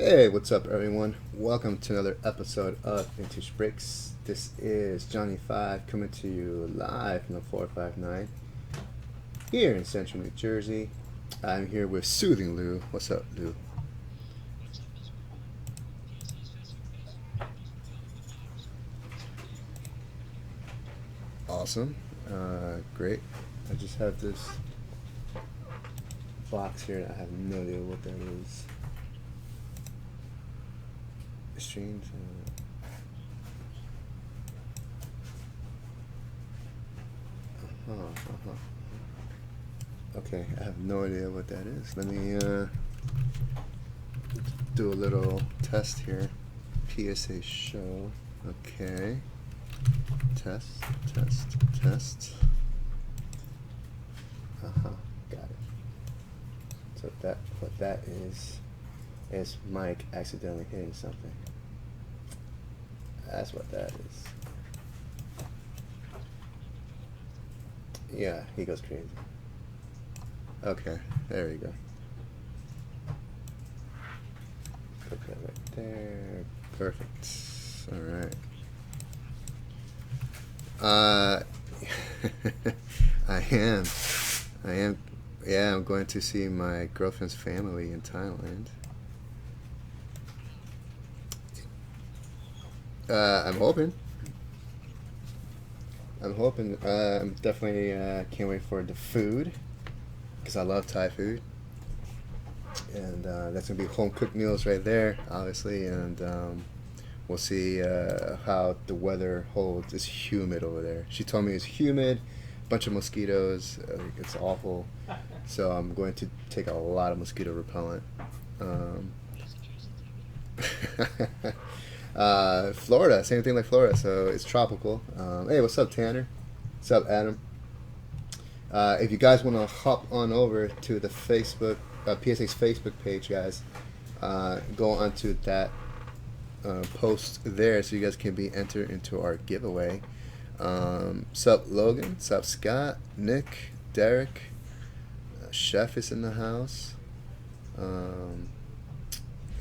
Hey, what's up, everyone? Welcome to another episode of Vintage Breaks. This is Johnny 5 coming to you live from the 459 here in central New Jersey. I'm here with Soothing Lou. What's up, Lou? Awesome. Great. I just have this box here and I have no idea what that is. Streams. Okay, I have no idea what that is. Let me do a little test here. PSA show. Okay. Test. Got it. So what that is Mike accidentally hitting something. That's what that is. Yeah, he goes crazy. Okay, there we go. Put that right there. Perfect. Alright. I am. Yeah, I'm going to see my girlfriend's family in Thailand. I'm hoping. I'm definitely can't wait for the food because I love Thai food, and that's gonna be home cooked meals right there, obviously. And we'll see how the weather holds. It's humid over there. She told me it's humid, bunch of mosquitoes. It's awful. So I'm going to take a lot of mosquito repellent. Florida, same thing like Florida, so it's tropical. Hey, what's up, Tanner? What's up, Adam? If you guys want to hop on over to the Facebook, PSA's Facebook page, guys, go onto that post there so you guys can be entered into our giveaway. Sup, Logan? Sup, Scott? Nick? Derek? Chef is in the house.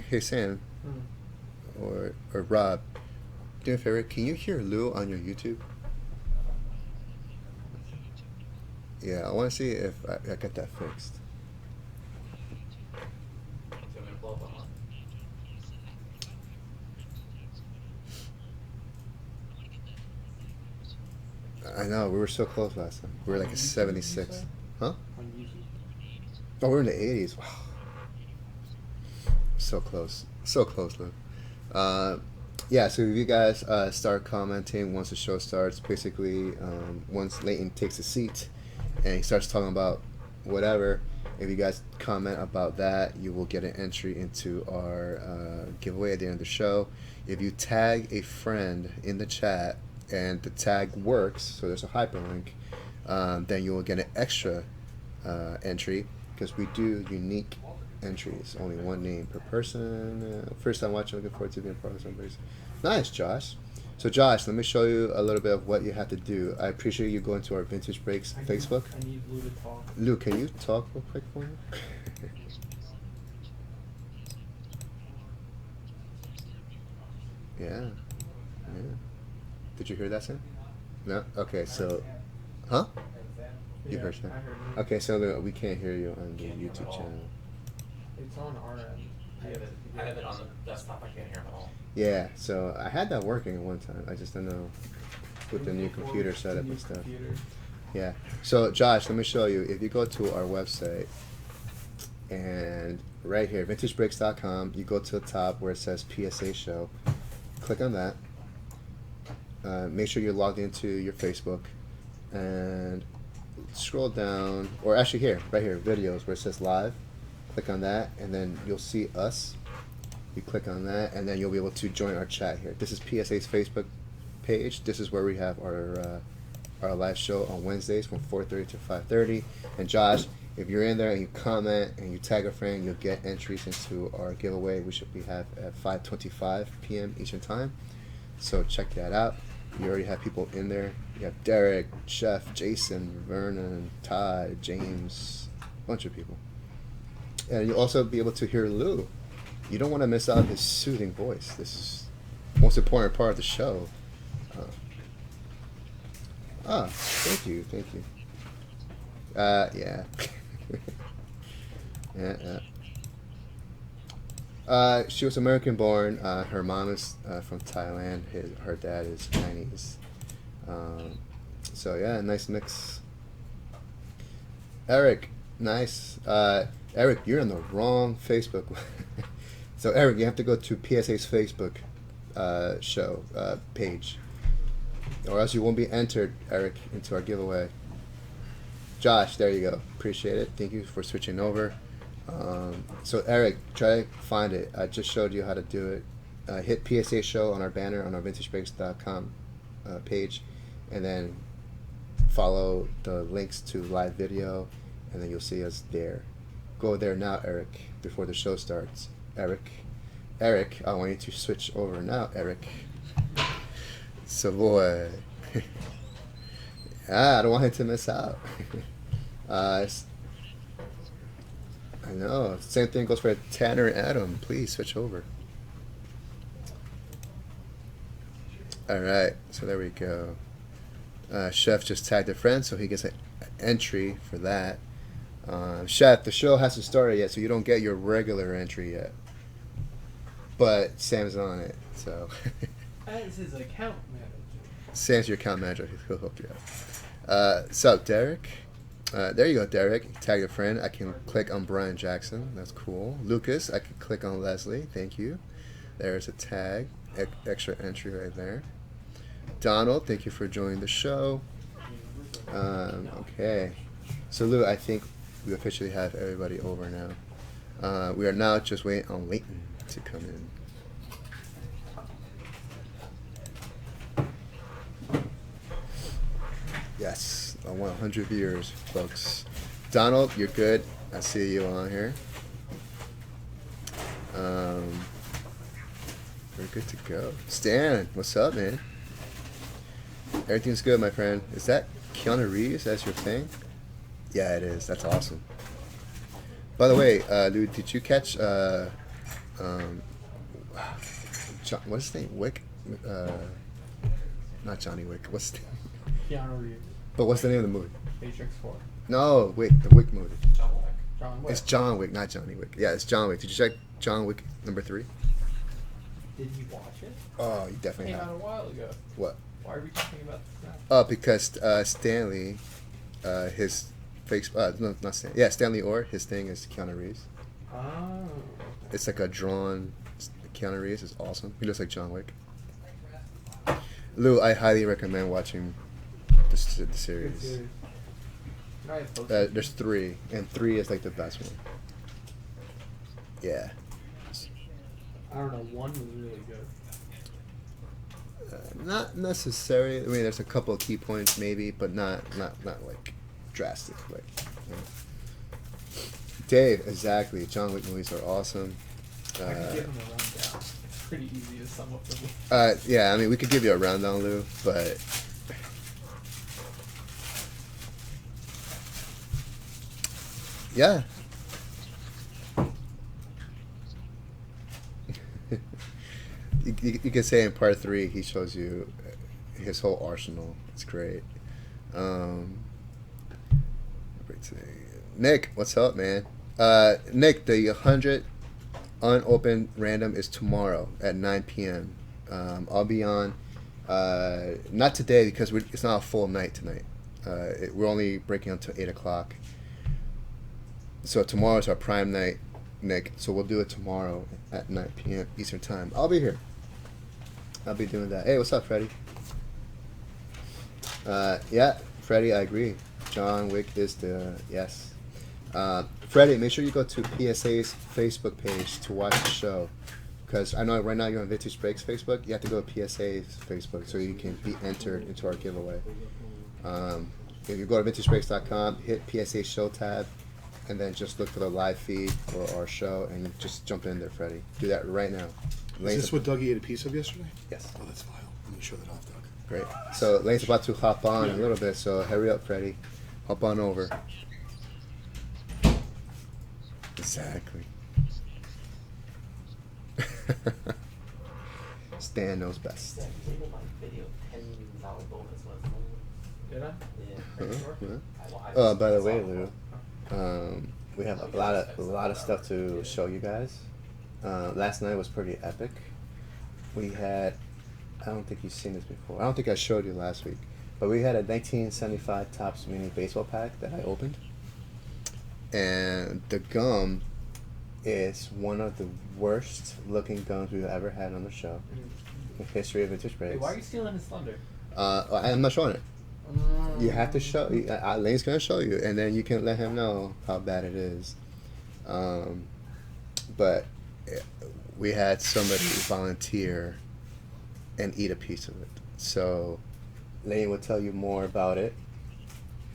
Hey, Sam. Or Rob, do me a favor, can you hear Lou on your YouTube? Yeah, I want to see if I get that fixed. I know, we were so close last time. We were like a 76. Huh? Oh, we're in the 80s. Wow. So close. So close, Lou. Yeah, so if you guys start commenting once the show starts, basically once Leighton takes a seat and he starts talking about whatever, if you guys comment about that, you will get an entry into our giveaway at the end of the show. If you tag a friend in the chat and the tag works, so there's a hyperlink, then you will get an extra entry because we do unique entries, only one name per person. First time watching, looking forward to being part of somebody's. Nice, Josh. So Josh, let me show you a little bit of what you have to do. I appreciate you going to our Vintage Breaks Facebook. I need Lou to talk. Lou, can you talk real quick for me? Yeah. Did you hear that, Sam? No? Okay, so... Huh? You heard Sam? I heard you. Okay, so we can't hear you on the YouTube channel. It's on our end. I have it on the desktop. I can't hear him at all. Yeah, so I had that working at one time. I just don't know with the new computer setup and stuff. Yeah. So Josh, let me show you. If you go to our website and right here, vintagebreaks.com, you go to the top where it says PSA show. Click on that. Make sure you're logged into your Facebook and scroll down, or actually here, right here, videos where it says live. Click on that and then you'll see us. You click on that and then you'll be able to join our chat here. This is PSA's Facebook page. This is where we have our live show on Wednesdays from 4:30 to 5:30. And Josh, if you're in there and you comment and you tag a friend, you'll get entries into our giveaway, which we have at 5:25 p.m. Eastern Time. So check that out. You already have people in there. You have Derek, Chef, Jason, Vernon, Todd, James, a bunch of people. And you'll also be able to hear Lou You don't want to miss out his soothing voice. This is the most important part of the show. Thank you, thank you. Yeah. She was American born. Her mom is from Thailand. Her dad is Chinese. So yeah, nice mix. Eric, nice. Eric, you're on the wrong Facebook. So Eric, you have to go to PSA's Facebook show page, or else you won't be entered, Eric, into our giveaway. Josh, there you go. Appreciate it. Thank you for switching over. So Eric, try to find it. I just showed you how to do it. Hit PSA show on our banner on our VintageBreaks.com page, and then follow the links to live video, and then you'll see us there. Go there now, Eric, before the show starts. Eric, I want you to switch over now, Eric. So boy, I don't want him to miss out. I know. Same thing goes for Tanner and Adam. Please switch over. All right, so there we go. Chef just tagged a friend, so he gets an entry for that. Chef, the show hasn't started yet, so you don't get your regular entry yet. But Sam's on it, so. As his account manager. Sam's your account manager. He'll help you out. Sup, Derek? There you go, Derek. Tag a friend. I can click on Brian Jackson. That's cool. Lucas, I can click on Leslie. Thank you. There's a tag. Extra entry right there. Donald, thank you for joining the show. Okay. So, Lou, I think we officially have everybody over now. We are now just waiting on Leighton to come in. Yes, I want 100 viewers, folks. Donald, you're good. I see you on here. We're good to go. Stan, what's up, man? Everything's good, my friend. Is that Keanu Reeves? That's your thing? Yeah, it is. That's awesome. By the way, Lou, did you catch what's his name? Wick? Not Johnny Wick. What's the Keanu Reeves. But what's the name of the movie? Matrix 4. No, Wick. The Wick movie. John Wick. John Wick. It's John Wick, not Johnny Wick. Yeah, it's John Wick. Did you check John Wick #3? Did you watch it? Oh, you definitely Came out have. a while ago. What? Why are we talking about this now? Oh, because Stanley, his face. No, not Stanley. Yeah, Stanley Orr. His thing is Keanu Reeves. Oh. It's like a drawn Keanu Reeves. Is awesome. He looks like John Wick. Lou, I highly recommend watching the series. There's 3, and 3 is like the best one. Yeah. I don't know. 1 was really good. Not necessarily. I mean, there's a couple of key points maybe, but not like drastic. Like, you know. Dave, exactly. John Wick movies are awesome. I can give him a rundown. It's pretty easy to sum up the movie. Yeah, I mean, we could give you a rundown, Lou, but yeah. You can say in part 3 he shows you his whole arsenal. It's great. Nick, what's up, man? Nick, the 100 unopened random is tomorrow at 9 p.m. I'll be on. Not today because it's not a full night tonight. We're only breaking until 8 o'clock. So tomorrow's our prime night, Nick. So we'll do it tomorrow at 9 p.m. Eastern time. I'll be here. I'll be doing that. Hey, what's up, Freddie? Yeah, Freddie, I agree. John Wick is the yes. Freddie, make sure you go to PSA's Facebook page to watch the show, because I know right now you're on Vintage Breaks Facebook. You have to go to PSA's Facebook so you can be entered into our giveaway. If you go to VintageBreaks.com, hit PSA show tab, and then just look for the live feed for our show, and you just jump in there, Freddie. Do that right now. Is this what Dougie ate a piece of yesterday? Yes. Oh, that's vile. Let me show that off, Doug. Great. So Lane's about to hop on in a little bit, so hurry up, Freddie. Hop on over. Exactly. Stan knows best. Yeah, you labeled my video $10 bonus when it's Did I? yeah. Are you sure? Yeah. Oh, by the way, Lou, we have a lot of stuff to show you guys. Last night was pretty epic. We had, I don't think you've seen this before. I don't think I showed you last week, but we had a 1975 Topps Mini baseball pack that I opened, and the gum is one of the worst looking gums we've ever had on the show in the history of Vintage Breaks. Wait, why are you stealing his thunder? I'm not showing it. You have to show. Lane's gonna show you, and then you can let him know how bad it is. But we had somebody volunteer and eat a piece of it. So Lane will tell you more about it.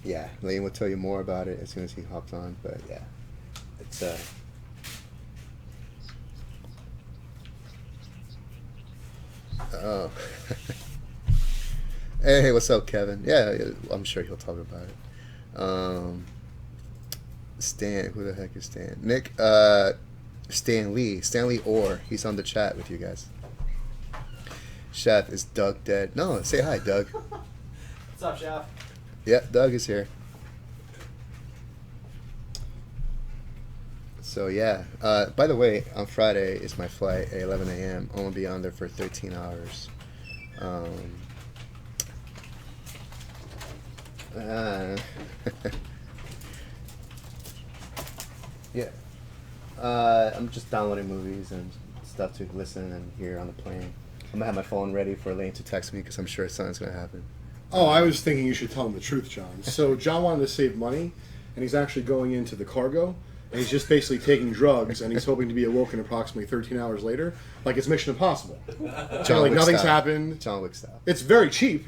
Yeah, Lane will tell you more about it as soon as he hops on. But yeah, it's Oh. Hey, what's up, Kevin? Yeah, I'm sure he'll talk about it. Stan, who the heck is Stan? Nick, Stan Lee Orr. He's on the chat with you guys. Chef, is Doug dead? No, say hi, Doug. What's up, Chef? Yeah, Doug is here. So yeah. By the way, on Friday is my flight at 11 a.m. I'm gonna be on there for 13 hours. Yeah. I'm just downloading movies and stuff to listen and hear on the plane. I'm gonna have my phone ready for Lane to text me because I'm sure something's gonna happen. Oh, I was thinking you should tell him the truth, John. So John wanted to save money, and he's actually going into the cargo, and he's just basically taking drugs, and he's hoping to be awoken approximately 13 hours later, like it's Mission Impossible. John Like Wick nothing's style. happened. John Wick style. It's very cheap.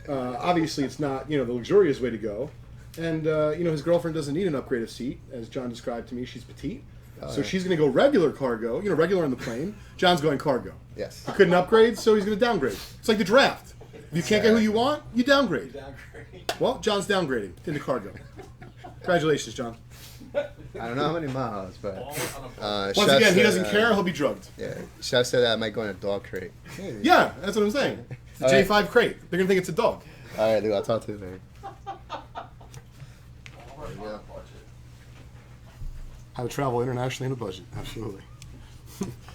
Obviously, it's not the luxurious way to go, and his girlfriend doesn't need an upgraded seat, as John described to me. She's petite, so yeah. she's going to go regular cargo. Regular on the plane. John's going cargo. Yes. He couldn't upgrade, so he's going to downgrade. It's like the draft. If you can't get who you want, you downgrade. Well, John's downgrading into cargo. Congratulations, John. I don't know how many miles, but Once Chef again, he said, doesn't care. He'll be drugged. Yeah, Chef said that I might go in a dog crate. Yeah, that's what I'm saying. The All right. J5 crate. They're going to think it's a dog. All right, dude, I'll talk to you later. Yeah. How to travel internationally in a budget. Absolutely.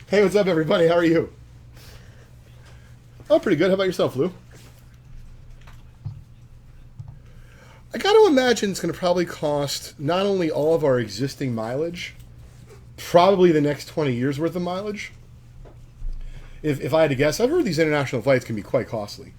Hey, what's up, everybody? How are you? Oh, pretty good. How about yourself, Lou? I got to imagine it's going to probably cost not only all of our existing mileage, probably the next 20 years worth of mileage. If I had to guess, I've heard these international flights can be quite costly.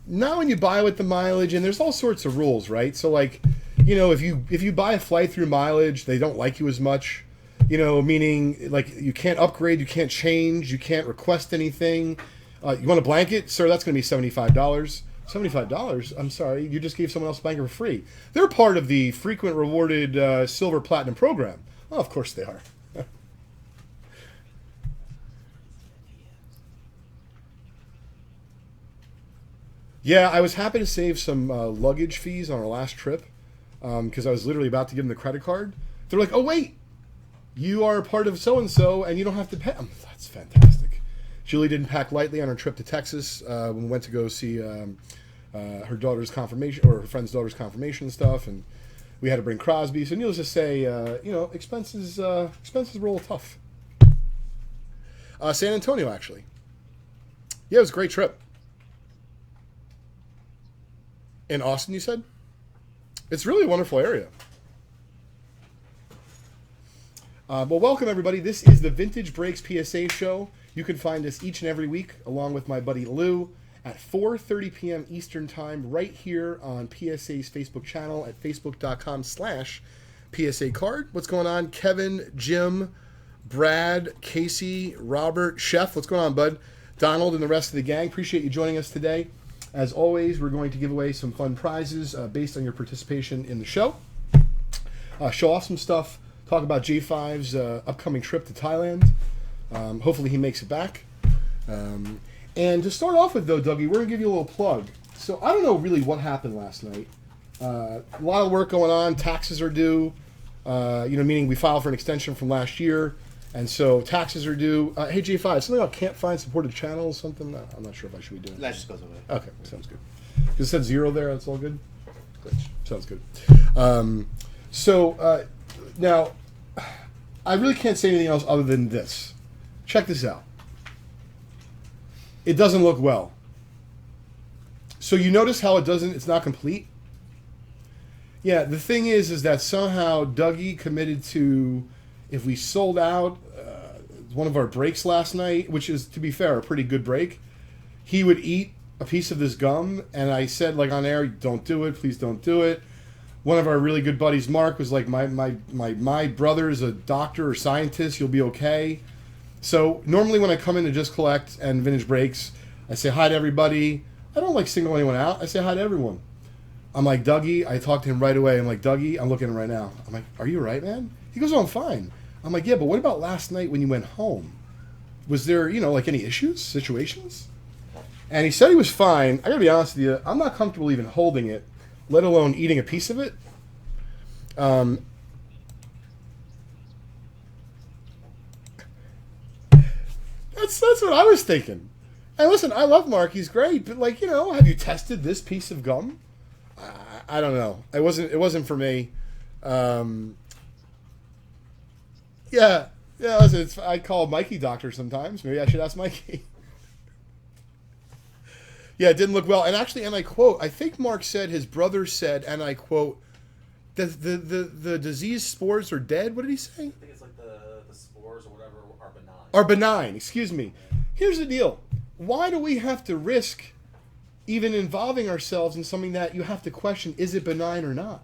Not when you buy with the mileage, and there's all sorts of rules, right? So, like, if you buy a flight through mileage, they don't like you as much. Meaning, like, you can't upgrade, you can't change, you can't request anything. You want a blanket? Sir, that's going to be $75. $75? I'm sorry, you just gave someone else a blanket for free. They're part of the frequent rewarded Silver Platinum program. Oh, of course they are. Yeah, I was happy to save some luggage fees on our last trip because I was literally about to give them the credit card. They're like, oh, wait, you are a part of so-and-so and you don't have to pay. That's fantastic. Julie didn't pack lightly on her trip to Texas when we went to go see her daughter's confirmation, or her friend's daughter's confirmation and stuff, and we had to bring Crosby. So needless to say, expenses were a little tough. San Antonio, actually. Yeah, it was a great trip. In Austin, you said? It's really a wonderful area. Well, welcome, everybody. This is the Vintage Breaks PSA show. You can find us each and every week, along with my buddy Lou, at 4:30 p.m. Eastern Time, right here on PSA's Facebook channel at facebook.com/PSA card. What's going on? Kevin, Jim, Brad, Casey, Robert, Chef. What's going on, bud? Donald and the rest of the gang. Appreciate you joining us today. As always, we're going to give away some fun prizes based on your participation in the show. Show off some stuff. Talk about J5's upcoming trip to Thailand. Hopefully he makes it back. And to start off with, though, Dougie, we're going to give you a little plug. So I don't know really what happened last night. A lot of work going on. Taxes are due. Meaning we filed for an extension from last year, and so taxes are due. Hey, J5, something about can't find supported channels, something? I'm not sure if I should be doing That just goes away. Okay, sounds good. It said 0 there, that's all good? Glitch. Sounds good. Now, I really can't say anything else other than this. Check this out. It doesn't look well. So you notice how it's not complete? Yeah, the thing is that somehow Dougie committed to, if we sold out one of our breaks last night, which is, to be fair, a pretty good break, he would eat a piece of this gum, and I said, like, on air, don't do it, please don't do it. One of our really good buddies, Mark, was like, my brother's a doctor or scientist, you'll be okay. So normally when I come in to Just Collect and Vintage Breaks, I say hi to everybody. I don't like single anyone out. I say hi to everyone. I'm like, Dougie, I talked to him right away. I'm like, Dougie, I'm looking at him right now. I'm like, are you all right, man? He goes, oh, I'm fine. I'm like, yeah, but what about last night when you went home? Was there, like any issues, situations? And he said he was fine. I gotta be honest with you, I'm not comfortable even holding it, let alone eating a piece of it. That's what I was thinking. And listen, I love Mark, he's great, but have you tested this piece of gum? I don't know. It wasn't for me. Listen, I call Mikey doctor sometimes. Maybe I should ask Mikey. Yeah, it didn't look well. And actually, and I quote, I think Mark said his brother said, and I quote, the disease spores are dead. What did he say? I think it's like the spores or whatever are benign. Are benign, excuse me. Here's the deal. Why do we have to risk even involving ourselves in something that you have to question, is it benign or not?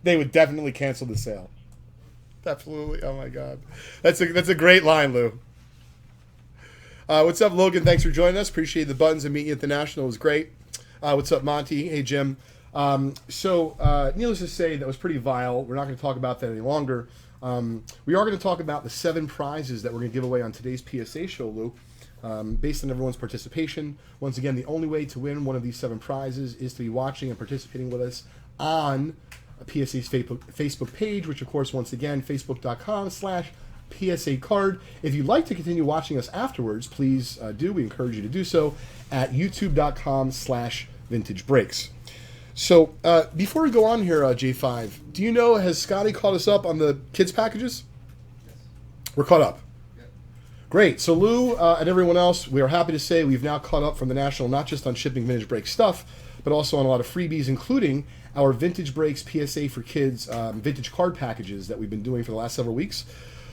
They would definitely cancel the sale. Absolutely. Oh, my God. That's a great line, Lou. What's up, Logan? Thanks for joining us. Appreciate the buttons and meeting you at the National. It was great. What's up, Monty? Hey, Jim. Needless to say, that was pretty vile. We're not going to talk about that any longer. We are going to talk about the 7 prizes that we're going to give away on today's PSA show, Lou, based on everyone's participation. Once again, the only way to win one of these 7 prizes is to be watching and participating with us on PSA's Facebook page, which, of course, once again, facebook.com/PSA card. If you'd like to continue watching us afterwards, please do. We encourage you to do so at youtube.com/vintage breaks. So, before we go on here, J5, do you know, has Scotty caught us up on the kids' packages? Yes. We're caught up. Yep. Great. So, Lou and everyone else, we are happy to say we've now caught up from the National, not just on shipping Vintage Break stuff, but also on a lot of freebies, including our Vintage Breaks PSA for Kids vintage card packages that we've been doing for the last several weeks.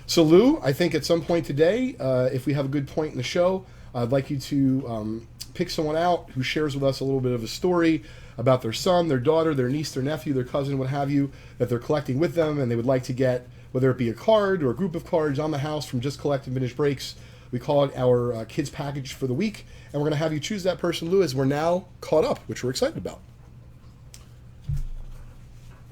So, Lou, I think at some point today, if we have a good point in the show, I'd like you to pick someone out who shares with us a little bit of a story about their son, their daughter, their niece, their nephew, their cousin, what have you, that they're collecting with them, and they would like to get, whether it be a card or a group of cards on the house from Just Collect and Vintage Breaks. We call it our kids package for the week, and we're going to have you choose that person, Lou, as we're now caught up, which we're excited about.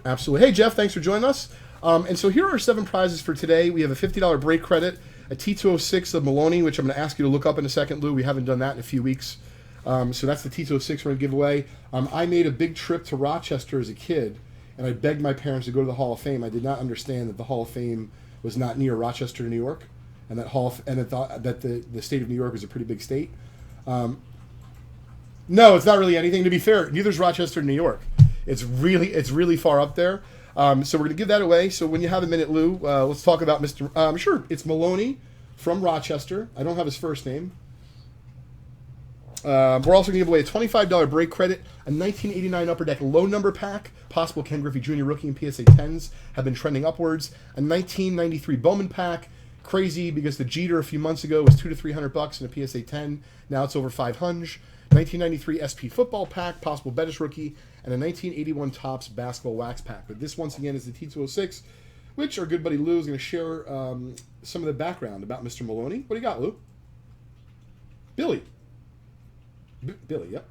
Absolutely. Hey, Jeff, thanks for joining us. And so here are 7 prizes for today. We have a $50 break credit, a T206 of Maloney, which I'm going to ask you to look up in a second, Lou. We haven't done that in a few weeks. So that's the T206 we're going to give away. I made a big trip to Rochester as a kid, and I begged my parents to go to the Hall of Fame. I did not understand that the Hall of Fame was not near Rochester, New York, and that the state of New York was a pretty big state. No, it's not really anything. To be fair, neither is Rochester, New York. It's really far up there. So we're going to give that away. So when you have a minute, Lou, let's talk about Mr. Sure, it's Maloney from Rochester. I don't have his first name. We're also going to give away a $25 break credit, a 1989 Upper Deck low number pack. Possible Ken Griffey Jr. rookie and PSA 10s have been trending upwards. A 1993 Bowman pack. Crazy because the Jeter a few months ago was $200 to $300 in a PSA 10. Now it's over $500. 1993 SP football pack, possible Bettis rookie, and a 1981 Topps basketball wax pack. But this, once again, is the T206, which our good buddy Lou is going to share some of the background about Mr. Maloney. What do you got, Lou? Billy. Billy, yep.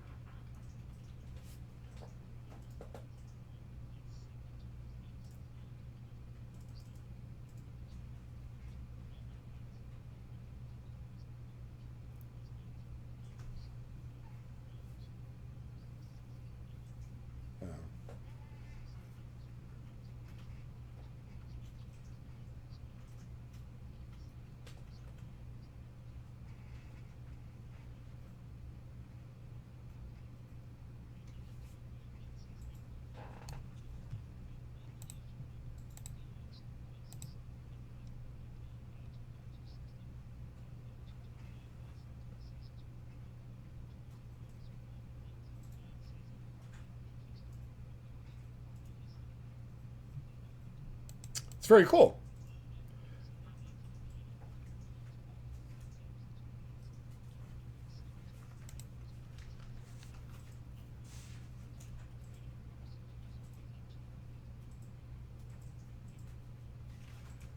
It's very cool.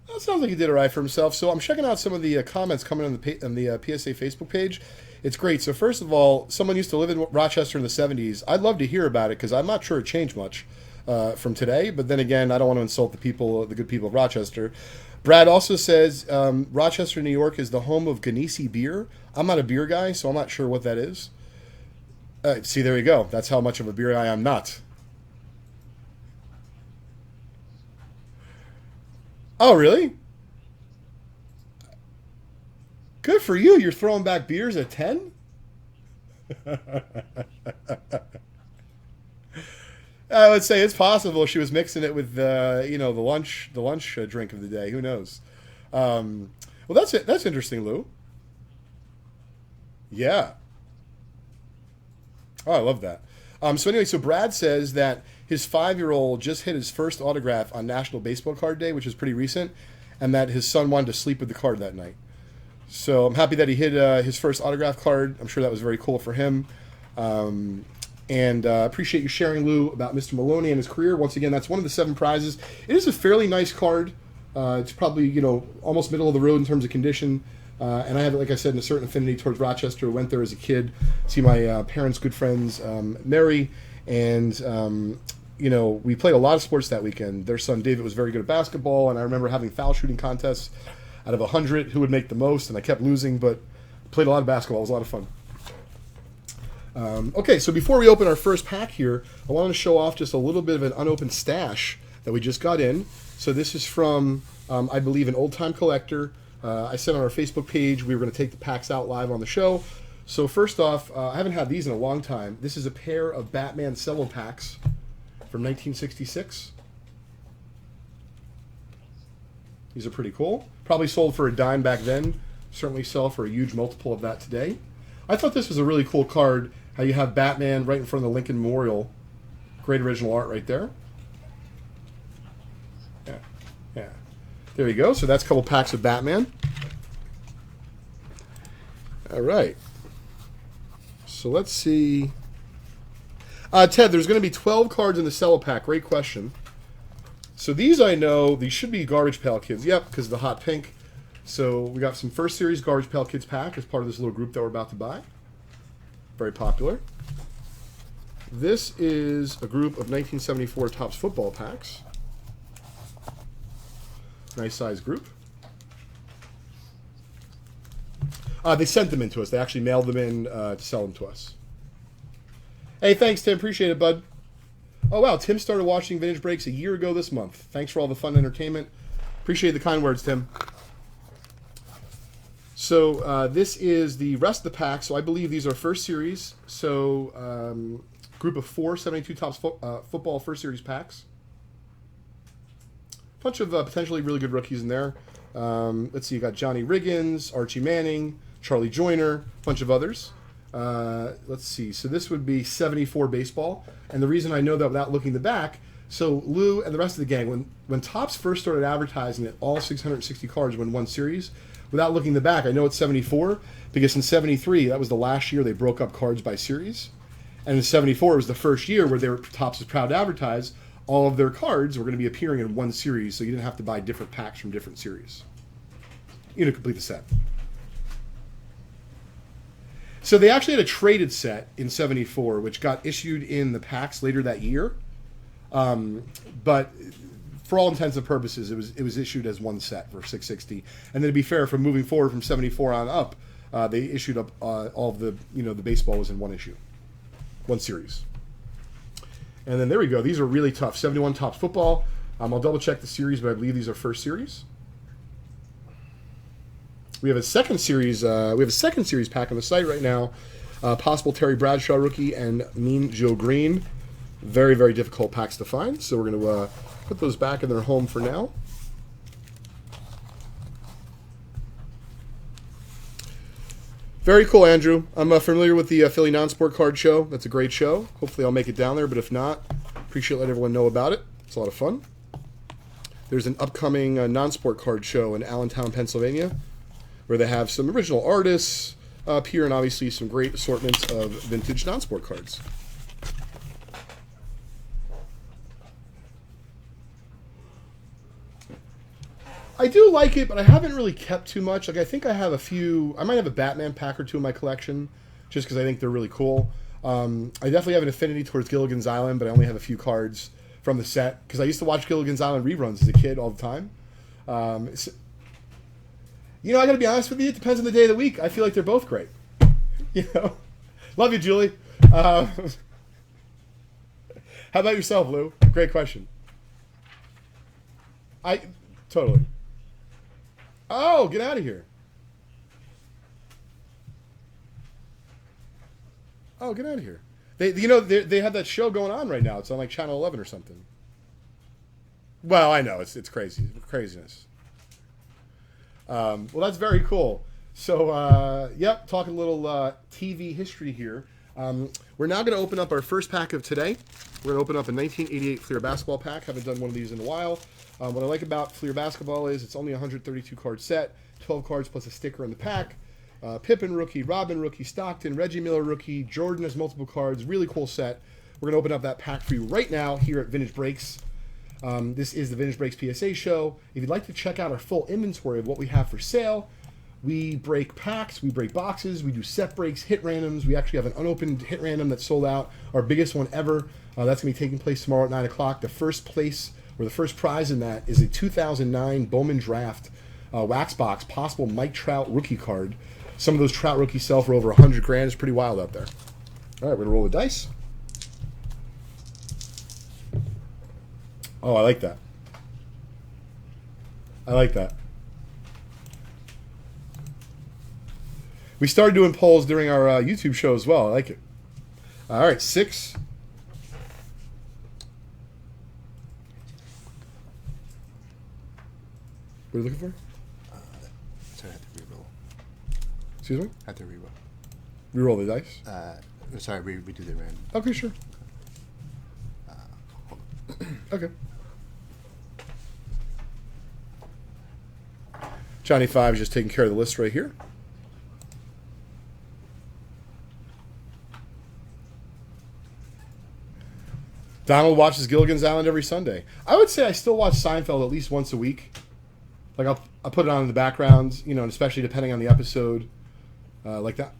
Well, it sounds like he did all right for himself. So I'm checking out some of the comments coming on the PSA Facebook page. It's great. So first of all, someone used to live in Rochester in the 70s. I'd love to hear about it because I'm not sure it changed much from today. But then again, I don't want to insult the good people of Rochester. Brad also says Rochester, New York is the home of Genesee beer. I'm not a beer guy, so I'm not sure what that is. See, there you go. That's how much of a beer guy I'm not. Oh, really? Good for you. You're throwing back beers at 10? I would say it's possible she was mixing it with the lunch drink of the day. Who knows? Well, that's it. That's interesting, Lou. Yeah. Oh, I love that. So anyway, so Brad says that his 5-year-old just hit his first autograph on National Baseball Card Day, which is pretty recent, and that his son wanted to sleep with the card that night. So I'm happy that he hit his first autograph card. I'm sure that was very cool for him. And appreciate you sharing, Lou, about Mr. Maloney and his career. Once again, that's one of the 7 prizes. It is a fairly nice card. It's probably, almost middle of the road in terms of condition. And I have, like I said, a certain affinity towards Rochester. Went there as a kid, see my parents' good friends, Mary, and we played a lot of sports that weekend. Their son David was very good at basketball, and I remember having foul shooting contests out of 100 who would make the most, and I kept losing, but played a lot of basketball. It was a lot of fun. Okay, so before we open our first pack here, I wanted to show off just a little bit of an unopened stash that we just got in. So this is from, I believe, an old-time collector. I said on our Facebook page we were going to take the packs out live on the show. So first off, I haven't had these in a long time. This is a pair of Batman cello packs from 1966. These are pretty cool. Probably sold for a dime back then. Certainly sell for a huge multiple of that today. I thought this was a really cool card, how you have Batman right in front of the Lincoln Memorial. Great original art right there. Yeah. There you go. So that's a couple packs of Batman. All right. So let's see. Ted, there's going to be 12 cards in the cello pack. Great question. So these I know, these should be Garbage Pail Kids. Yep, because of the hot pink. So we got some first series Garbage Pail Kids pack as part of this little group that we're about to buy. Very popular. This is a group of 1974 Topps football packs. Nice size group. They sent them in to us. They actually mailed them in to sell them to us. Hey, thanks, Tim. Appreciate it, bud. Oh, wow. Tim started watching Vintage Breaks a year ago this month. Thanks for all the fun entertainment. Appreciate the kind words, Tim. So this is the rest of the pack. So I believe these are first series. So group of 4 72 Topps football first series packs. Bunch of potentially really good rookies in there. Let's see, you got Johnny Riggins, Archie Manning, Charlie Joyner, a bunch of others. Let's see, so this would be 74 baseball. And the reason I know that without looking at the back, so Lou and the rest of the gang, when Topps first started advertising that all 660 cards win one series, without looking at the back, I know it's 74, because in 73, that was the last year they broke up cards by series. And in 74, it was the first year where Topps was proud to advertise all of their cards were going to be appearing in one series, so you didn't have to buy different packs from different series. Complete the set. So they actually had a traded set in 74, which got issued in the packs later that year. But for all intents and purposes, it was issued as one set for 660. And then to be fair, from moving forward from 74 on up, they issued up all of the the baseball was in one issue, one series. And then there we go. These are really tough. 71 Topps football. I'll double check the series, but I believe these are first series. We have a second series. Pack on the site right now. Possible Terry Bradshaw rookie and Mean Joe Green. Very, very difficult packs to find. So we're going to put those back in their home for now. Very cool, Andrew. I'm familiar with the Philly Non-Sport Card Show. That's a great show. Hopefully I'll make it down there, but if not, appreciate letting everyone know about it. It's a lot of fun. there's an upcoming non-sport card show in Allentown, Pennsylvania, where they have some original artists up here and obviously some great assortments of vintage non-sport cards. I do like it, but I haven't really kept too much. Like, I think I have a few. I might have a Batman pack or two in my collection, just because I think they're really cool. I definitely have an affinity towards Gilligan's Island, but I only have a few cards from the set because I used to watch Gilligan's Island reruns as a kid all the time. You know, I got to be honest with you. It depends on the day of the week. I feel like they're both great. You know, love you, Julie. How about yourself, Lou? Great question. Totally. Oh, get out of here. Oh, get out of here. They have that show going on right now. It's on like Channel 11 or something. Well, I know it's crazy, craziness. Well, that's very cool. So, yep, talking a little TV history here. We're now going to open up our first pack of today. We're going to open up a 1988 Fleer basketball pack. Haven't done one of these in a while. What I like about Fleer basketball is it's only a 132 card set, 12 cards plus a sticker in the pack. Pippen rookie, Robin rookie, Stockton, Reggie Miller rookie, Jordan has multiple cards. Really cool set. We're going to open up that pack for you right now here at Vintage Breaks. This is the Vintage Breaks PSA show. If you'd like to check out our full inventory of what we have for sale, we break packs, we break boxes, we do set breaks, hit randoms. We actually have an unopened hit random that's sold out, our biggest one ever. That's going to be taking place tomorrow at 9 o'clock. The first place, or the first prize in that, is a 2009 Bowman Draft wax box, possible Mike Trout rookie card. Some of those Trout rookies sell for over 100 grand. It's pretty wild out there. All right, we're going to roll the dice. Oh, I like that. I like that. We started doing polls during our YouTube show as well. I like it. All right, 6. What are you looking for? Sorry, I have to reroll. Excuse me? I have to reroll. Reroll the dice? Sorry, we do the random. Okay, sure. Hold Okay. Johnny 5 is just taking care of the list right here. Donald watches Gilligan's Island every Sunday. I would say I still watch Seinfeld at least once a week. Like I'll put it on in the background, you know, and especially depending on the episode, like that.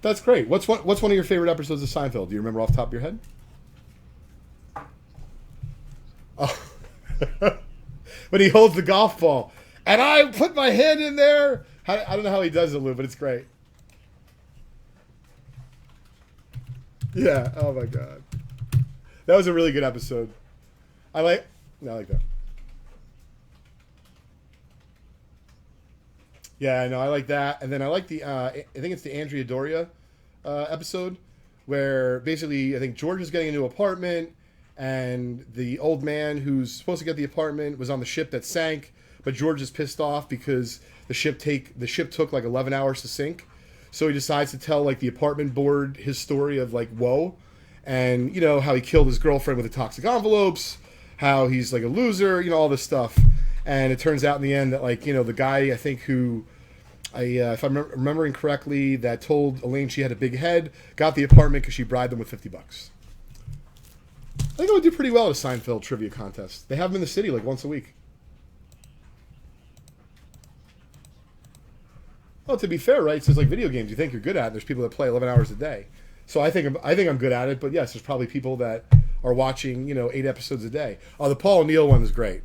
That's great. What's one of your favorite episodes of Seinfeld? Do you remember off the top of your head? Oh. When he holds the golf ball. And I put my hand in there. I don't know how he does it, Lou, but it's great. Yeah. Oh, my God. That was a really good episode. I like that. Yeah, I know. I like that. And then I like the, I think it's the Andrea Doria episode where basically I think George is getting a new apartment and the old man who's supposed to get the apartment was on the ship that sank, but George is pissed off because the ship took like 11 hours to sink. So he decides to tell like the apartment board his story of like woe and, you know, how he killed his girlfriend with the toxic envelopes, how he's like a loser, you know, all this stuff. And it turns out in the end that, like, you know, the guy, I think, who, if I'm remembering correctly, that told Elaine she had a big head, got the apartment because she bribed them with $50. I think I would do pretty well at a Seinfeld trivia contest. They have them in the city like once a week. Well, to be fair, right? So it's like video games. You think you're good at it. There's people that play 11 hours a day. So I think I'm good at it. But yes, there's probably people that are watching, you know, 8 episodes a day. Oh, the Paul O'Neill one is great.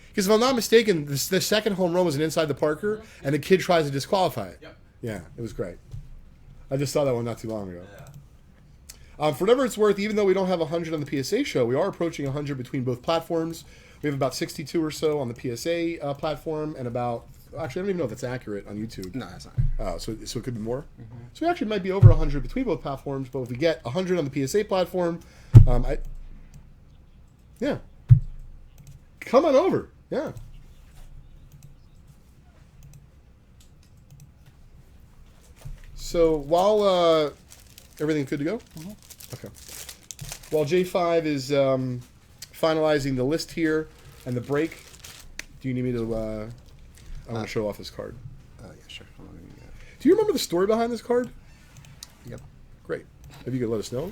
Because if I'm not mistaken, the second home run was an inside the Parker, and the kid tries to disqualify it. Yep. Yeah, it was great. I just saw that one not too long ago. For whatever it's worth, even though we don't have 100 on the PSA show, we are approaching 100 between both platforms. We have about 62 or so on the PSA platform, and about, actually, I don't even know if that's accurate on YouTube. No, that's not. Oh, so it could be more? Mm-hmm. So we actually might be over 100 between both platforms, but if we get 100 on the PSA platform, yeah. Come on over. Yeah. So while everything's good to go? Okay. While J5 is finalizing the list here and the break, do you need me to... I want to show off this card. Yeah, sure. Hold on, Do you remember the story behind this card? Yep. Great. If you could let us know.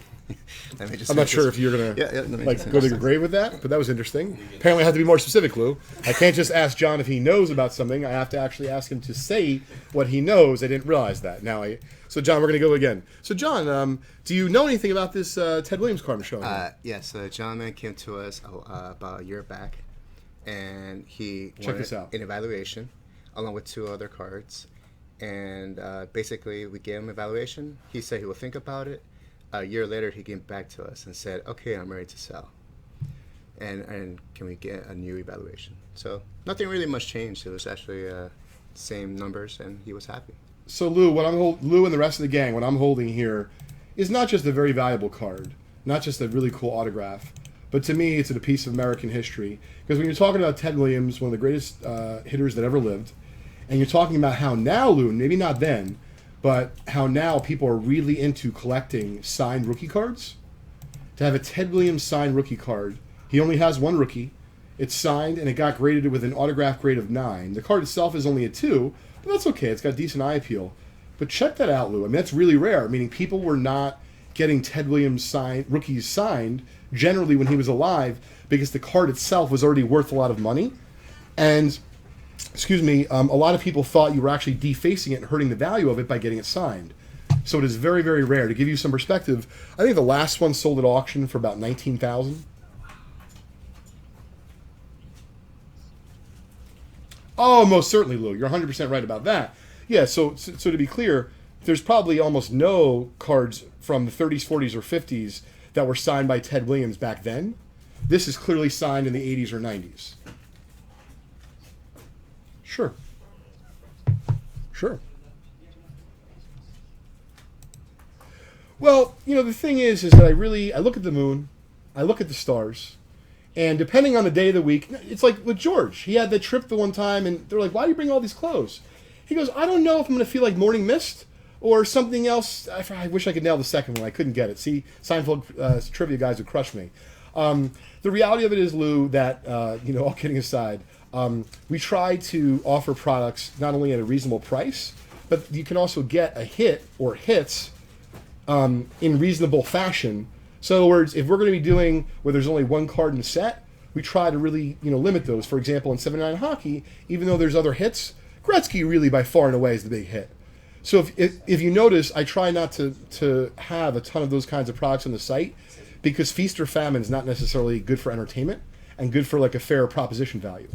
Let me just I'm not make sure this- if you're going to let me like just go to finish your this. grave with that, but that was interesting. Apparently I have to be more specific, Lou. I can't just ask John if he knows about something. I have to actually ask him to say what he knows. I didn't realize that. So John, we're going to go again. So John, do you know anything about this Ted Williams card I'm showing you? Yes, a gentleman came to us about a year back, and he Check wanted this out. an evaluation along with 2 other cards. And basically, we gave him evaluation. He said he will think about it. A year later, he came back to us and said, "Okay, I'm ready to sell." And can we get a new evaluation? So nothing really much changed. It was actually same numbers, and he was happy. So Lou, Lou and the rest of the gang, what I'm holding here is not just a very valuable card, not just a really cool autograph, but to me, it's a piece of American history. Because when you're talking about Ted Williams, one of the greatest hitters that ever lived, and you're talking about how now, Lou, maybe not then, but how now people are really into collecting signed rookie cards. To have a Ted Williams signed rookie card, he only has 1 rookie. It's signed and it got graded with an autograph grade of 9. The card itself is only a 2, but that's okay. It's got decent eye appeal. But check that out, Lou. I mean, that's really rare. Meaning people were not getting Ted Williams rookies signed generally when he was alive because the card itself was already worth a lot of money. And a lot of people thought you were actually defacing it and hurting the value of it by getting it signed. So it is very, very rare. To give you some perspective, I think the last one sold at auction for about $19,000. Oh, most certainly, Lou. You're 100% right about that. Yeah, so to be clear, there's probably almost no cards from the 30s, 40s, or 50s that were signed by Ted Williams back then. This is clearly signed in the 80s or 90s. Sure. Well, the thing is that I look at the moon, I look at the stars, and depending on the day of the week, it's like with George. He had the trip the one time, and they're like, "Why do you bring all these clothes?" He goes, "I don't know if I'm going to feel like morning mist or something else." I wish I could nail the second one. I couldn't get it. See, Seinfeld trivia guys would crush me. The reality of it is, Lou, that, all kidding aside, we try to offer products not only at a reasonable price, but you can also get a hit or hits in reasonable fashion. So in other words, if we're going to be doing where there's only 1 card in the set, we try to really limit those. For example, in 79 hockey, even though there's other hits, Gretzky really by far and away is the big hit. So if you notice, I try not to have a ton of those kinds of products on the site because feast or famine is not necessarily good for entertainment and good for like a fair proposition value.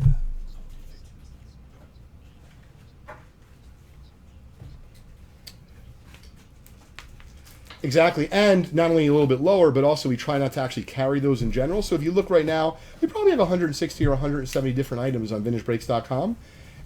Exactly, and not only a little bit lower, but also we try not to actually carry those in general. So if you look right now, we probably have 160 or 170 different items on VintageBreaks.com.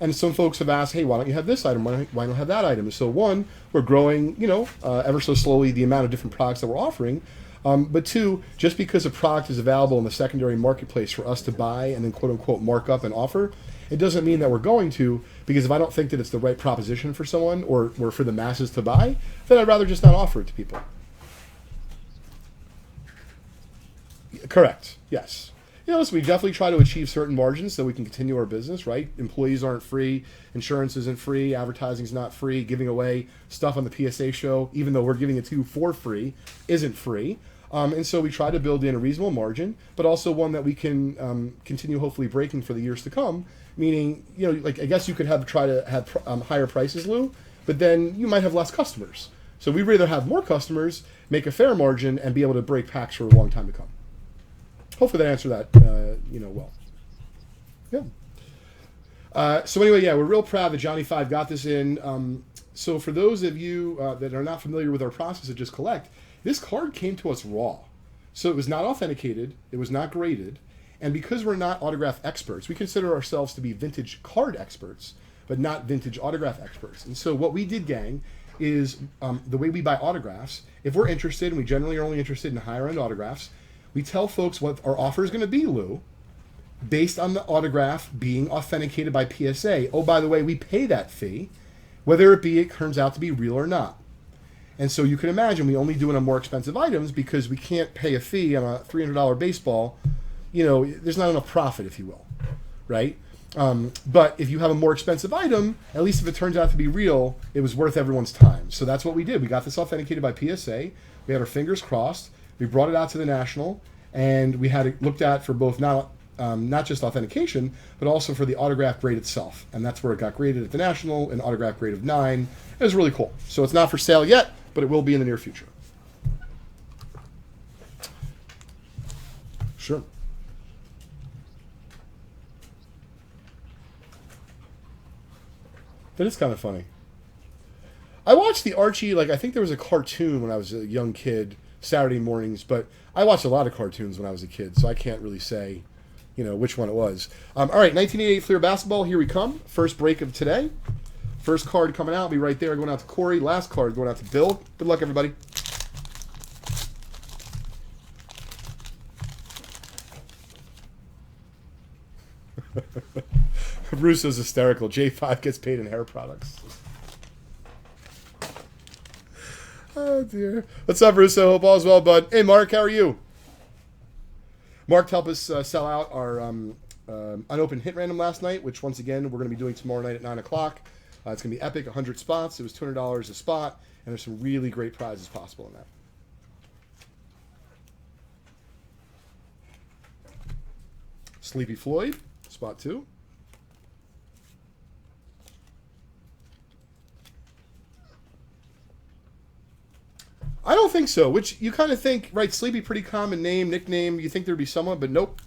And some folks have asked, hey, why don't you have this item? Why don't you have that item? So one, we're growing, ever so slowly the amount of different products that we're offering. But 2, just because a product is available in the secondary marketplace for us to buy and then quote-unquote mark up and offer, it doesn't mean that we're going to, because if I don't think that it's the right proposition for someone or for the masses to buy, then I'd rather just not offer it to people. Correct, yes. So we definitely try to achieve certain margins so we can continue our business, right? Employees aren't free, insurance isn't free, advertising's not free, giving away stuff on the PSA show, even though we're giving it to you for free, isn't free. And so we try to build in a reasonable margin, but also one that we can continue hopefully breaking for the years to come. Meaning, I guess you could try to have higher prices, Lou, but then you might have less customers. So we'd rather have more customers, make a fair margin, and be able to break packs for a long time to come. Hopefully that answered that, well. Yeah. So anyway, we're real proud that Johnny 5 got this in. So for those of you that are not familiar with our process at Just Collect, this card came to us raw. So it was not authenticated, it was not graded, and because we're not autograph experts, we consider ourselves to be vintage card experts, but not vintage autograph experts. And so what we did, gang, is the way we buy autographs, if we're interested, and we generally are only interested in higher end autographs, we tell folks what our offer is going to be, Lou, based on the autograph being authenticated by PSA. Oh, by the way, we pay that fee, whether it turns out to be real or not. And so you can imagine we only do it on more expensive items because we can't pay a fee on a $300 baseball. You know, there's not enough profit, if you will, right? But if you have a more expensive item, at least if it turns out to be real, it was worth everyone's time. So that's what we did. We got this authenticated by PSA. We had our fingers crossed. We brought it out to the National, and we had it looked at for both not just authentication, but also for the autograph grade itself. And that's where it got graded at the National, an autograph grade of 9. It was really cool. So it's not for sale yet, but it will be in the near future. Sure. That is kind of funny. I watched the Archie, like, I think there was a cartoon when I was a young kid, Saturday mornings, but I watched a lot of cartoons when I was a kid, so I can't really say, you know, which one it was. All right, 1988 Fleer Basketball, here we come. First break of today. First card coming out, be right there, going out to Corey. Last card going out to Bill. Good luck, everybody. Russo's hysterical. J5 gets paid in hair products. Oh, dear. What's up, Russo? Hope all's well, bud. Hey, Mark, how are you? Mark helped us sell out our unopened hit random last night, which, once again, we're going to be doing tomorrow night at 9 o'clock. It's going to be epic, 100 spots. It was $200 a spot, and there's some really great prizes possible in that. Sleepy Floyd, spot 2. I don't think so, which you kind of think, right, Sleepy, pretty common name, nickname, you think there'd be someone, but nope.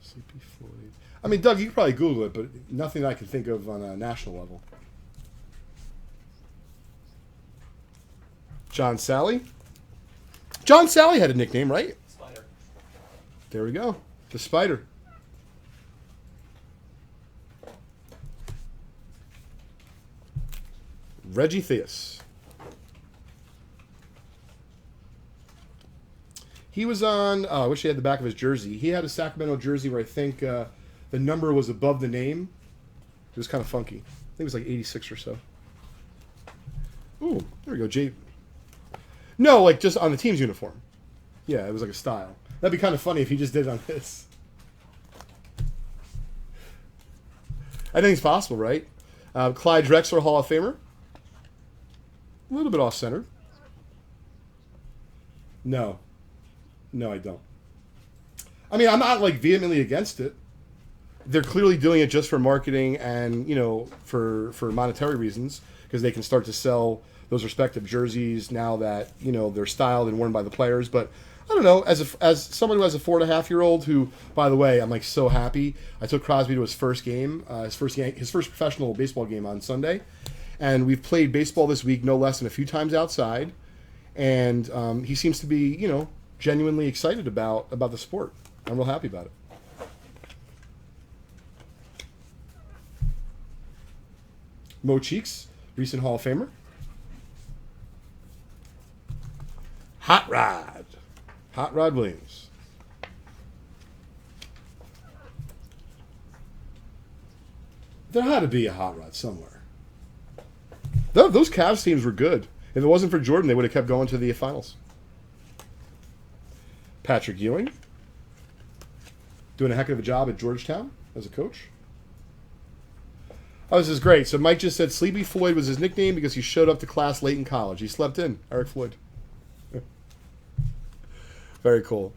Sleepy Floyd. I mean, Doug, you could probably Google it, but nothing I can think of on a national level. John Sally. John Sally had a nickname, right? Spider. There we go. The Spider. Reggie Theus. He was on, I wish he had the back of his jersey. He had a Sacramento jersey where I think the number was above the name. It was kind of funky. I think it was like 86 or so. Ooh, there we go, Jay. No, like just on the team's uniform. Yeah, it was like a style. That'd be kind of funny if he just did it on his. I think it's possible, right? Clyde Drexler, Hall of Famer. A little bit off-center. No. No, I don't. I mean, I'm not, like, vehemently against it. They're clearly doing it just for marketing and, you know, for monetary reasons, because they can start to sell those respective jerseys now that, you know, they're styled and worn by the players. But I don't know, as someone who has a 4.5-year-old who, by the way, I'm like so happy. I took Crosby to his first game, his first professional baseball game on Sunday. And we've played baseball this week no less than a few times outside. And he seems to be, you know, genuinely excited about the sport. I'm real happy about it. Mo Cheeks, recent Hall of Famer. Hot Rod Williams. There had to be a Hot Rod somewhere. Those Cavs teams were good. If it wasn't for Jordan, they would have kept going to the finals. Patrick Ewing. Doing a heck of a job at Georgetown as a coach. Oh, this is great. So Mike just said Sleepy Floyd was his nickname because he showed up to class late in college. He slept in. Eric Floyd. Very cool.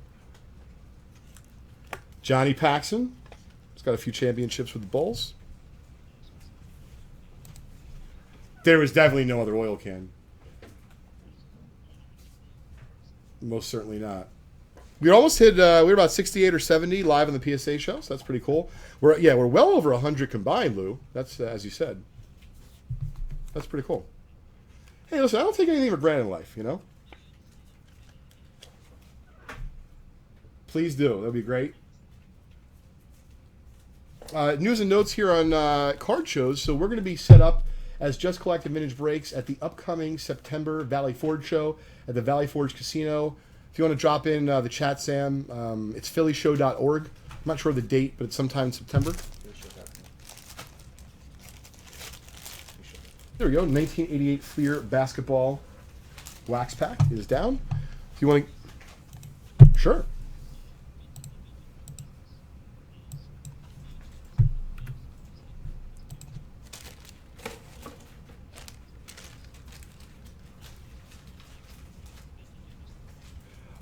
Johnny Paxson. He's got a few championships with the Bulls. There was definitely no other oil can. Most certainly not. We almost hit, we were about 68 or 70 live on the PSA show, so that's pretty cool. We're well over 100 combined, Lou. That's, as you said. That's pretty cool. Hey, listen, I don't take anything for granted in life, you know? Please do. That would be great. News and notes here on card shows. So we're going to be set up as Just Collected Vintage Breaks at the upcoming September Valley Forge show at the Valley Forge Casino. If you want to drop in the chat, Sam, it's phillyshow.org. I'm not sure of the date, but it's sometime in September. There we go. 1988 Fleer basketball wax pack is down. If you want to, sure.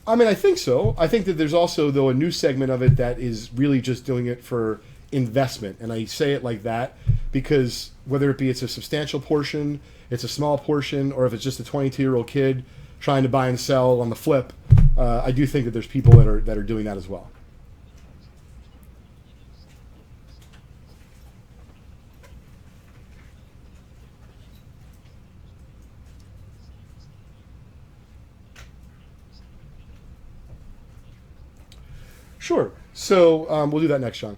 I mean, I think so. I think that there's also, though, a new segment of it that is really just doing it for investment. And I say it like that because whether it be it's a substantial portion, it's a small portion, or if it's just a 22-year-old kid trying to buy and sell on the flip, I do think that there's people that are doing that as well. Sure. So we'll do that next, Sean.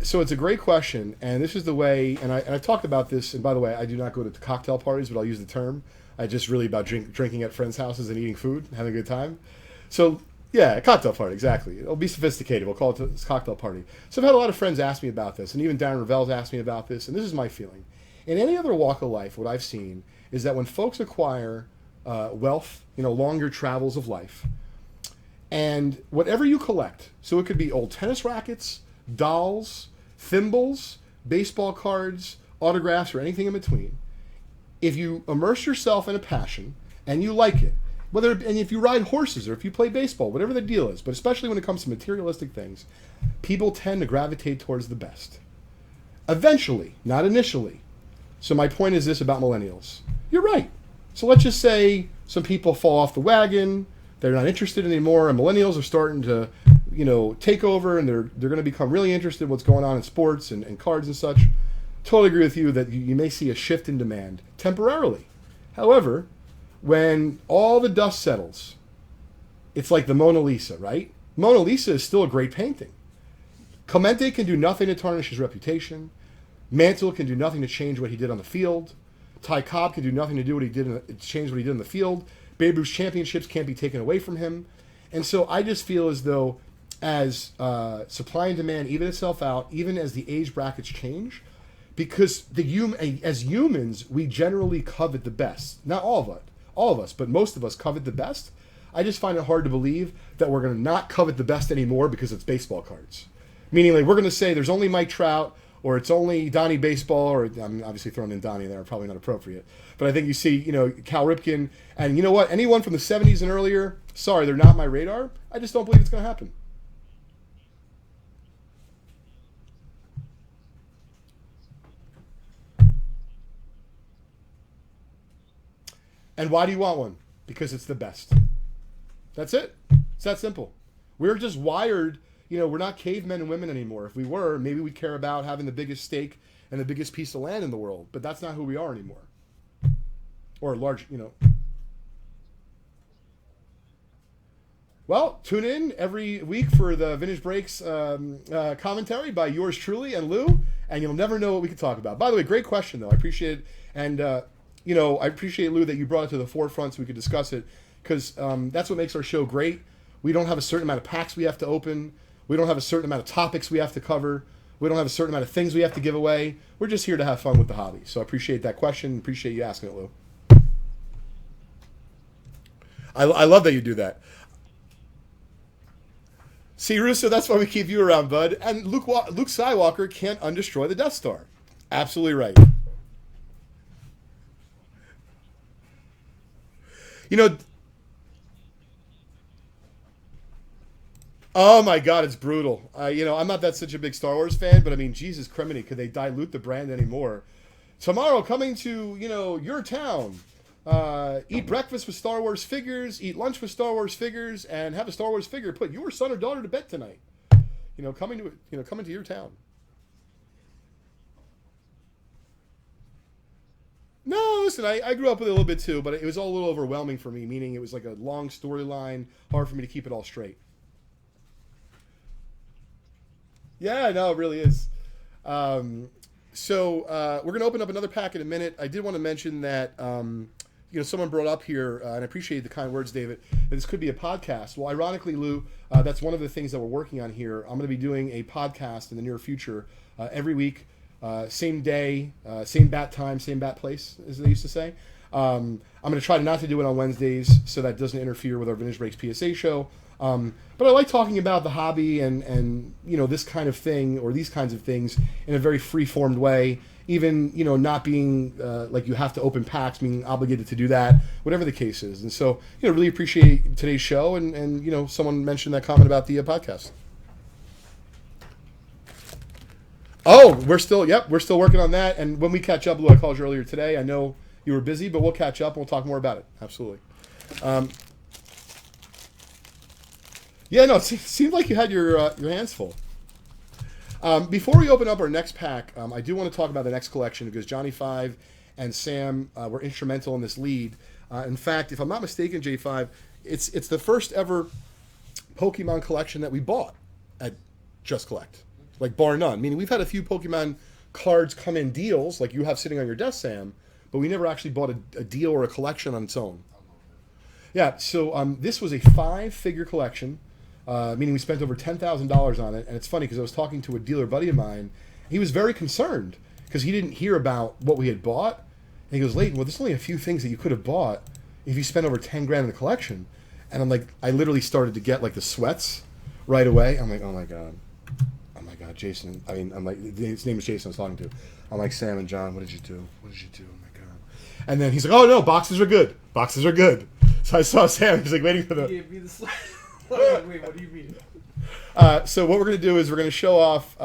So it's a great question, and this is the way. And I've talked about this. And by the way, I do not go to cocktail parties, but I'll use the term. I just really about drinking at friends' houses and eating food, having a good time. So yeah, a cocktail party, exactly. It'll be sophisticated. We'll call it a cocktail party. So I've had a lot of friends ask me about this, and even Darren Ravel's asked me about this. And this is my feeling. In any other walk of life, what I've seen is that when folks acquire wealth, longer travels of life. And whatever you collect, so it could be old tennis rackets, dolls, thimbles, baseball cards, autographs, or anything in between, if you immerse yourself in a passion and you like it, and if you ride horses or if you play baseball, whatever the deal is, but especially when it comes to materialistic things, people tend to gravitate towards the best. Eventually, not initially. So my point is this about millennials. You're right. So let's just say some people fall off the wagon, they're not interested anymore, and millennials are starting to, take over, and they're going to become really interested in what's going on in sports and cards and such. Totally agree with you that you may see a shift in demand temporarily. However, when all the dust settles, it's like the Mona Lisa, right? Mona Lisa is still a great painting. Clemente can do nothing to tarnish his reputation. Mantle can do nothing to change what he did on the field. Ty Cobb can do nothing to change what he did in the field. Babe Ruth's championships can't be taken away from him. And so I just feel as though as supply and demand even itself out, even as the age brackets change, because as humans, we generally covet the best. Not all of us, but most of us covet the best. I just find it hard to believe that we're going to not covet the best anymore because it's baseball cards. Meaning, like, we're going to say there's only Mike Trout, or it's only Donnie Baseball, or I'm obviously throwing in Donnie there, probably not appropriate. But I think you see, Cal Ripken, and you know what? Anyone from the 70s and earlier, sorry, they're not my radar. I just don't believe it's going to happen. And why do you want one? Because it's the best. That's it. It's that simple. We're just wired. We're not cavemen and women anymore. If we were, maybe we'd care about having the biggest steak and the biggest piece of land in the world. But that's not who we are anymore. Or large, Well, tune in every week for the Vintage Breaks commentary by yours truly and Lou, and you'll never know what we could talk about. By the way, great question, though. I appreciate it. And, I appreciate, Lou, that you brought it to the forefront so we could discuss it, because that's what makes our show great. We don't have a certain amount of packs we have to open. We don't have a certain amount of topics we have to cover. We don't have a certain amount of things we have to give away. We're just here to have fun with the hobby. So I appreciate that question. Appreciate you asking it, Lou. I love that you do that. See, Russo, that's why we keep you around, bud. And Luke Skywalker can't undestroy the Death Star. Absolutely right. Oh my God, it's brutal. I'm not that such a big Star Wars fan, but I mean, Jesus criminy, could they dilute the brand anymore? Tomorrow, coming to, your town, eat breakfast with Star Wars figures, eat lunch with Star Wars figures, and have a Star Wars figure put your son or daughter to bed tonight. Coming to your town. No, listen, I grew up with it a little bit too, but it was all a little overwhelming for me, meaning it was like a long storyline, hard for me to keep it all straight. Yeah, no, it really is. So we're going to open up another pack in a minute. I did want to mention that, someone brought up here, and I appreciate the kind words, David, that this could be a podcast. Well, ironically, Lou, that's one of the things that we're working on here. I'm going to be doing a podcast in the near future every week Same day, same bat time, same bat place, as they used to say. I'm going to try not to do it on Wednesdays so that doesn't interfere with our Vintage Breaks PSA show. But I like talking about the hobby and this kind of thing or these kinds of things in a very free-formed way. Even not being like you have to open packs, being obligated to do that, whatever the case is. And so really appreciate today's show and someone mentioned that comment about the podcast. Oh, we're still working on that. And when we catch up, Lou, I called you earlier today. I know you were busy, but we'll catch up and we'll talk more about it. Absolutely. It seemed like you had your hands full. Before we open up our next pack, I do want to talk about the next collection because Johnny Five and Sam were instrumental in this lead. In fact, if I'm not mistaken, J5, it's the first ever Pokemon collection that we bought at Just Collect. Like, bar none. Meaning we've had a few Pokemon cards come in deals, like you have sitting on your desk, Sam, but we never actually bought a deal or a collection on its own. Yeah, so this was a 5-figure collection, meaning we spent over $10,000 on it. And it's funny because I was talking to a dealer buddy of mine. He was very concerned because he didn't hear about what we had bought. And he goes, Leighton, well, there's only a few things that you could have bought if you spent over 10 grand in the collection. And I'm like, I literally started to get like the sweats right away. I'm like, oh my God, Jason. I mean, I'm like, his name is Jason I was talking to. I'm like, Sam and John, what did you do? What did you do? Oh my God. And then he's like, oh no, boxes are good. Boxes are good. So I saw Sam. He's like waiting for the. He gave me the slide. Wait, what do you mean? So what we're going to do is we're going to show off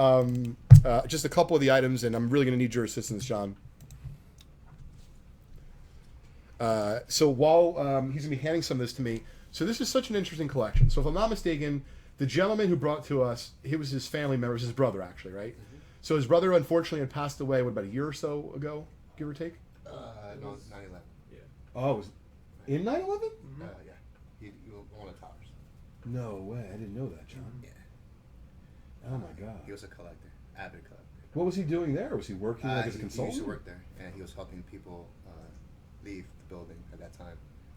just a couple of the items, and I'm really going to need your assistance, John. So while he's going to be handing some of this to me, so this is such an interesting collection. So if I'm not mistaken, the gentleman who brought to us, he was his family member, it was his brother actually, right? Mm-hmm. So his brother unfortunately had passed away, about a year or so ago, give or take? No, 9/11. Yeah. Oh, it was in 9/11? Mm-hmm. Yeah. He one of the towers. No way, I didn't know that, John. Yeah. Oh my God. He was a collector, avid collector. What was he doing there? Was he working like as a consultant? He used to work there, and he was helping people leave the building at that time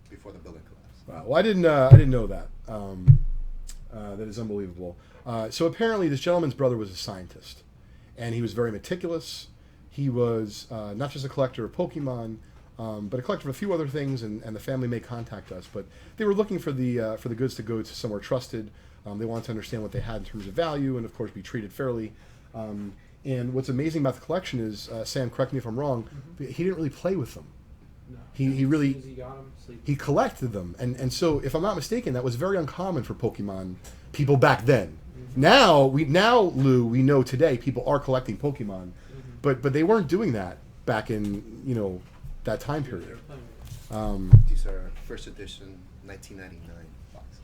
before the building collapsed. Wow. Well, I didn't know that. That is unbelievable. So apparently this gentleman's brother was a scientist, and he was very meticulous. He was not just a collector of Pokemon, but a collector of a few other things, and the family may contact us. But they were looking for the goods to go to somewhere trusted. They wanted to understand what they had in terms of value and, of course, be treated fairly. And what's amazing about the collection is, Sam, correct me if I'm wrong, he didn't really play with them. No. He really... As soon as he got him, sleep. He collected them, and so if I'm not mistaken, that was very uncommon for Pokemon people back then. Mm-hmm. Now Lou, we know today people are collecting Pokemon, but they weren't doing that back in that time They were period. playing with it. These are first edition 1999 boxes.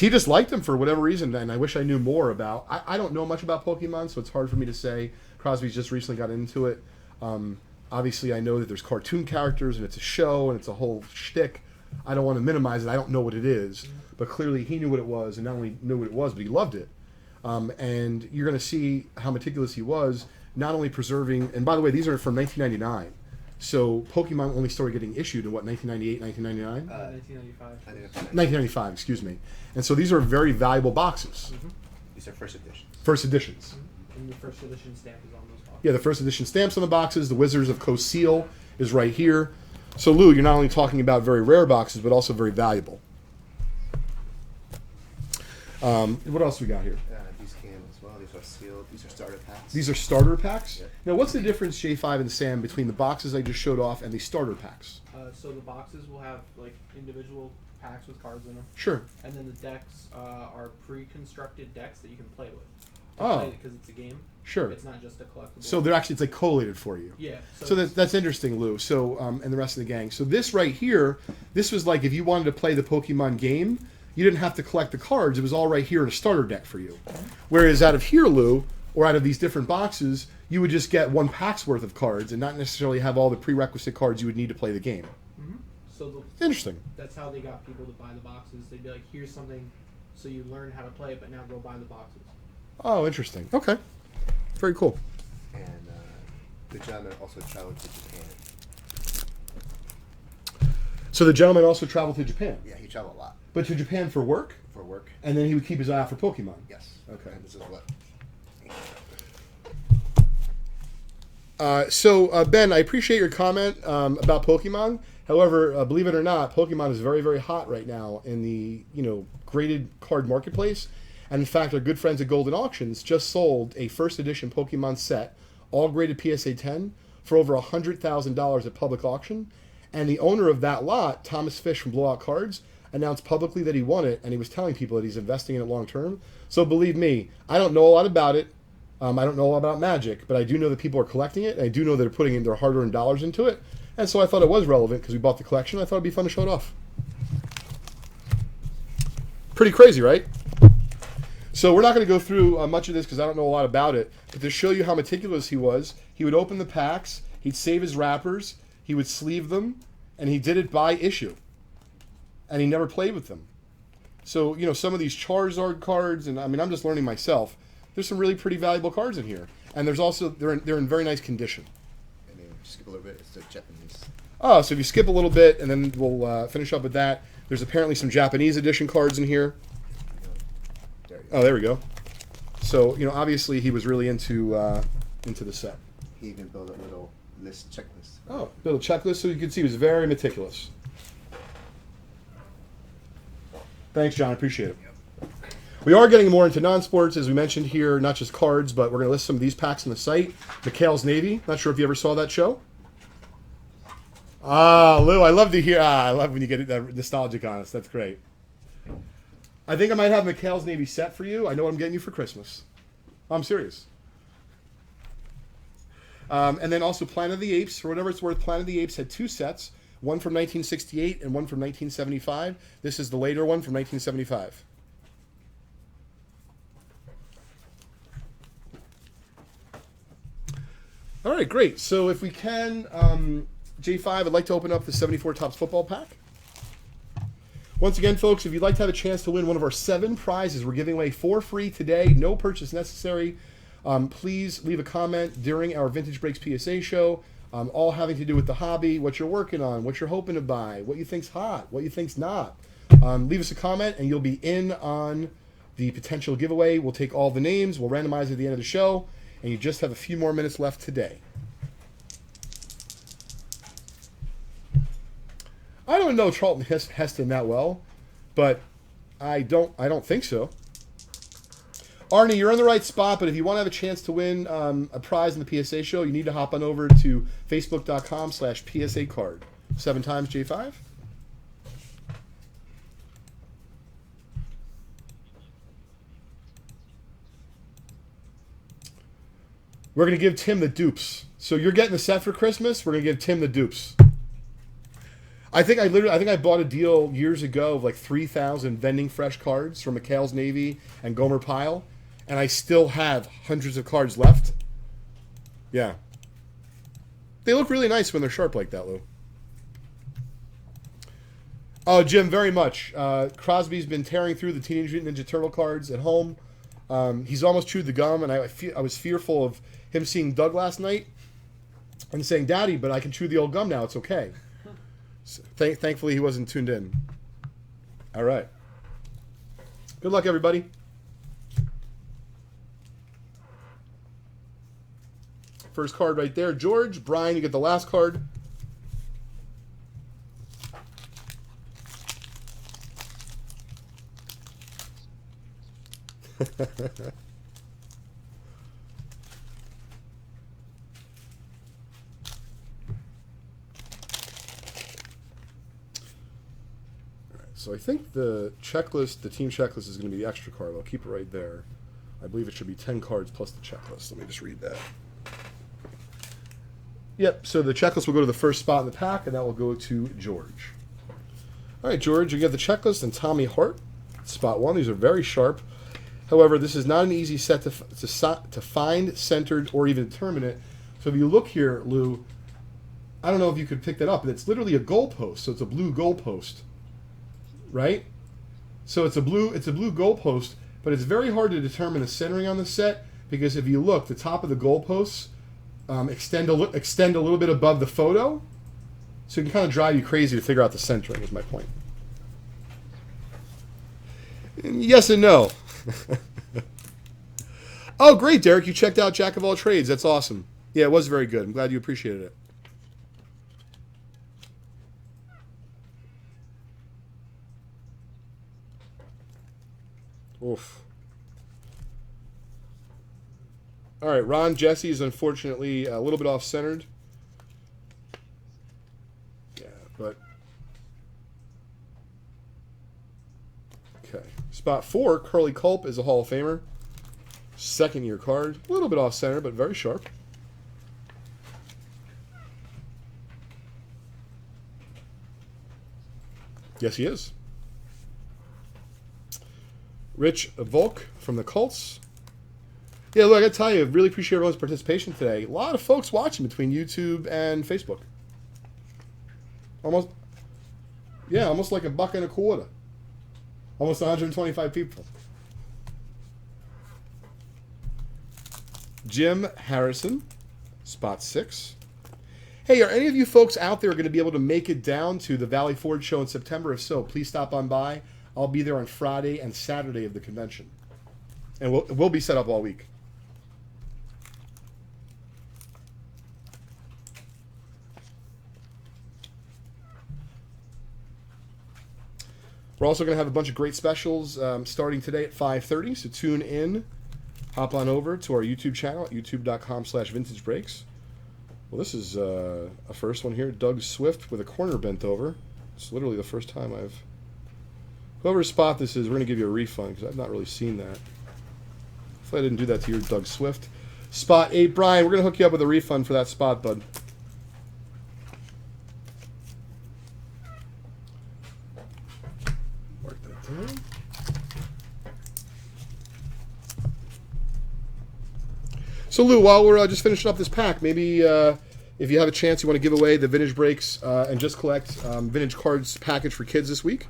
He just liked them for whatever reason, and I wish I knew more about. I don't know much about Pokemon, so it's hard for me to say. Crosby's just recently got into it. Obviously, I know that there's cartoon characters, and it's a show, and it's a whole shtick. I don't want to minimize it. I don't know what it is. But clearly, he knew what it was, and not only knew what it was, but he loved it. And you're going to see how meticulous he was, not only preserving... And by the way, these are from 1999. So Pokemon only started getting issued in, 1998, 1999? 1995. 1995, excuse me. And so these are very valuable boxes. Mm-hmm. These are first editions. First editions. And the first edition stamp is on those boxes. Yeah, the first edition stamps on the boxes. The Wizards of Coast seal is right here. So, Lou, you're not only talking about very rare boxes, but also very valuable. What else we got here? These came as well. These are sealed. These are starter packs. These are starter packs? Yeah. Now, what's the difference, J5 and Sam, between the boxes I just showed off and the starter packs? So the boxes will have like individual packs with cards in them. Sure. And then the decks are pre-constructed decks that you can play with. Oh. Because it's a game. Sure. It's not just a collectible. So they're actually, it's like collated for you. Yeah. So that's interesting, Lou. So, and the rest of the gang. So this right here, this was like if you wanted to play the Pokemon game, you didn't have to collect the cards. It was all right here in a starter deck for you. Whereas out of here, Lou, or out of these different boxes, you would just get one pack's worth of cards and not necessarily have all the prerequisite cards you would need to play the game. Mm-hmm. So Interesting. that's how they got people to buy the boxes. They'd be like, here's something so you learn how to play it, but now go buy the boxes. Oh, interesting. Okay. Very cool. And the gentleman also traveled to Japan. So the gentleman also traveled to Japan. Yeah, he traveled a lot But to Japan for work? for work. And then he would keep his eye out for Pokemon. Yes. Okay. And this is what. Ben, I appreciate your comment about Pokemon. However, believe it or not, Pokemon is very, very hot right now in the graded card marketplace. And in fact, our good friends at Golden Auctions just sold a first edition Pokemon set, all graded PSA 10, for over $100,000 at public auction. And the owner of that lot, Thomas Fish from Blowout Cards, announced publicly that he won it, and he was telling people that he's investing in it long term. So believe me, I don't know a lot about it. I don't know about Magic, but I do know that people are collecting it, and I do know they're putting in their hard-earned dollars into it. And so I thought it was relevant because we bought the collection. I thought it'd be fun to show it off. Pretty crazy, right? So we're not going to go through much of this because I don't know a lot about it. But to show you how meticulous he was, he would open the packs, he'd save his wrappers, he would sleeve them, and he did it by issue. And he never played with them. So, some of these Charizard cards, and I'm just learning myself. There's some really pretty valuable cards in here. And there's also, they're in very nice condition. And then skip a little bit, it's the Japanese. Oh, so if you skip a little bit, and then we'll finish up with that. There's apparently some Japanese edition cards in here. There you go. Oh, there we go. So, obviously he was really into the set. He even built a little checklist. Oh, little checklist, so you can see he was very meticulous. Thanks, John. Appreciate it. We are getting more into non-sports, as we mentioned here, not just cards, but we're going to list some of these packs on the site. McHale's Navy. Not sure if you ever saw that show. Lou, I love to hear. I love when you get nostalgic on us. That's great. I think I might have McHale's Navy set for you. I know what I'm getting you for Christmas. I'm serious. And then also Planet of the Apes. For whatever it's worth, Planet of the Apes had two sets. One from 1968 and one from 1975. This is the later one from 1975. All right, great. So if we can, J5, I'd like to open up the 74 Topps football pack. Once again, folks, if you'd like to have a chance to win one of our 7 prizes we're giving away for free today, no purchase necessary, please leave a comment during our Vintage Breaks PSA show, all having to do with the hobby, what you're working on, what you're hoping to buy, what you think's hot, what you think's not. Leave us a comment, and you'll be in on the potential giveaway. We'll take all the names. We'll randomize at the end of the show. And you just have a few more minutes left today. I don't know Charlton Heston that well, but I don't think so. Arnie, you're in the right spot, but if you want to have a chance to win a prize in the PSA show, you need to hop on over to facebook.com/PSA card. 7 times J5. We're going to give Tim the dupes. So you're getting the set for Christmas. We're going to give Tim the dupes. I think I bought a deal years ago of like 3,000 vending fresh cards from McHale's Navy and Gomer Pyle, and I still have hundreds of cards left. Yeah. They look really nice when they're sharp like that, Lou. Oh, Jim, very much. Crosby's been tearing through the Teenage Mutant Ninja Turtle cards at home. He's almost chewed the gum, and I was fearful of him seeing Doug last night and saying, "Daddy, but I can chew the old gum now. It's okay." So, thankfully, he wasn't tuned in. All right. Good luck, everybody. First card right there, George. Brian, you get the last card. So I think the checklist, the team checklist, is going to be the extra card. I'll keep it right there. I believe it should be 10 cards plus the checklist. Let me just read that. Yep, so the checklist will go to the first spot in the pack, and that will go to George. All right, George, you get the checklist and Tommy Hart, spot 1. These are very sharp. However, this is not an easy set to find, centered, or even determine it. So if you look here, Lou, I don't know if you could pick that up, but it's literally a goalpost. So it's a blue goalpost, right? So it's a blue goalpost, but it's very hard to determine the centering on the set because if you look, the top of the goalposts extend a little bit above the photo, so it can kind of drive you crazy to figure out the centering. Is my point. And yes and no. Oh, great, Derek! You checked out Jack of All Trades. That's awesome. Yeah, it was very good. I'm glad you appreciated it. Oof. All right, Ron Jesse is unfortunately a little bit off-centered. Yeah, but... Okay. Spot 4, Curly Culp is a Hall of Famer. Second-year card. A little bit off-center, but very sharp. Yes, he is. Rich Volk from the Colts. Yeah, look, I gotta tell you, I really appreciate everyone's participation today. A lot of folks watching between YouTube and Facebook. Almost like $1.25. Almost 125 people. Jim Harrison, spot 6. Hey, are any of you folks out there going to be able to make it down to the Valley Forge show in September? If so, please stop on by. I'll be there on Friday and Saturday of the convention. And we'll be set up all week. We're also going to have a bunch of great specials starting today at 5:30, so tune in. Hop on over to our YouTube channel at youtube.com/vintagebreaks. Well, this is a first one here. Doug Swift with a corner bent over. It's literally the first time I've... Whoever's spot this is, we're going to give you a refund because I've not really seen that. Hopefully I didn't do that to you, Doug Swift. Spot 8, Brian, we're going to hook you up with a refund for that spot, bud. Mark that down. So, Lou, while we're just finishing up this pack, maybe if you have a chance, you want to give away the Vintage Breaks and Just Collect Vintage Cards package for kids this week.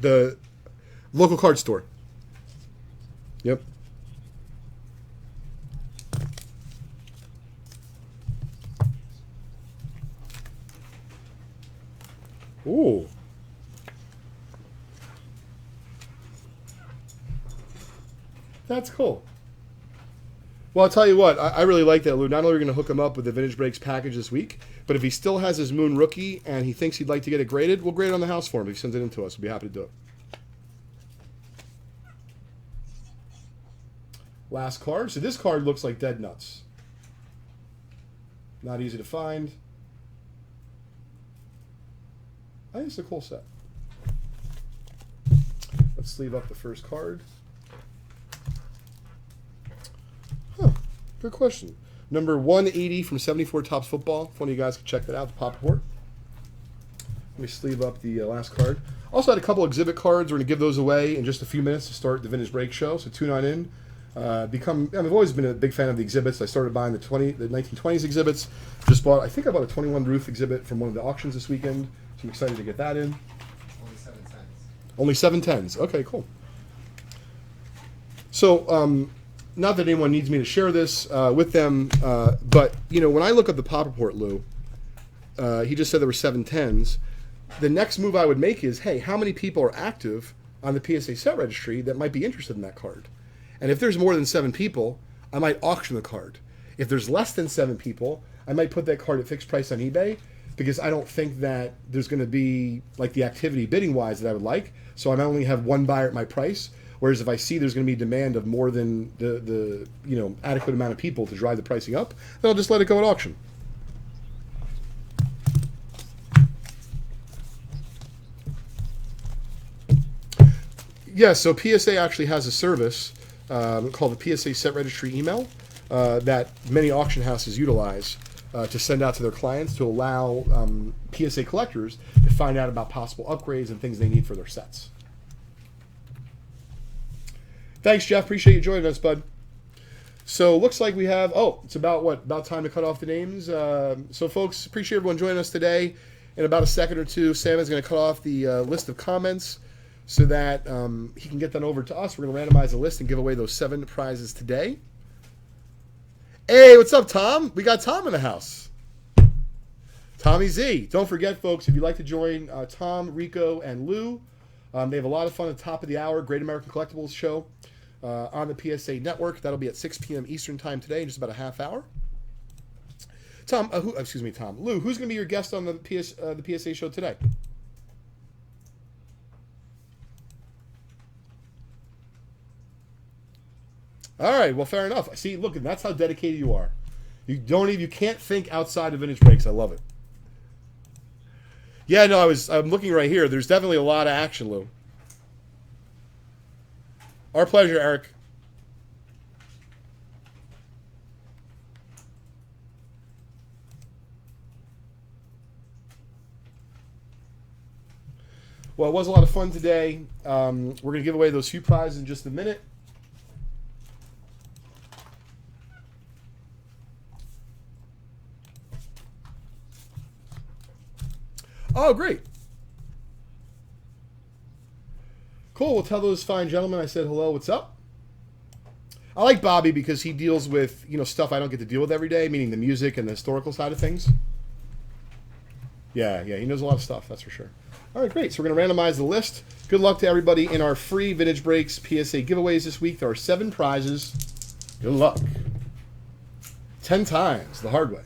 The local card store. Yep. Ooh. That's cool. Well, I'll tell you what, I really like that, Lou. Not only are we going to hook him up with the Vintage Breaks package this week, but if he still has his Moon Rookie and he thinks he'd like to get it graded, we'll grade it on the house for him. If he sends it in to us, we'll be happy to do it. Last card. So this card looks like Dead Nuts. Not easy to find. I think it's a cool set. Let's sleeve up the first card. Huh. Good question. Number 180 from 74 Topps Football. If one of you guys can check that out, the Pop Report. Let me sleeve up the last card. Also had a couple exhibit cards. We're going to give those away in just a few minutes to start the Vintage Break show. So tune on in. I've always been a big fan of the exhibits. I started buying the 1920s exhibits. I think I bought a 21 Roof exhibit from one of the auctions this weekend. So I'm excited to get that in. Only 7 cents. Only 7 tens. Okay, cool. So, not that anyone needs me to share this with them, but, you know, when I look up the Pop Report, Lou, he just said there were 7 tens. The next move I would make is, hey, how many people are active on the PSA set registry that might be interested in that card? And if there's more than 7 people, I might auction the card. If there's less than 7 people, I might put that card at fixed price on eBay because I don't think that there's going to be like the activity bidding wise that I would like. So I only have one buyer at my price. Whereas if I see there's going to be demand of more than the adequate amount of people to drive the pricing up, then I'll just let it go at auction. Yeah, so PSA actually has a service called the PSA Set Registry email that many auction houses utilize to send out to their clients to allow PSA collectors to find out about possible upgrades and things they need for their sets. Thanks, Jeff. Appreciate you joining us, bud. So looks like we have, it's about time to cut off the names. So folks, appreciate everyone joining us today. In about a second or two, Sam is going to cut off the list of comments so that he can get that over to us. We're going to randomize the list and give away those 7 prizes today. Hey, what's up, Tom? We got Tom in the house. Tommy Z. Don't forget, folks, if you'd like to join Tom, Rico, and Lou, they have a lot of fun at the top of the hour. Great American Collectibles show on the PSA Network. That'll be at 6 p.m. Eastern Time today, in just about a half hour. Tom, Lou, who's going to be your guest on the PSA show today? All right, well, fair enough. See, look, and that's how dedicated you are. You can't think outside of Vintage Breaks. I love it. Yeah, no, I'm looking right here. There's definitely a lot of action, Lou. Our pleasure, Eric. Well, it was a lot of fun today. We're going to give away those few prizes in just a minute. Oh, great. Cool. We'll tell those fine gentlemen I said hello. What's up? I like Bobby because he deals with, stuff I don't get to deal with every day, meaning the music and the historical side of things. Yeah, he knows a lot of stuff, that's for sure. All right, great. So we're going to randomize the list. Good luck to everybody in our free Vintage Breaks PSA giveaways this week. There are 7 prizes. Good luck. 10 times the hard way.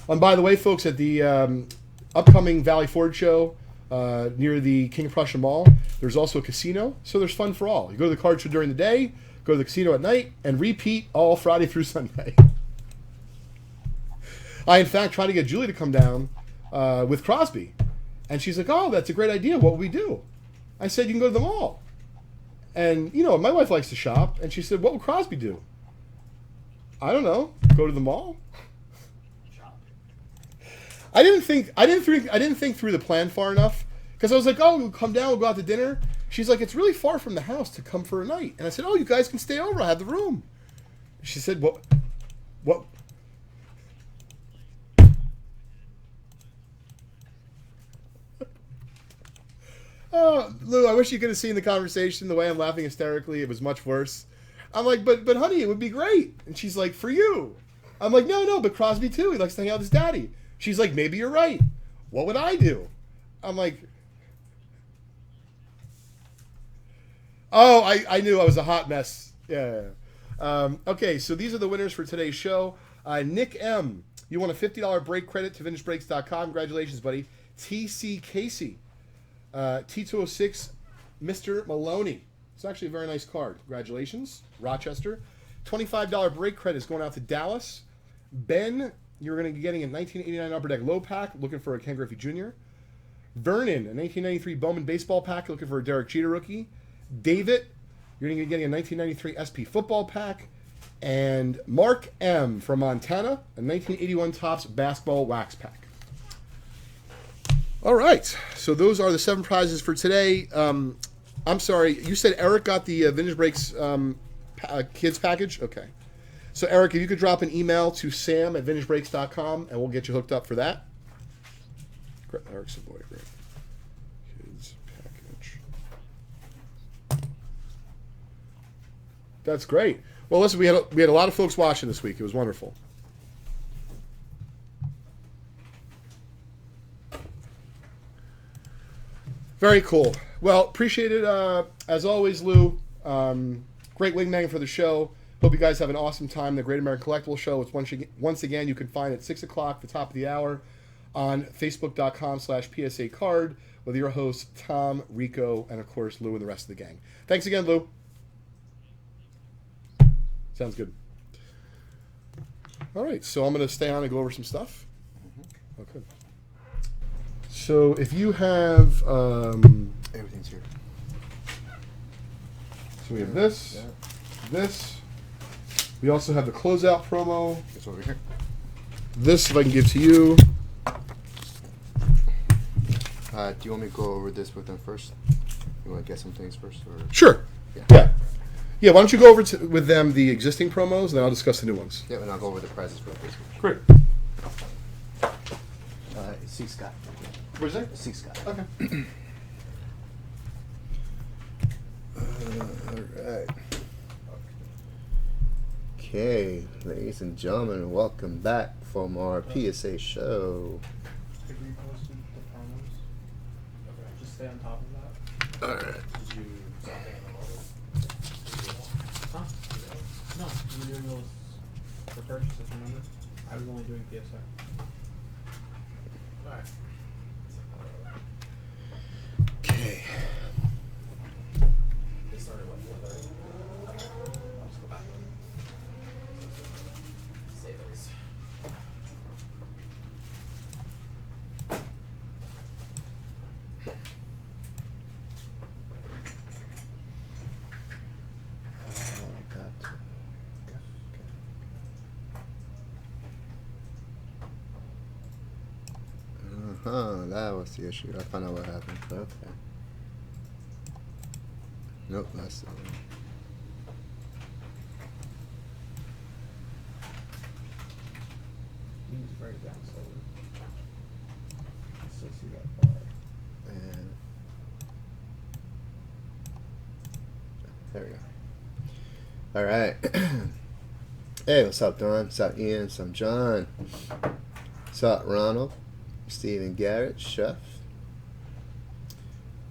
And by the way, folks, at the upcoming Valley Forge show near the King of Prussia Mall, there's also a casino, so there's fun for all. You go to the card show during the day, go to the casino at night, and repeat all Friday through Sunday. I, in fact, tried to get Julie to come down with Crosby, and she's like, "Oh, that's a great idea. What will we do?" I said, "You can go to the mall." And, my wife likes to shop, and she said, "What would Crosby do?" I don't know. Go to the mall? I didn't think through the plan far enough, because I was like, "Oh, we'll come down, we'll go out to dinner." She's like, "It's really far from the house to come for a night." And I said, "Oh, you guys can stay over. I have the room." She said, "What?" Oh, Lou, I wish you could have seen the conversation. The way I'm laughing hysterically, it was much worse. I'm like, but honey, it would be great. And she's like, "For you." I'm like, no, but Crosby too. He likes to hang out with his daddy. She's like, "Maybe you're right. What would I do?" I'm like, oh, I knew I was a hot mess. Yeah. Okay, so these are the winners for today's show. Nick M., you won a $50 break credit to VintageBreaks.com. Congratulations, buddy. T.C. Casey. T206, Mr. Maloney. It's actually a very nice card. Congratulations. Rochester. $25 break credit is going out to Dallas. Ben, you're going to be getting a 1989 Upper Deck Low Pack, looking for a Ken Griffey Jr. Vernon, a 1993 Bowman Baseball Pack, looking for a Derek Jeter rookie. David, you're going to be getting a 1993 SP Football Pack. And Mark M. from Montana, a 1981 Topps Basketball Wax Pack. All right, so those are the 7 prizes for today. I'm sorry, you said Eric got the Vintage Breaks kids package? Okay. So, Eric, if you could drop an email to sam@vintagebreaks.com, and we'll get you hooked up for that. Eric's a boy, great. Kids package. That's great. Well, listen, we had a lot of folks watching this week. It was wonderful. Very cool. Well, appreciate it, as always, Lou. Great wingman for the show. Hope you guys have an awesome time. The Great American Collectible Show. It's once again, you can find at 6 o'clock, the top of the hour, on Facebook.com/PSA card with your hosts, Tom, Rico, and, of course, Lou and the rest of the gang. Thanks again, Lou. Sounds good. All right, so I'm going to stay on and go over some stuff. Okay. So if you have... Everything's here. So we have this, this. We also have the closeout promo. It's over here. This, if I can give to you. Do you want me to go over this with them first? You want to get some things first? Or? Sure. Yeah, why don't you go over with them the existing promos, and then I'll discuss the new ones. Yeah, and I'll go over the prizes for this week. Great. C. Scott. Where's that? C. Scott. Okay. Alright. Okay, ladies and gentlemen, welcome back from our PSA show. Could we post the promos? Okay. Just stay on top of that. Alright. Did you something in the moment? Huh? No, you were doing those for purchases, remember? I was only doing PSI. Alright. Okay. They started what, 4:30? I'll just go back. Save those. That was the issue. I found out what happened. Okay. Nope, that's the one. You need to write it down slowly. I still see that bar. And there we go. All right. Hey, what's up, Don? What's up, Ian? What's up, John? What's up, Ronald? Stephen Garrett, Chef.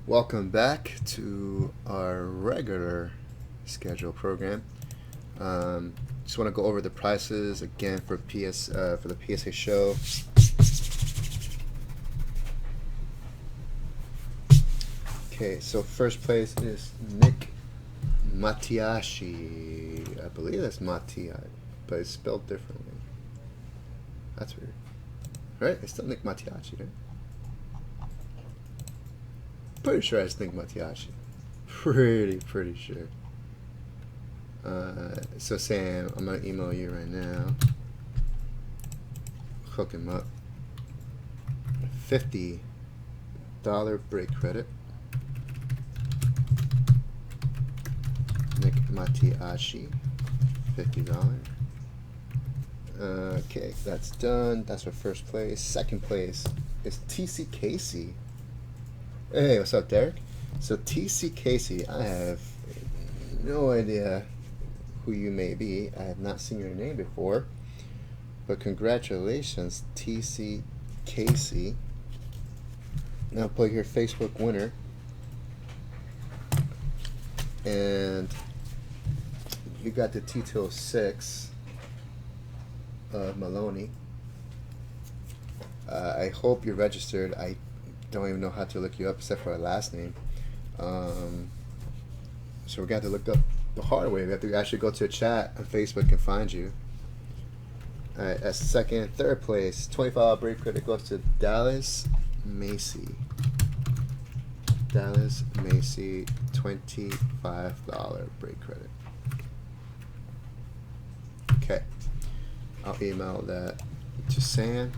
Welcome back to our regular schedule program. Just want to go over the prices again for for the PSA show. Okay, so first place is Nick Mattiashi. I believe that's Mattia, but it's spelled differently. That's weird. Right? It's still Nick Mattiashi, right? Pretty sure it's Nick Mattiashi. Pretty sure. So Sam, I'm gonna email you right now. Hook him up. $50 break credit. Nick Mattiashi, $50. Okay, that's done. That's our first place. Second place is TC Casey. Hey, what's up, Derek? So TC Casey, I have no idea who you may be. I have not seen your name before, but congratulations, TC Casey. Now put your Facebook winner, and you got the T206 Maloney. I hope you're registered. I don't even know how to look you up except for a last name. So we're gonna have to look up the hard way. We have to actually go to a chat on Facebook and find you. Alright, that's second. Third place, $25 break credit goes to Dallas Macy. Dallas Macy, $25 break credit. Okay. I'll email that to Sam.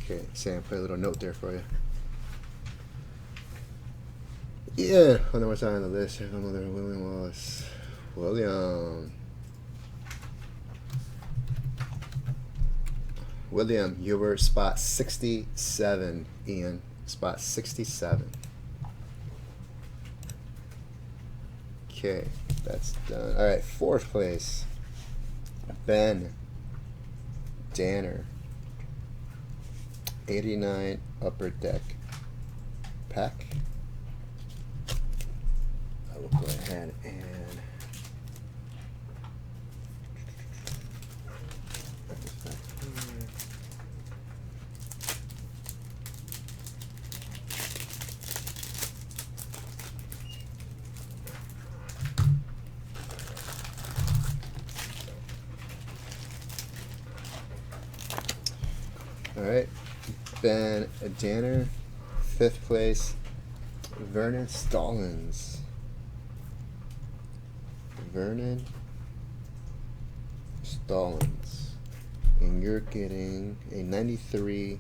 Okay, Sam, put a little note there for you. Yeah, hold on, what's on the list? Here, William Wallace. William, you were spot 67, Ian. Spot 67. Okay, that's done. Alright, fourth place. Ben Danner. 89 Upper Deck pack. I will go ahead and Alright, Ben Danner, fifth place, Vernon Stallings. Vernon Stallings. And you're getting a 93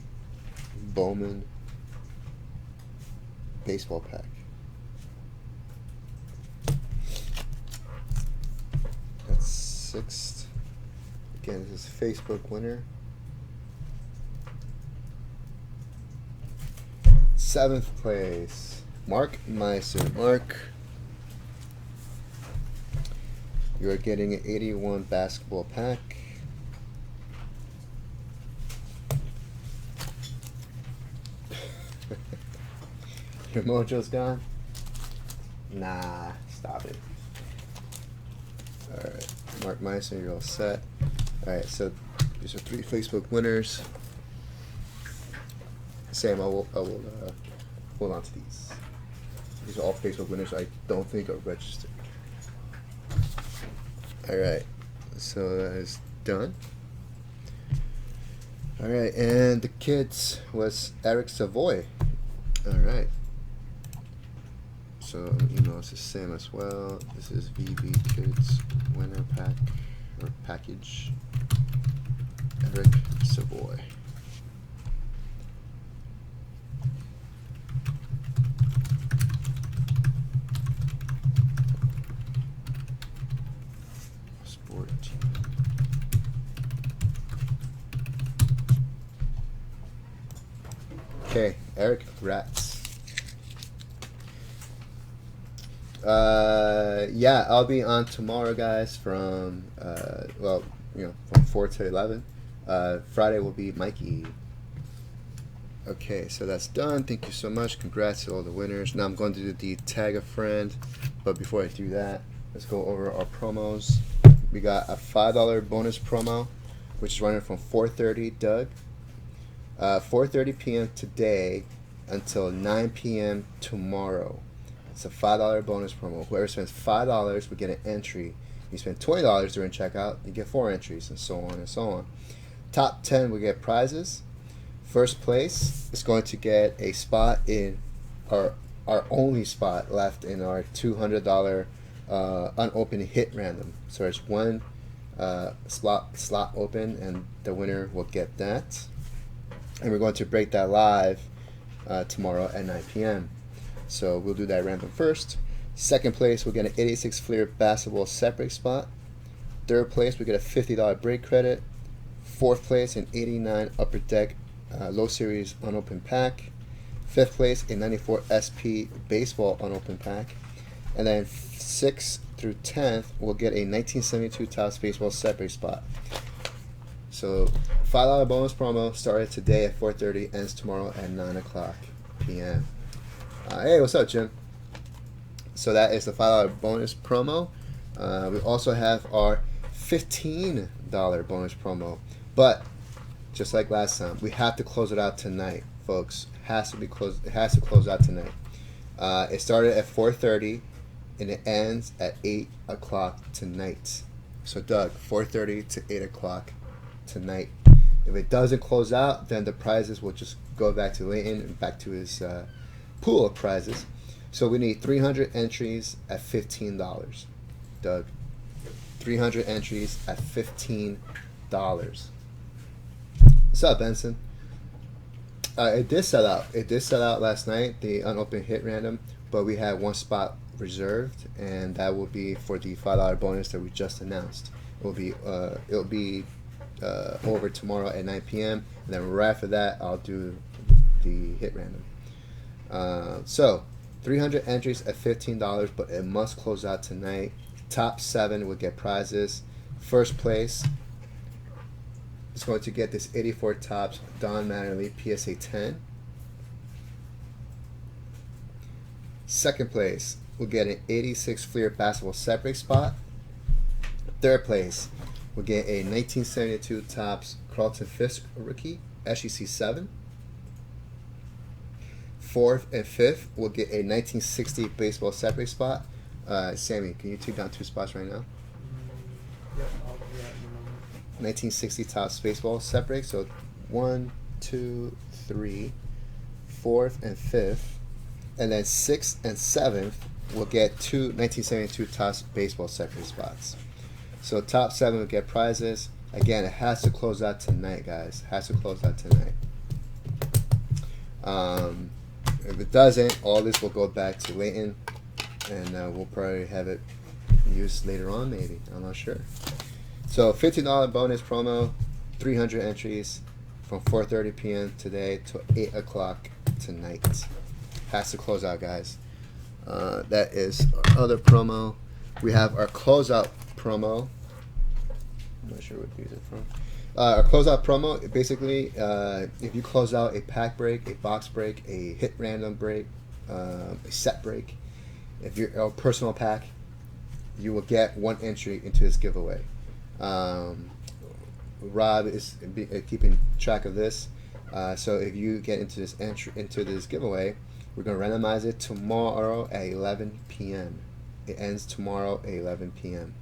Bowman baseball pack. That's sixth. Again, this is Facebook winner. 7th place, Mark Meiser. Mark, you are getting an 81 basketball pack. Your mojo's gone? Nah, stop it. Alright, Mark Meiser, you're all set. Alright, so these are 3 Facebook winners. Sam, I will hold on to these. These are all Facebook winners I don't think are registered. Alright, so that is done. Alright, and the kids was Eric Savoy. Alright. So email us the same as well. This is VB Kids winner pack or package. Eric Savoy. Sport team. Okay, Eric, congrats. Yeah, I'll be on tomorrow, guys, from from 4 to 11. Friday will be Mikey. Okay, so that's done. Thank you so much. Congrats to all the winners. Now I'm going to do the tag a friend, but before I do that, let's go over our promos. We got a $5 bonus promo, which is running from 4:30, Doug. 4:30 p.m. today until 9 p.m. tomorrow. It's a $5 bonus promo. Whoever spends $5 will get an entry. You spend $20 during checkout, you get 4 entries, and so on and so on. Top 10 will get prizes. First place is going to get a spot in our only spot left in our $200 unopened hit random. So there's one slot open, and the winner will get that. And we're going to break that live tomorrow at 9 p.m. So we'll do that random first. Second place, we'll get an 86 Fleer basketball separate spot. Third place, we get a $50 break credit. Fourth place, an 89 Upper Deck low series unopened pack. Fifth place, a 94 SP baseball unopened pack. And then 6th through 10th, we'll get a 1972 Topps baseball separate spot. So $5 bonus promo started today at 4:30, ends tomorrow at 9 o'clock p.m. Hey, what's up, Jim? So that is the $5 bonus promo. We also have our $15 bonus promo. But just like last time, we have to close it out tonight, folks. It has to close out tonight. It started at 4:30 and it ends at 8 o'clock tonight. So Doug, 4:30 to 8 o'clock tonight. If it doesn't close out, then the prizes will just go back to Leighton and back to his pool of prizes. So we need 300 entries at $15. Doug, 300 entries at $15. What's up, Benson? It did sell out. It did sell out last night, the unopened hit random, but we had one spot reserved, and that will be for the $5 bonus that we just announced. It'll be over tomorrow at 9 p.m. and then right after that, I'll do the hit random. So 300 entries at $15, but it must close out tonight. Top 7 will get prizes. First place is going to get this 84 Topps Don Mattingly PSA 10. Second place will get an 86 Fleer basketball separate spot. Third place will get a 1972 Topps Carlton Fisk rookie SEC 7. Fourth and fifth will get a 1960 baseball separate spot. Sammy, can you take down 2 spots right now? Yeah, I'll do that in a moment. 1960 Topps baseball separate. So 1, 2, 3, 4th and 5th, and then 6th and 7th will get 2 1972 Topps baseball separate spots. So top 7 will get prizes. Again, it has to close out tonight, guys. It has to close out tonight. If it doesn't, all this will go back to Leighton, and we'll probably have it used later on, maybe. I'm not sure. So $15 bonus promo, 300 entries from 4:30 p.m. today to 8 o'clock tonight. has to close out, guys. That is our other promo. We have our closeout promo. I'm not sure what these are from. Our closeout promo, basically, if you close out a pack break, a box break, a hit random break, a set break, if you're a personal pack, you will get one entry into this giveaway. Rob is keeping track of this. So if you get into this giveaway, we're going to randomize it tomorrow at 11 p.m. It ends tomorrow at 11 p.m.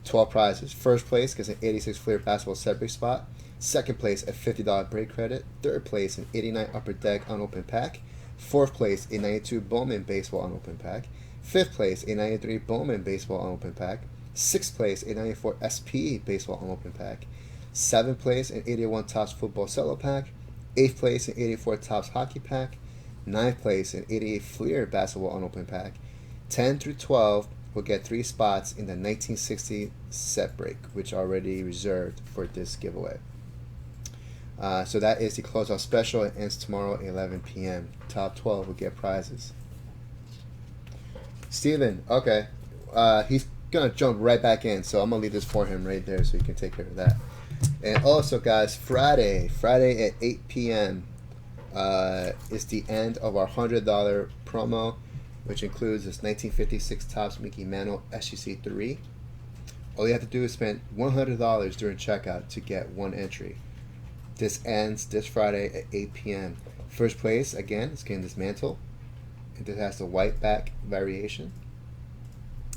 12 prizes. First place gets an 86 Fleer basketball set break spot. Second place, a $50 break credit. Third place, an 89 Upper Deck unopened pack. Fourth place, a 92 Bowman baseball unopened pack. Fifth place, a 93 Bowman baseball unopened pack. Sixth place, a 94 SP baseball unopened pack. Seventh place, an 81 Topps football cello pack. Eighth place, an 84 Topps hockey pack. Ninth place, an 88 Fleer basketball unopened pack. 10 through 12 will get 3 spots in the 1960 set break, which are already reserved for this giveaway. So that is the closeout special. It ends tomorrow at 11 p.m. Top 12 will get prizes. Steven, okay. He's going to jump right back in, so I'm going to leave this for him right there so he can take care of that. And also, guys, Friday at 8 p.m. Is the end of our $100 promo, which includes this 1956 Topps Mickey Mantle SGC 3. All you have to do is spend $100 during checkout to get one entry. This ends this Friday at 8 p.m. First place, again, is getting this mantle. It has the white back variation.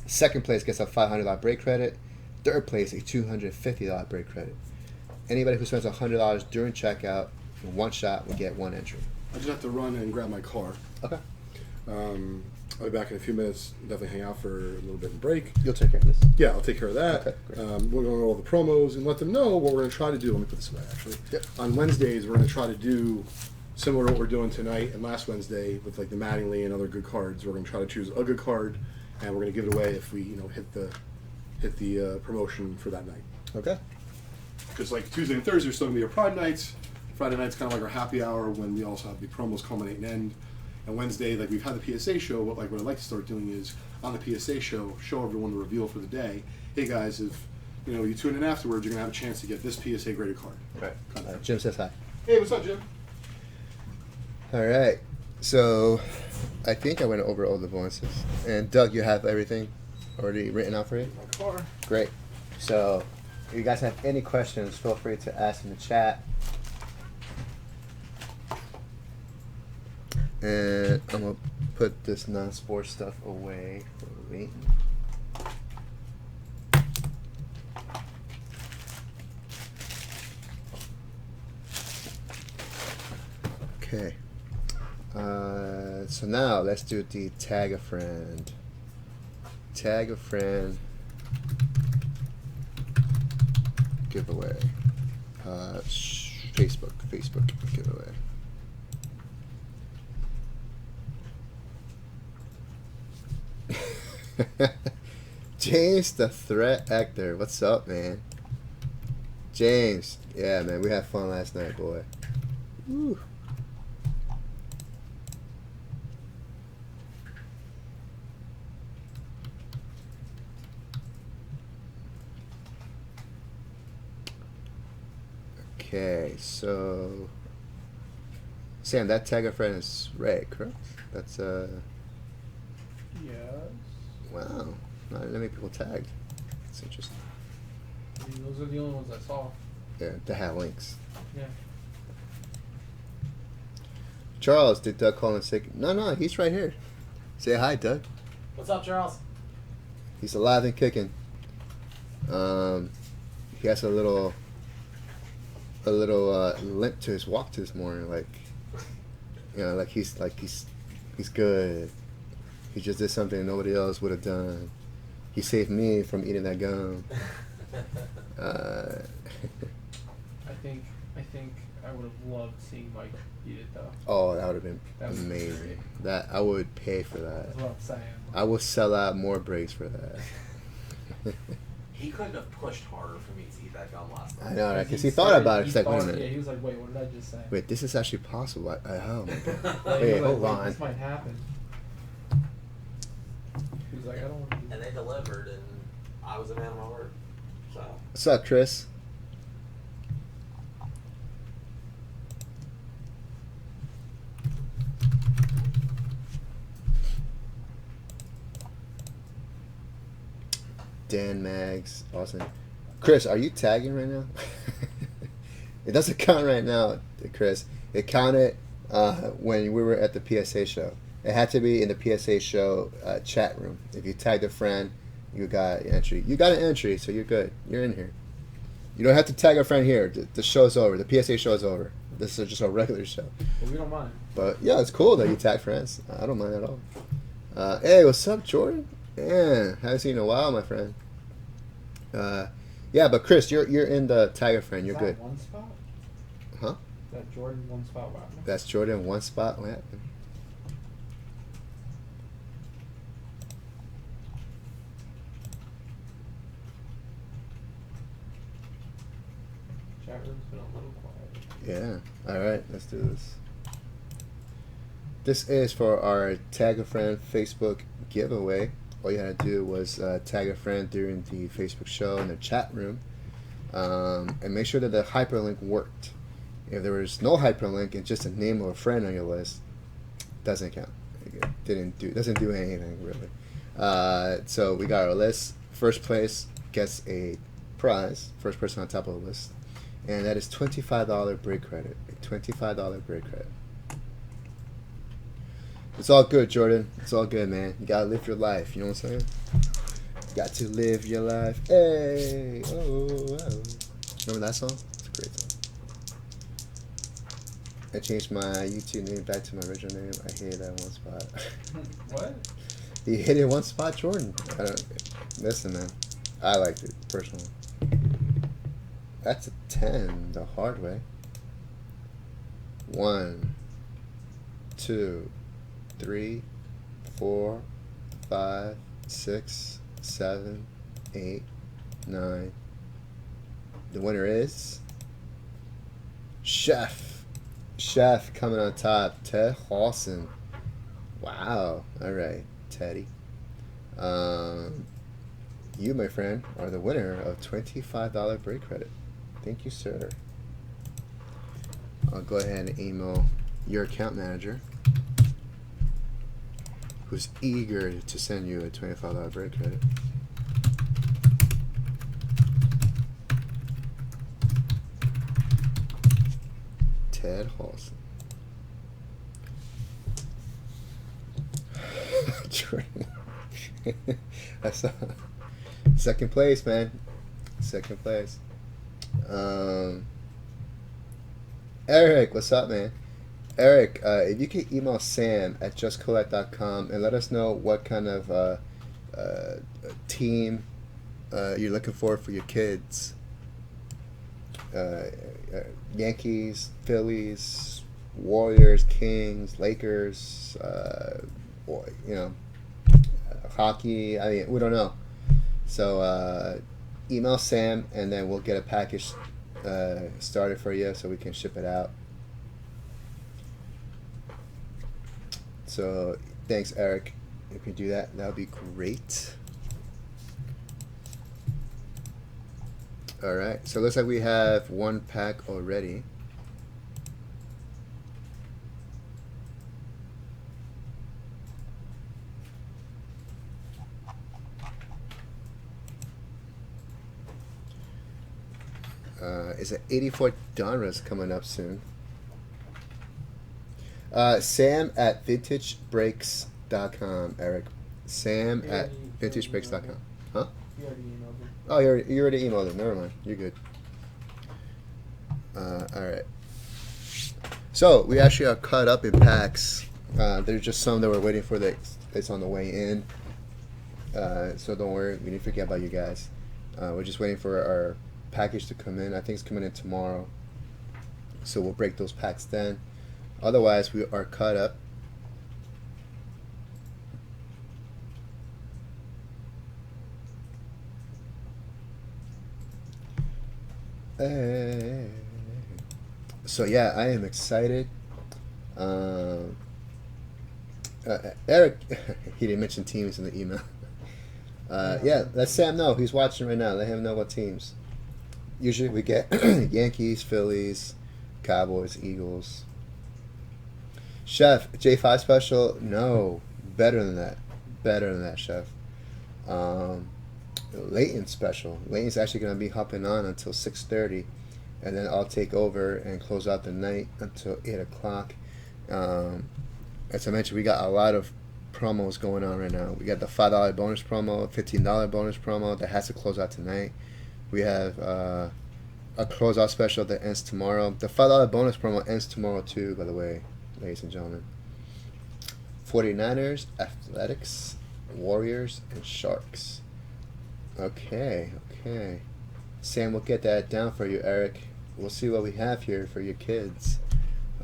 Second place gets a $500 break credit. Third place, a $250 break credit. Anybody who spends $100 during checkout in one shot will get one entry. I just have to run and grab my car. Okay. I'll be back in a few minutes. Definitely hang out for a little bit of break. You'll take care of this. Yeah, I'll take care of that. Okay, great. We're going to go over all the promos and let them know what we're going to try to do. Let me put this away, actually. Yep. On Wednesdays, we're going to try to do similar to what we're doing tonight and last Wednesday with like the Mattingly and other good cards. We're going to try to choose a good card, and we're going to give it away if we hit the promotion for that night. Okay. Because like Tuesday and Thursday are still going to be our Prime nights. Friday night's kind of like our happy hour when we also have the promos culminate and end. And Wednesday, like we've had the PSA show, but like what I'd like to start doing is on the PSA show everyone the reveal for the day. Hey guys, if you tune in afterwards, you're gonna have a chance to get this PSA graded card. Right. Jim says hi. Hey, what's up, Jim? All right. So I think I went over all the bonuses. And Doug, you have everything already written out for you? My car. Great. So if you guys have any questions, feel free to ask in the chat. And I'm going to put this non-sport stuff away for Leighton. Okay. So now let's do the tag a friend. Tag a friend giveaway. Facebook giveaway. James the Threat Actor, what's up, man? James, yeah, man, we had fun last night, boy. Woo. Okay, so Sam, that tag a friend is Ray, correct? That's Yes. wow, not many people tagged. That's interesting. I mean, those are the only ones I saw. Yeah, to have links. Yeah. Charles, did Doug call in sick? No, he's right here. Say hi, Doug. What's up, Charles? He's alive and kicking. He has a little limp to his walk this morning, like he's good. He just did something nobody else would have done. He saved me from eating that gum. I think I would have loved seeing Mike eat it though. Oh, that would have been That was amazing. great. That I would pay for that. That's what I'm saying. I will sell out more breaks for that. He couldn't have pushed harder for me to eat that gum last I time. know, right? Because he thought about it. He's like, wait a Yeah, minute. he was like, wait, what did I just say? Wait, this is actually possible. Oh my god. Like, he Wait, was like, hold wait, on. this might happen. He was like, I don't want to do And they delivered, and I was a man of my word. So What's up, Chris? Dan Mags, awesome. Chris, are you tagging right now? It doesn't count right now, Chris. It counted when we were at the PSA show. It had to be in the PSA show chat room. If you tagged a friend, you got an entry. You got an entry, so you're good. You're in here. You don't have to tag a friend here. The show's over. The PSA show is over. This is just a regular show. But we don't mind. But yeah, it's cool that you tag friends. I don't mind at all. Hey, what's up, Jordan? Yeah, haven't seen you in a while, my friend. Yeah, but Chris, you're in the tag a friend. You're Is good. that one spot? Huh? Is that Jordan one spot? Wow. That's Jordan one spot. What happened? Chat room's been a little quiet. Yeah. All right, let's do this. This is for our Tag a Friend Facebook giveaway. All you had to do was tag a friend during the Facebook show in the chat room, and make sure that the hyperlink worked. If there was no hyperlink and just a name of a friend on your list, doesn't count. It doesn't do anything really. So we got our list. First place gets a prize. First person on top of the list, and that is $25 break credit. A $25 break credit. It's all good, Jordan. It's all good, man. You gotta live your life. You know what I'm saying? You got to live your life. Hey, oh. Remember that song? It's a great song. I changed my YouTube name back to my original name. I hit that one spot. What? You hit it one spot, Jordan. Listen, man. I liked it personally. That's a 10 the hard way. 1, 2, 3, 4, 5, 6, 7, 8, 9. The winner is Chef coming on top. Ted Hawson. Wow. All right, Teddy. You, my friend, are the winner of $25 break credit. Thank you, sir. I'll go ahead and email your account manager, who's eager to send you a $25 break credit. Ted Hawson. That's second place, man. Second place. Eric, what's up, man? Eric, if you could email Sam at justcollect.com and let us know what kind of team you're looking for your kids. Yankees, Phillies, Warriors, Kings, Lakers, hockey. I mean, we don't know. So email Sam, and then we'll get a package started for you so we can ship it out. So thanks, Eric. If you do that, that would be great. All right. So it looks like we have one pack already. Is it 84 Donruss coming up soon? Sam at vintagebreaks.com, Eric. Sam at vintagebreaks.com. Huh? You already emailed me. Oh, you already emailed it. Never mind. You're good. All right. So we actually are cut up in packs. There's just some that we're waiting for it's on the way in. So don't worry. We didn't forget about you guys. We're just waiting for our package to come in. I think it's coming in tomorrow. So we'll break those packs then. Otherwise, we are cut up. So yeah, I am excited. Eric, he didn't mention teams in the email. Yeah, let Sam know. He's watching right now. Let him know what teams. Usually we get Yankees, Phillies, Cowboys, Eagles. Chef, J5 special? No. Better than that. Better than that, Chef. Leighton special. Leighton's actually going to be hopping on until 6:30. And then I'll take over and close out the night until 8 o'clock. As I mentioned, we got a lot of promos going on right now. We got the $5 bonus promo, $15 bonus promo that has to close out tonight. We have a closeout special that ends tomorrow. The $5 bonus promo ends tomorrow too, by the way, ladies and gentlemen. 49ers, Athletics, Warriors, and Sharks. Okay. Sam will get that down for you, Eric. We'll see what we have here for your kids.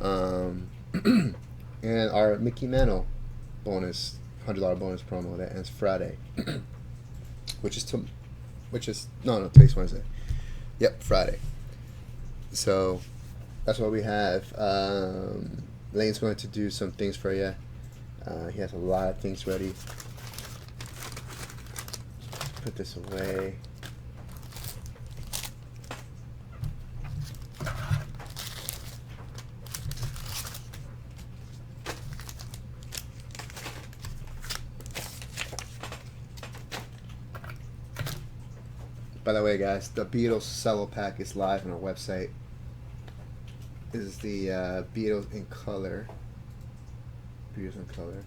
And our Mickey Mantle bonus, $100 bonus promo that ends Friday. Today's Wednesday. Yep, Friday. So that's what we have. Lane's going to do some things for you. He has a lot of things ready. Put this away. By the way, guys, the Beatles cello pack is live on our website. This is the Beatles in color. Beatles in color.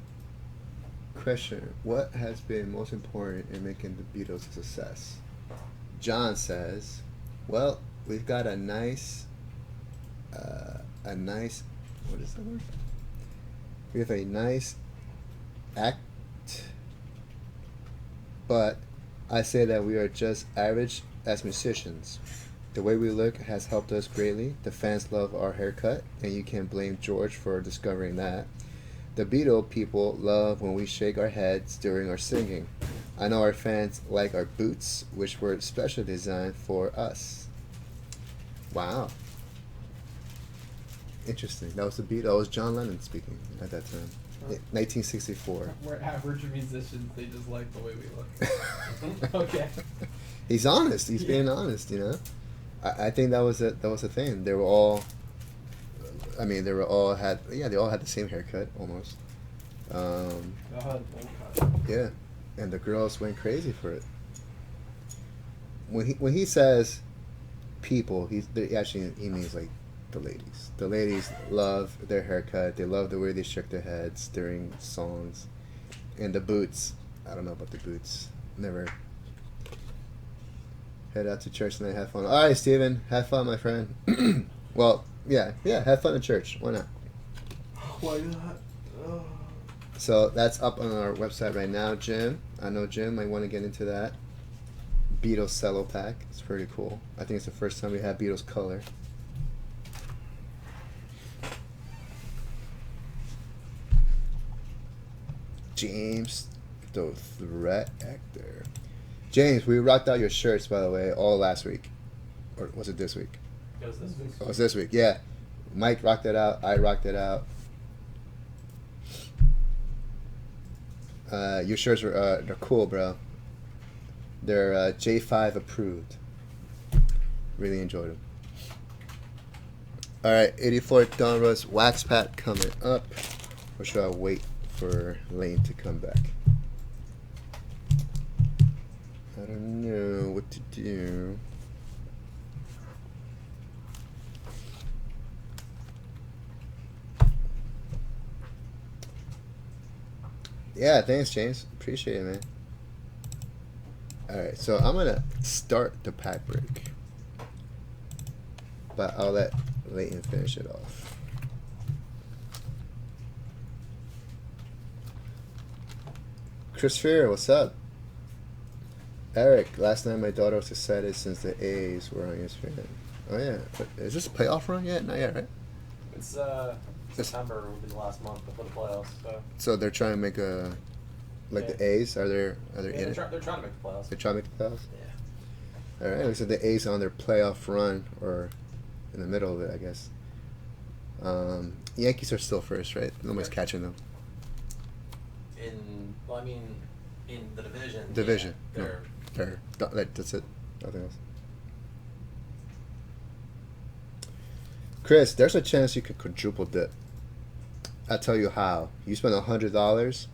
Question: what has been most important in making the Beatles a success? John says, well, we've got a nice, what is that word? We have a nice act, but I say that we are just average as musicians. The way we look has helped us greatly. The fans love our haircut, and you can't blame George for discovering that. The Beatle people love when we shake our heads during our singing. I know our fans like our boots, which were specially designed for us. Wow. Interesting. That was the Beatles. That was John Lennon speaking at that time. 1964. We're average musicians. They just like the way we look. Okay. He's honest. He's being honest. You know. I think that was a thing. They were all. They all had the same haircut almost. Yeah, and the girls went crazy for it. When he says people, he means like the ladies. The ladies love their haircut. They love the way they shook their heads during songs, and the boots. I don't know about the boots. Never. Head out to church tonight. Have fun. All right, Steven. Have fun, my friend. Well, yeah. Have fun at church. Why not? Why not? Oh. So that's up on our website right now, Jim. I know Jim might want to get into that. Beatles cello pack. It's pretty cool. I think it's the first time we had Beatles color. James, the threat actor. James, we rocked out your shirts, by the way, all last week. Or was it this week? It was this week. Oh, it was this week, yeah. Mike rocked it out. I rocked it out. Your shirts are they're cool, bro. They're J5 approved. Really enjoyed them. All right, 84 Donruss Wax Pack coming up. Or should I wait for Lane to come back? I don't know what to do. Yeah, thanks, James. Appreciate it, man. Alright, so I'm going to start the pack break. But I'll let Leighton finish it off. Chris Fear, what's up? Eric, last night my daughter was excited since the A's were on ESPN. Oh, yeah. Is this a playoff run yet? Not yet, right? It's September will be the last month before the playoffs. So they're trying to make the A's? Are they in it? They're trying to make the playoffs. They're trying to make the playoffs? All right, looks like the A's on their playoff run, or in the middle of it, I guess. Yankees are still first, right? Nobody's catching them. In the division. Division. Yeah, they're That's it. Nothing else. Chris, there's a chance you could quadruple dip. I'll tell you how. You spend $100,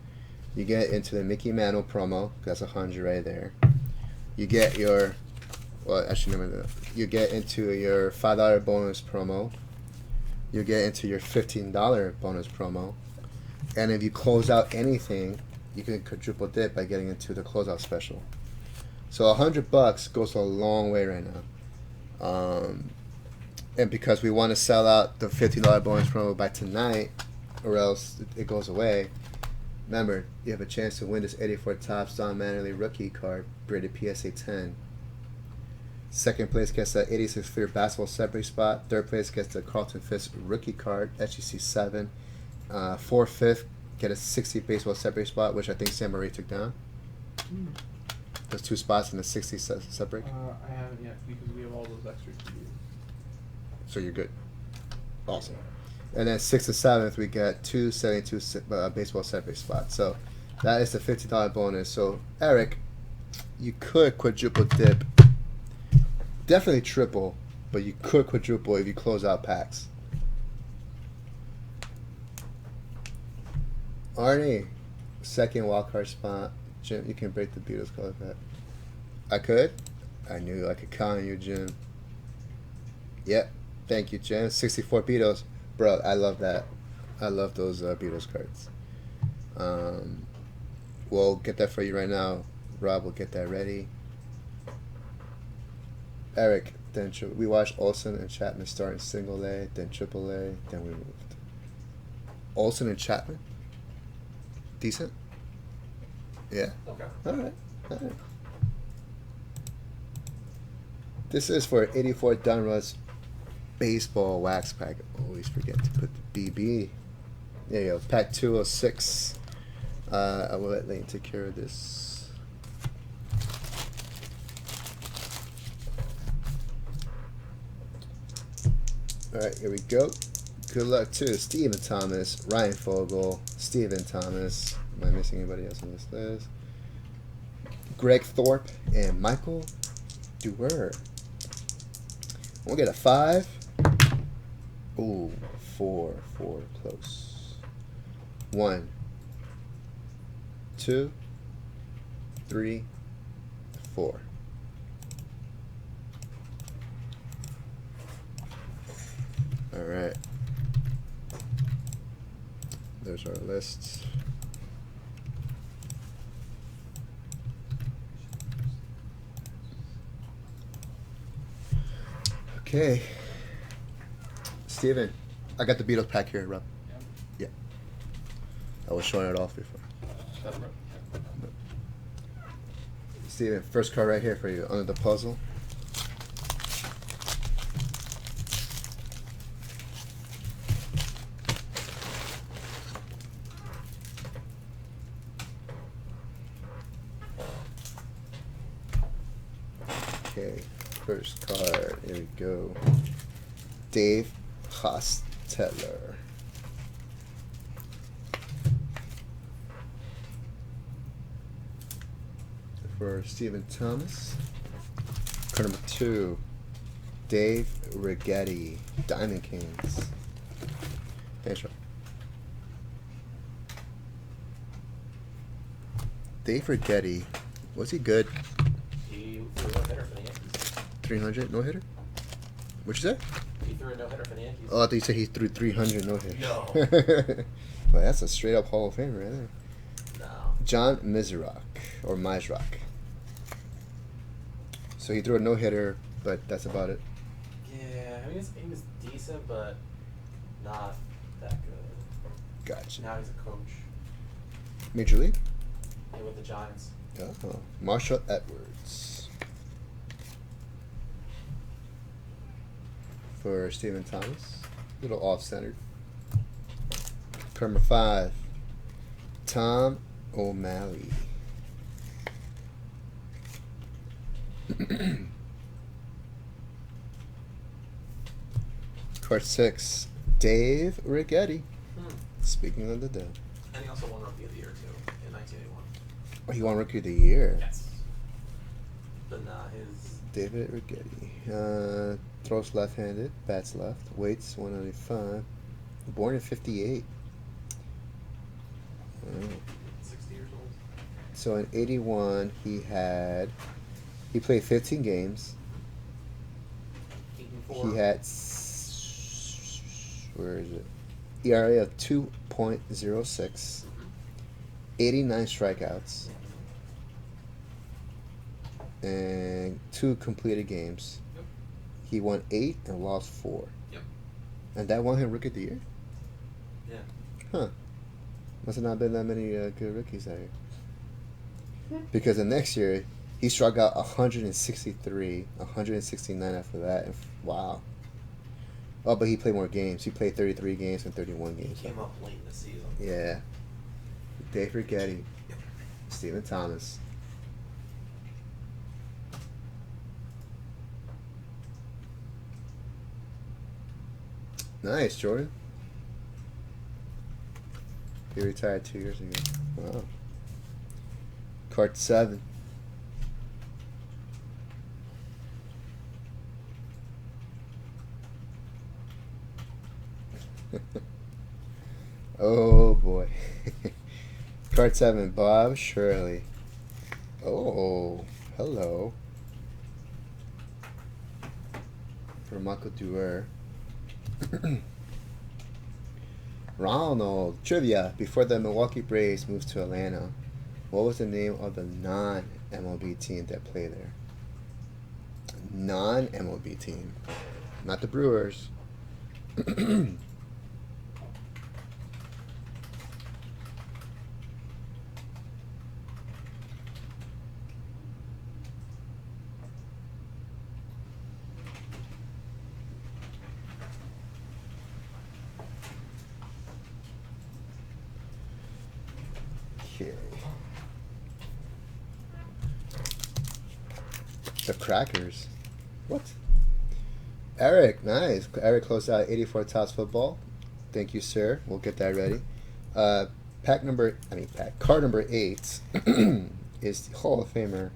you get into the Mickey Mantle promo. That's $100 right there. You get your, well, actually, no, you get into your $5 bonus promo. You get into your $15 bonus promo, and if you close out anything, you can quadruple dip by getting into the closeout special. So $100 goes a long way right now. And because we want to sell out the $15 bonus promo by tonight, or else it goes away. Remember, you have a chance to win this 84 Topps Don Mattingly rookie card, graded PSA 10. Second place gets the 86 Fleer basketball separate spot. Third place gets the Carlton Fisk rookie card, SGC 7. Fourth, fifth get a 60 baseball separate spot, which I think Sam Marie took down. Those 2 spots in the 60 separate. I haven't yet because we have all those extras to do. So you're good. Awesome. And then 6th to 7th, we get 2 72 baseball separate spots. So that is the $50 bonus. So, Eric, you could quadruple dip. Definitely triple, but you could quadruple if you close out packs. Arnie, second wildcard spot. Jim, you can break the Beatles color pack. I could? I knew I could count on you, Jim. Yep. Thank you, Jim. 64 Beatles. Bro, I love that. I love those Beatles cards. We'll get that for you right now. Rob will get that ready. Eric, then we watched Olsen and Chapman start in single A, then triple A, then we moved. Olsen and Chapman? Decent? Yeah. Okay. Alright. This is for 84 Donruss baseball wax pack. Always forget to put the BB. There you go. Pack 206. I will let Lane take care of this. Alright, here we go. Good luck to Stephen Thomas, Ryan Fogel, Stephen Thomas. Am I missing anybody else on this list? Greg Thorpe and Michael Dewar. We'll get a 5. Ooh, 4 close. 1, 2, 3, 4. All right. There's our lists. Okay. Steven, I got the Beatles pack here, Rob. Yeah. I was showing it off before. Steven, first card right here for you under the puzzle. Okay, first card. Here we go. Dave Hostetter. For Stephen Thomas. Card number 2. Dave Righetti. Diamond Kings. Thanks, Rob. Dave Righetti. Was he good? He threw a no-hitter for the Yankees. 300 no hitter? What'd you say? He threw a no-hitter for the Yankees. Oh, I thought you said he threw 300 no hitters. No. Well, that's a straight up Hall of Famer right there. No. John Mizrak or Mizrak. So he threw a no hitter, but that's about it. Yeah, I mean, he was decent, but not that good. Gotcha. Now he's a coach. Major League? Yeah, with the Giants. Oh, Marshall Edwards. For Stephen Thomas. Little off-centered. Number 5. Tom O'Malley. Card 6, Dave Rigetti. Hmm. Speaking of the dead. And he also won Rookie of the Year too in 1981. Oh, he won Rookie of the Year. Yes. But nah, his David Rigetti. Throws left-handed, bats left, weights 195. Born in 58. Oh. 60 years old. So in 81, he played 15 games. 8-4. He had, where is it? ERA of 2.06, 89 strikeouts, and 2 completed games. Yep. He won 8 and lost 4. Yep. And that won him Rookie of the Year? Yeah. Huh. Must have not been that many good rookies that year. Because the next year, he struck out 163, 169 after that. And wow. Oh, but he played more games. He played 33 games and 31 games. Came up late in the season. Yeah. Dave Rigetti. Stephen Thomas. Nice, Jordan. He retired 2 years ago. Wow. Card 7. Oh boy. Card 7, Bob Shirley. Oh, hello. For Michael Duer. Ronald, trivia. Before the Milwaukee Braves moved to Atlanta, what was the name of the non-MLB team that played there? Non-MLB team. Not the Brewers. Okay. The Crackers. What? Eric, nice. Eric closed out 84 Tots football. Thank you, sir. We'll get that ready. Card number 8 is the Hall of Famer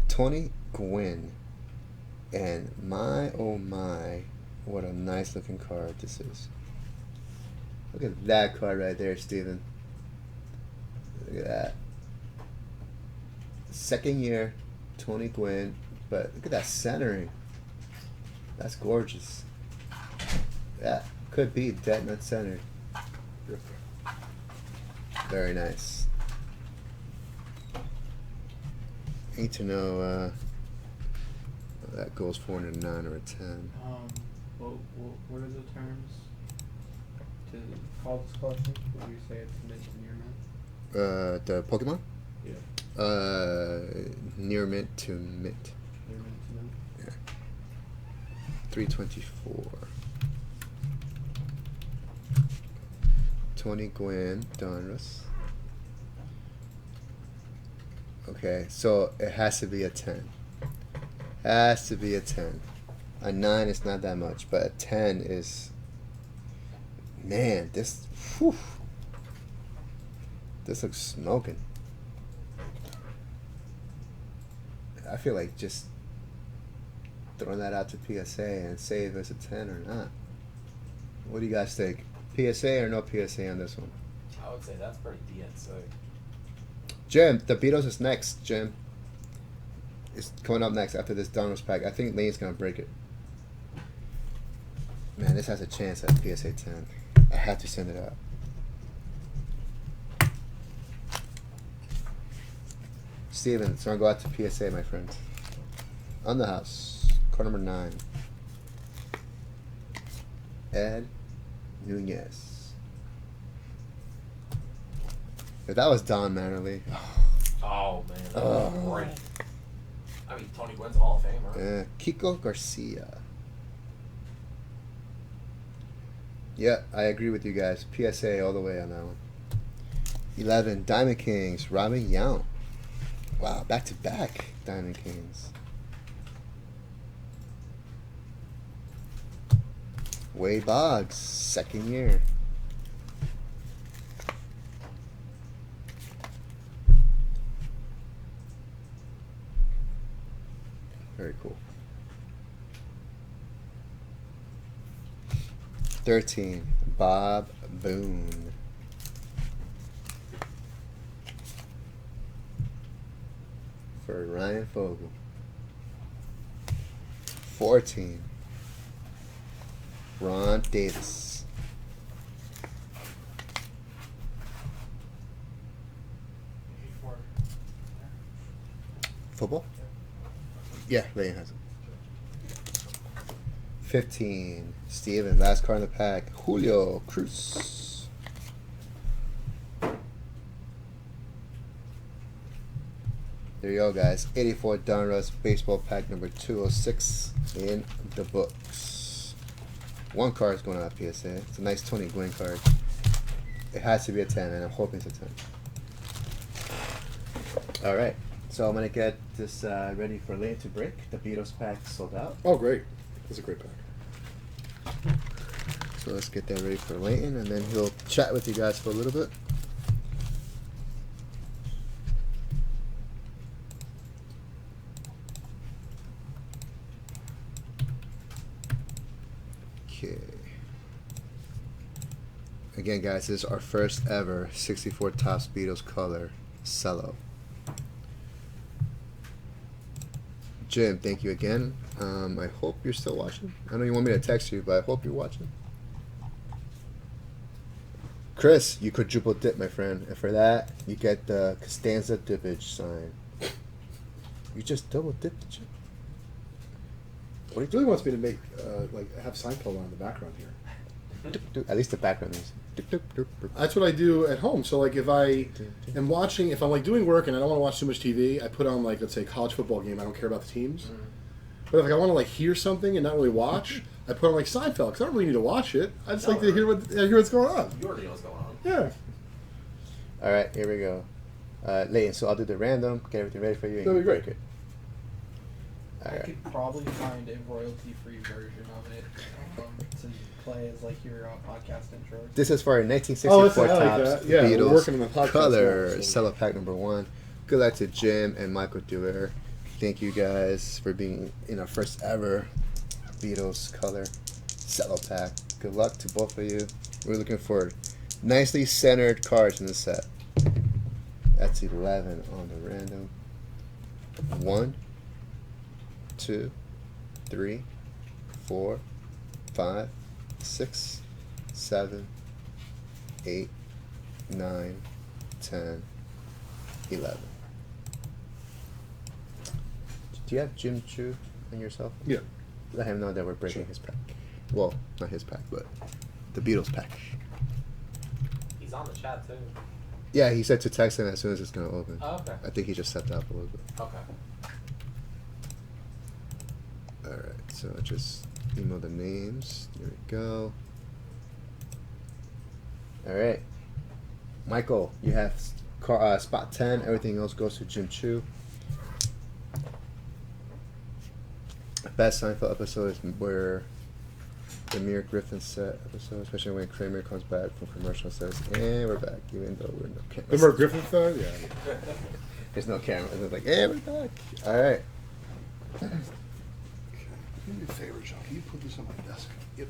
Tony Gwynn. And my, oh my, what a nice looking card this is. Look at that card right there, Steven. Look at that. Second year, Tony Gwynn. But look at that centering. That's gorgeous. That could be dead nut centered. Very nice. Need to know that goes for a 9 or a 10. What are the terms to call this collection? Would you say it's mint and near mint? The Pokemon? Yeah. Near mint to mint. Near mint to mint. Yeah. 324. Tony Gwynn, Donruss. Okay, so it has to be a 10. Has to be a 10. A 9 is not that much, but a 10 is... Man, this... Whew, this looks smoking. I feel like just throwing that out to PSA and say if it's a 10 or not. What do you guys think? PSA or no PSA on this one? I would say that's pretty DNC. Jim, the Beatles is next, Jim. It's coming up next after this Donruss pack. I think Lane's going to break it. Man, this has a chance at PSA 10. I had to send it out. Steven, it's going to go out to PSA, my friends. On the house. Card number 9. Ed Nunez. If that was Don Mannerly. Oh man, that was great. I mean, Tony Gwynn's a Hall of Famer. Kiko Garcia. Yeah, I agree with you guys. PSA all the way on that one. 11, Diamond Kings, Robin Yount. Wow, back-to-back Diamond Kings. Wade Boggs, second year. Very cool. 13, Bob Boone. For Ryan Fogel. 14, Ron Davis. 84. Football? Yeah, Leighton has it. 15, Steven, last card in the pack. Julio Cruz. There you go, guys. 84 Donruss baseball pack number 206 in the books. One card is going on PSA. It's a nice Tony Gwynn card. It has to be a 10, and I'm hoping it's a 10. All right. So I'm going to get this ready for Leighton to break. The Beatles pack sold out. Oh, great. That's a great pack. So let's get that ready for Leighton, and then he'll chat with you guys for a little bit. Okay. Again, guys, this is our first ever 64 Topps Beatles color cello. Jim, thank you again. I hope you're still watching. I know you want me to text you, but I hope you're watching. Chris, you quadruple dip, my friend, and for that, you get the Costanza dippage sign. You just double dipped, Jim. What he really wants me to make, have Seinfeld on in the background here. At least the background music. That's what I do at home. So, like, if I am watching, if I'm, like, doing work and I don't want to watch too much TV, I put on, like, let's say, a college football game. I don't care about the teams. But if, like, I want to, like, hear something and not really watch, I put on, like, Seinfeld, because I don't really need to watch it. I just like to hear what's going on. You already know what's going on. Yeah. All right, here we go. Leighton, so I'll do the random, get everything ready for you. And That'd you be great. break it. All I right. could probably find a royalty-free version of it to play as like your podcast intro. This is for our Oh, 1964 I like Topps that. Yeah, we're Beatles working on the podcast color now, so- cello pack number 1. Good luck to Jim and Michael Dewar. Thank you guys for being in our first ever Beatles color cello pack. Good luck to both of you. We're looking for nicely centered cards in the set. That's 11 on the random. 1, 2, 3, 4, 5, 6, 7, 8, 9, 10, 11. Do you have Jim Chu and yourself? Yeah. Let him know that we're breaking Sure. his pack. Well, not his pack, but the Beatles pack. He's on the chat too. Yeah, he said to text him as soon as it's going to open. Oh, okay. I think he just stepped out a little bit. Okay. Alright, so just email the names. There we go. Alright. Michael, you have spot 10. Everything else goes to Jim Chu. Best Seinfeld episode is where the Mere Griffin set episode, especially when Kramer comes back from commercial and says, and we're back, even though we're no cameras. The Mark Griffin thing? Yeah. There's no camera. And it's like, hey, we're back. Alright. Do me a favor, John. Can you put this on my desk? Yep.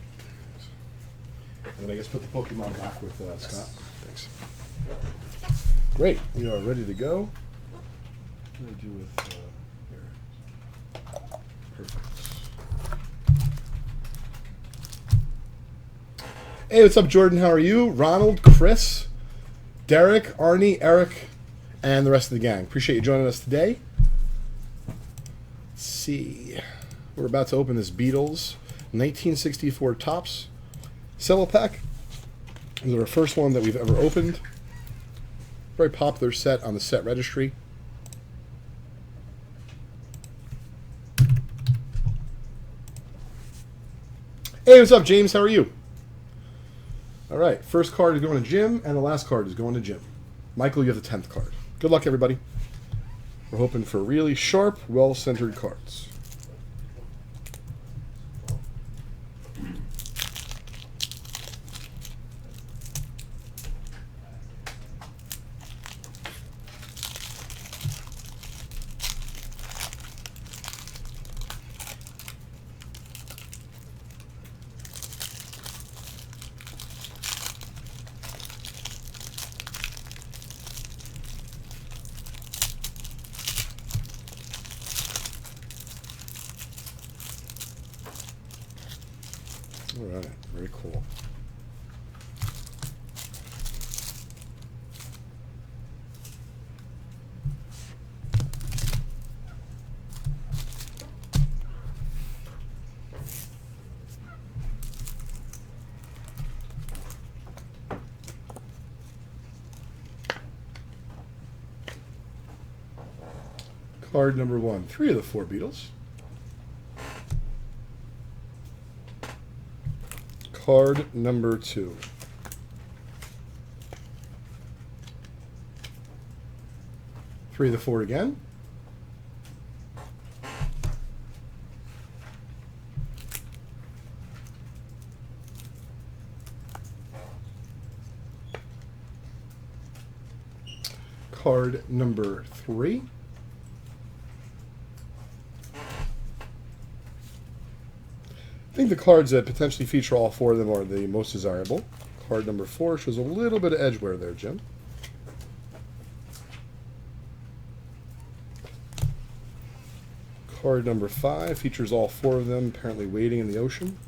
And then I guess put the Pokemon back with Scott. Thanks. Great. We are ready to go. What do I do with here? Perfect. Hey, what's up, Jordan? How are you? Ronald, Chris, Derek, Arnie, Eric, and the rest of the gang. Appreciate you joining us today. Let's see. We're about to open this Beatles 1964 Topps cello pack. This is our first one that we've ever opened. Very popular set on the set registry. Hey, what's up, James? How are you? All right, first card is going to Jim, and the last card is going to Jim. Michael, you have the 10th card. Good luck, everybody. We're hoping for really sharp, well-centered cards. All right, very cool. Card number 1, 3 of the 4 Beatles. Card number 2. Three of the 4 again. Card number 3. I think the cards that potentially feature all 4 of them are the most desirable. Card number 4 shows a little bit of edge wear there, Jim. Card number 5 features all 4 of them apparently wading in the ocean.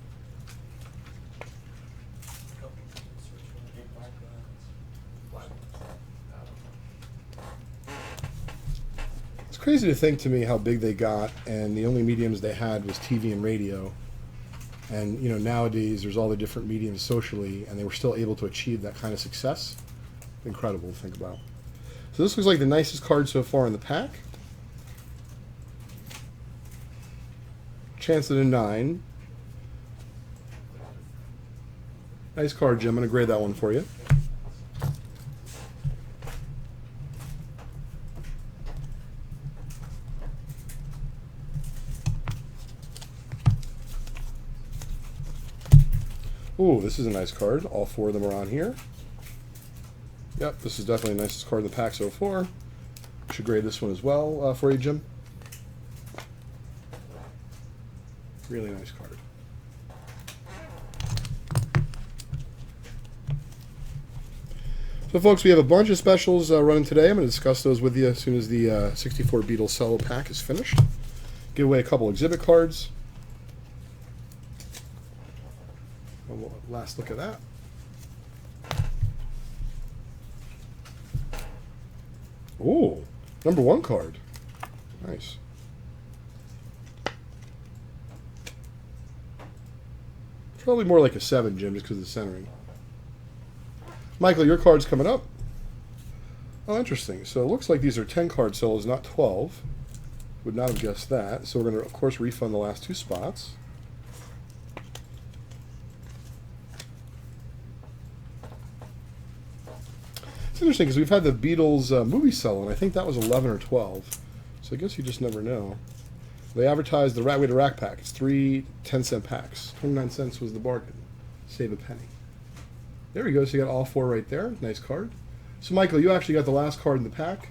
It's crazy to think to me how big they got, and the only mediums they had was TV and radio. And you know, nowadays there's all the different mediums socially, and they were still able to achieve that kind of success. Incredible to think about. So this looks like the nicest card so far in the pack. Chance at a 9. Nice card, Jim. I'm going to grade that one for you. Ooh, this is a nice card. All 4 of them are on here. Yep, this is definitely the nicest card in the pack so far. Should grade this one as well for you, Jim. Really nice card. So, folks, we have a bunch of specials running today. I'm going to discuss those with you as soon as the 64 Beatles cello pack is finished. Give away a couple exhibit cards. Last look at that. Ooh, number 1 card. Nice. Probably more like a 7, Jim, just because of the centering. Michael, your card's coming up. Oh, interesting. So it looks like these are 10 card cellos, not 12. Would not have guessed that. So we're going to, of course, refund the last 2 spots. It's interesting because we've had the Beatles movie cello, and I think that was 11 or 12. So I guess you just never know. They advertised the Way to Rack pack. It's 3 10-cent packs. 29 cents was the bargain. Save a penny. There we go. So you got all 4 right there. Nice card. So Michael, you actually got the last card in the pack.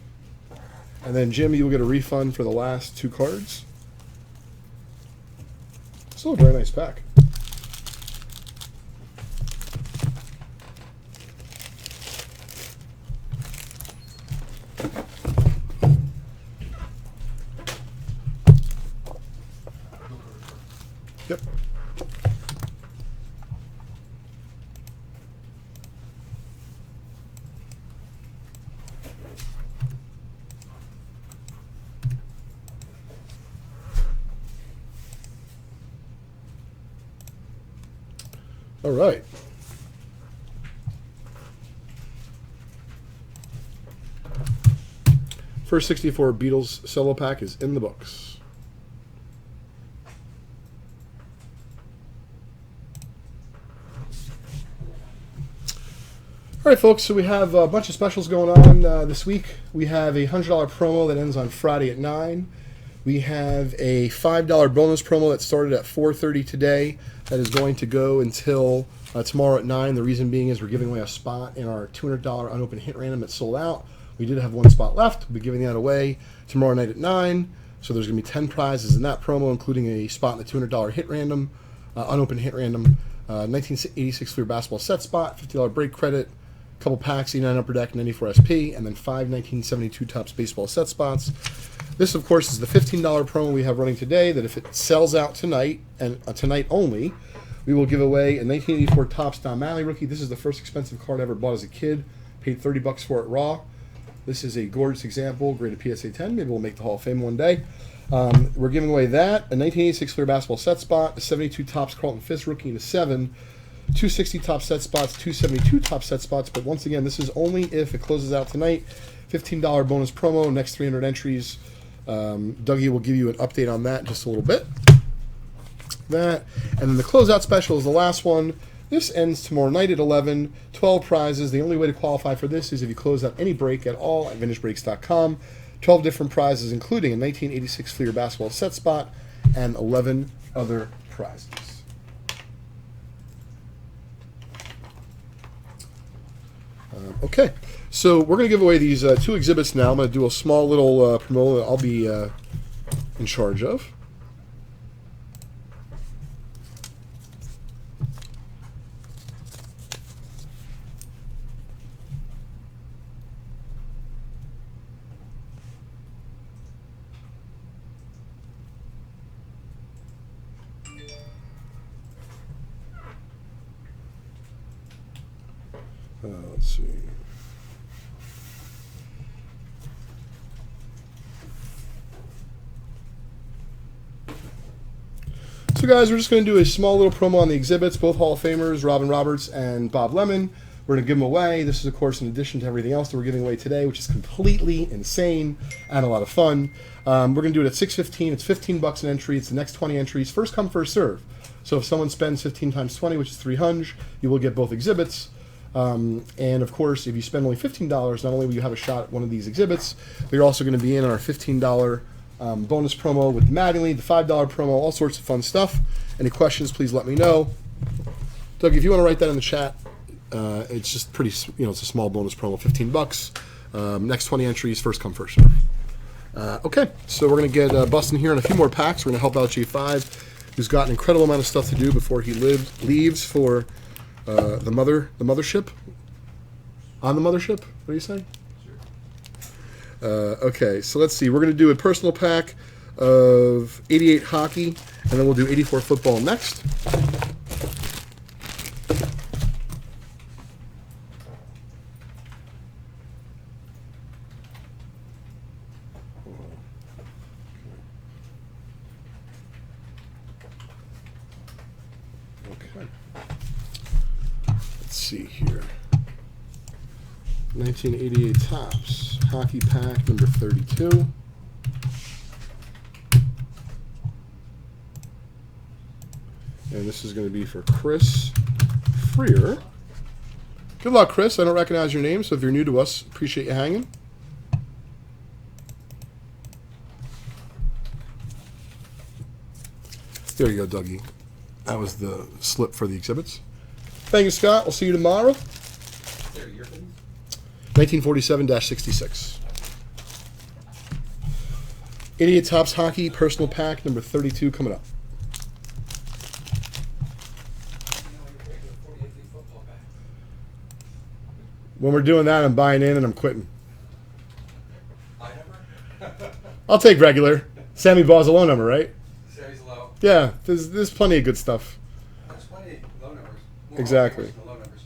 And then Jim, you'll get a refund for the last 2 cards. Still a very nice pack. Yep. All right. First 64 Beatles cello pack is in the books. All right, folks, so we have a bunch of specials going on this week. We have a $100 promo that ends on Friday at 9. We have a $5 bonus promo that started at 4:30 today that is going to go until tomorrow at 9. The reason being is we're giving away a spot in our $200 unopened hit random that's sold out. We did have 1 spot left. We'll be giving that away tomorrow night at 9. So there's going to be 10 prizes in that promo, including a spot in the $200 hit random, unopened hit random, 1986 Fleer basketball set spot, $50 break credit, couple packs, E9 Upper Deck, 94 SP, and then 5 1972 Topps baseball set spots. This, of course, is the $15 promo we have running today that if it sells out tonight, and tonight only, we will give away a 1984 Topps Don Mattingly rookie. This is the first expensive card I ever bought as a kid. Paid $30 for it raw. This is a gorgeous example, graded PSA 10. Maybe we'll make the Hall of Fame one day. We're giving away that, a 1986 Fleer basketball set spot, a 72 Topps Carlton Fisk rookie, and a 7, 260 Topps set spots, 272 Topps set spots. But once again, this is only if it closes out tonight. $15 bonus promo, next 300 entries. Dougie will give you an update on that in just a little bit. That, and then the closeout special is the last one. This ends tomorrow night at 11. 12 prizes. The only way to qualify for this is if you close out any break at all at VintageBreaks.com. 12 different prizes, including a 1986 Fleer basketball set spot and 11 other prizes. Okay, so we're going to give away these 2 exhibits now. I'm going to do a small little promo that I'll be in charge of. Let's see. So guys, we're just going to do a small little promo on the exhibits, both Hall of Famers, Robin Roberts and Bob Lemon. We're going to give them away. This is, of course, in addition to everything else that we're giving away today, which is completely insane and a lot of fun. We're going to do it at 6:15. It's $15 an entry. It's the next 20 entries. First come, first serve. So if someone spends 15 times 20, which is 300, you will get both exhibits. And of course, if you spend only $15, not only will you have a shot at one of these exhibits, but you're also going to be in our $15 bonus promo with Mattingly, the $5 promo, all sorts of fun stuff. Any questions, please let me know. Doug, if you want to write that in the chat, it's just pretty, it's a small bonus promo, $15. Next 20 entries, first come, first serve. Okay, so we're going to get busting here in a few more packs. We're going to help out J5, who's got an incredible amount of stuff to do before he leaves for the mothership. On the mothership? What are you saying? Sure. Okay, so let's see. We're going to do a personal pack of 88 hockey, and then we'll do 84 football next. Okay. Let's see here. 1988 Topps hockey pack number 32. And this is going to be for Chris Freer. Good luck, Chris. I don't recognize your name, so if you're new to us, appreciate you hanging. There you go, Dougie. That was the slip for the exhibits. Thank you, Scott. We'll see you tomorrow. 1947-66. 88 Topps hockey personal pack number 32 coming up. When we're doing that, I'm buying in and I'm quitting. I'll take regular. Sammy Ball's a low number, right? Sammy's low. Yeah, there's plenty of good stuff. There's plenty of low numbers. Exactly. Low numbers.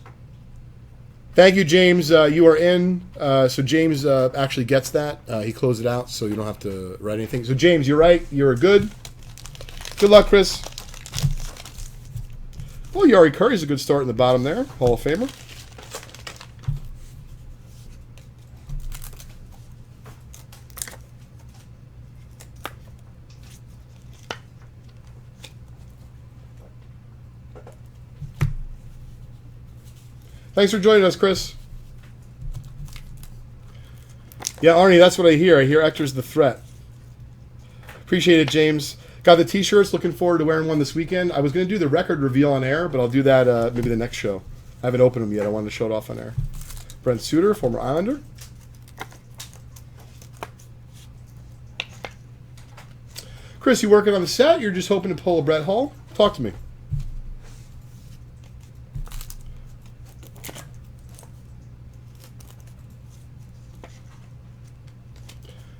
Thank you, James. You are in. So James actually gets that. He closed it out, so you don't have to write anything. So James, you're right. You're good. Good luck, Chris. Well, Yari Curry's a good start in the bottom there. Hall of Famer. Thanks for joining us, Chris. Yeah, Arnie, that's what I hear. I hear Ector's the threat. Appreciate it, James. Got the T-shirts. Looking forward to wearing one this weekend. I was going to do the record reveal on air, but I'll do that maybe the next show. I haven't opened them yet. I wanted to show it off on air. Brent Suter, former Islander. Chris, you working on the set? You're just hoping to pull a Brett Hull? Talk to me.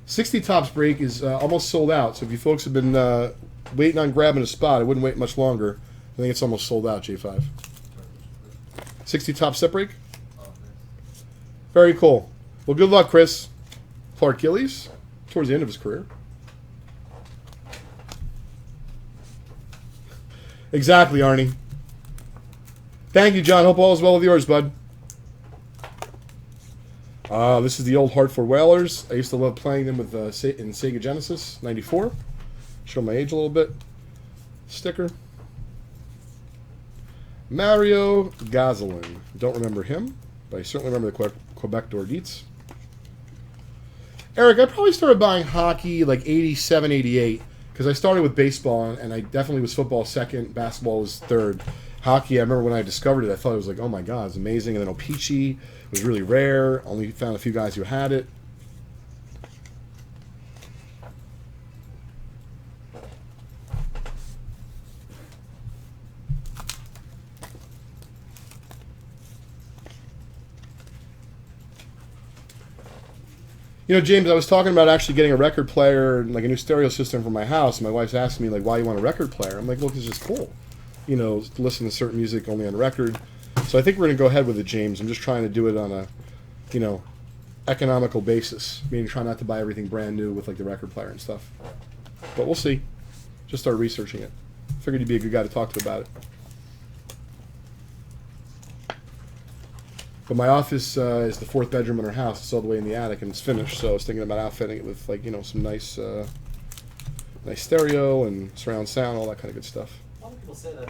$60 Topps break is almost sold out, so if you folks have been waiting on grabbing a spot, I wouldn't wait much longer. I think it's almost sold out, J5. 60 top set break. Very cool. Well, good luck, Chris. Clark Gillies, towards the end of his career. Exactly, Arnie. Thank you, John. Hope all is well with yours, bud. This is the old Hartford Whalers. I used to love playing them with in Sega Genesis, 94. Show my age a little bit. Sticker. Mario Gazolin. Don't remember him, but I certainly remember the Quebec Dordites. Eric, I probably started buying hockey like 87, 88, because I started with baseball, and I definitely was football second, basketball was third. Hockey, I remember when I discovered it, I thought it was like, oh my God, it's amazing. And then O-Pee-Chee was really rare. Only found a few guys who had it. You know, James, I was talking about actually getting a record player and like a new stereo system for my house. My wife's asking me like, why you want a record player? I'm like, look, it's just cool. You know, to listen to certain music only on record. So I think we're going to go ahead with it, James. I'm just trying to do it on a, you know, economical basis. Meaning try not to buy everything brand new with like the record player and stuff. But we'll see. Just start researching it. Figured you'd be a good guy to talk to about it. But my office is the fourth bedroom in our house. It's all the way in the attic, and it's finished. So I was thinking about outfitting it with, like, you know, some nice, nice stereo and surround sound, all that kind of good stuff. A lot of people say that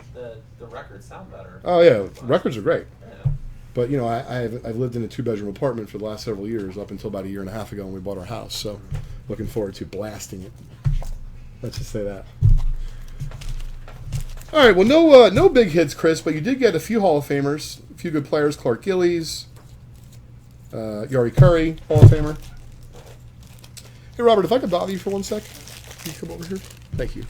the records sound better. Oh yeah, records are great. Yeah. But you know, I've lived in a 2-bedroom apartment for the last several years, up until about a year and a half ago when we bought our house. So looking forward to blasting it. Let's just say that. All right, well, no big hits, Chris, but you did get a few Hall of Famers, a few good players. Clark Gillies, Yari Curry, Hall of Famer. Hey, Robert, if I could bother you for 1 sec, can you come over here? Thank you.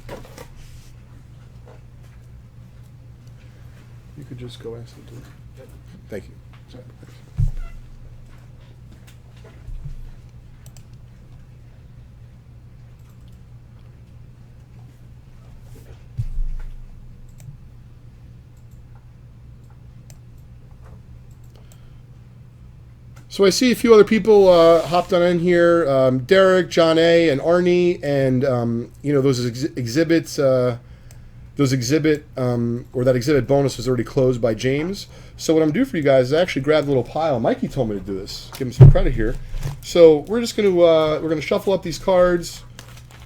You could just go ask them to. Yep. Thank you. Sorry. Thanks. So I see a few other people hopped on in here. Derek, John A, and Arnie, and you know, those exhibits. That exhibit bonus was already closed by James. So what I'm doing for you guys is I actually grabbed a little pile. Mikey told me to do this. Give him some credit here. So we're just gonna shuffle up these cards,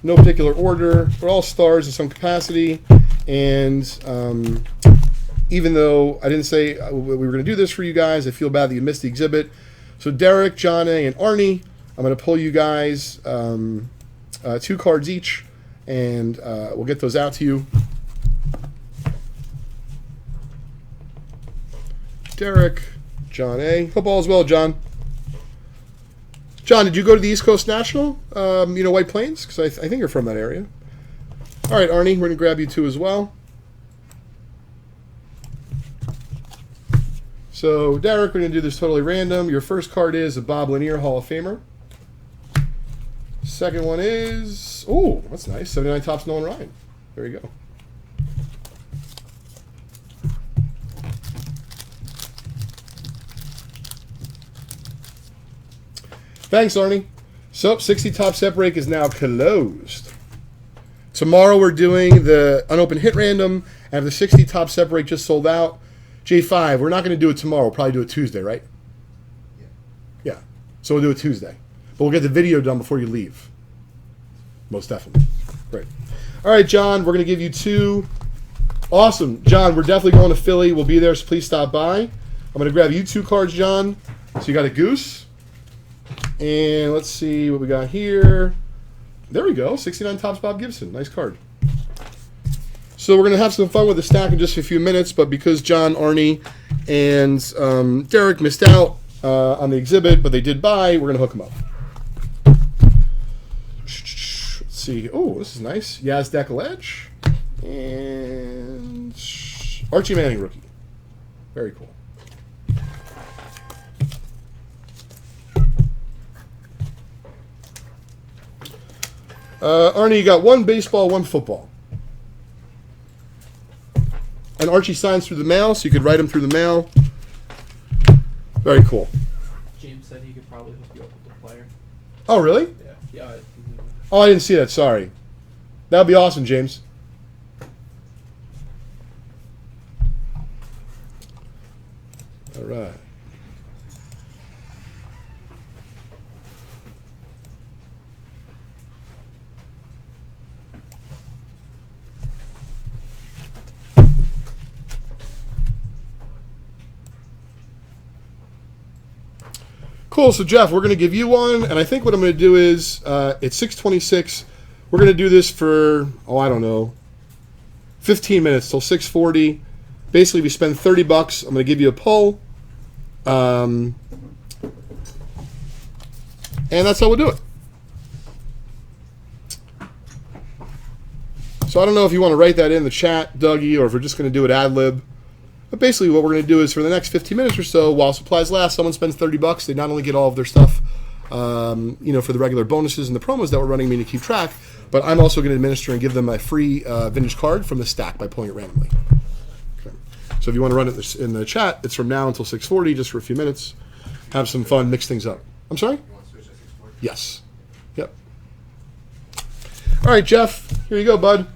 no particular order. They're all stars in some capacity, and even though I didn't say we were gonna do this for you guys, I feel bad that you missed the exhibit. So Derek, John A, and Arnie, I'm gonna pull you guys 2 cards each, and we'll get those out to you. Derek, John A. Hope all is well, John. John, did you go to the East Coast National? You know, White Plains? Because I think you're from that area. All right, Arnie, we're going to grab you 2 as well. So, Derek, we're going to do this totally random. Your first card is a Bob Lanier Hall of Famer. Second one is, oh, that's nice, 79 Topps Nolan Ryan. There you go. Thanks, Arnie. So, 60 Top Set Break is now closed. Tomorrow we're doing the unopened hit random, and the 60 Top Set Break just sold out. J5, we're not going to do it tomorrow. We'll probably do it Tuesday, right? Yeah. So we'll do it Tuesday. But we'll get the video done before you leave. Most definitely. Great. All right, John, we're going to give you 2. Awesome. John, we're definitely going to Philly. We'll be there, so please stop by. I'm going to grab you 2 cards, John. So you got a goose. And let's see what we got here. There we go. 69 Topps Bob Gibson. Nice card. So we're going to have some fun with the stack in just a few minutes, but because John, Arnie, and Derek missed out on the exhibit, but they did buy, we're going to hook them up. Let's see. Oh, this is nice. Yaz Decoledge. And Archie Manning rookie. Very cool. Arnie, you got 1 baseball, 1 football. And Archie signs through the mail, so you could write him through the mail. Very cool. James said he could probably hook you up with the player. Oh, really? Yeah. Yeah. Oh, I didn't see that. Sorry. That would be awesome, James. All right. Cool. So Jeff, we're going to give you one, and I think what I'm going to do is it's 6:26. We're going to do this for I don't know, 15 minutes till 6:40. Basically, we spend $30. I'm going to give you a pull, and that's how we'll do it. So I don't know if you want to write that in the chat, Dougie, or if we're just going to do it ad lib. But basically, what we're going to do is for the next 15 minutes or so, while supplies last, someone spends $30. They not only get all of their stuff, for the regular bonuses and the promos that we're running me to keep track, but I'm also going to administer and give them a free vintage card from the stack by pulling it randomly. Okay. So if you want to run it in the chat, it's from now until 6:40, just for a few minutes. Have some fun, mix things up. I'm sorry? You want to switch to 640? Yes. Yep. All right, Jeff. Here you go, bud.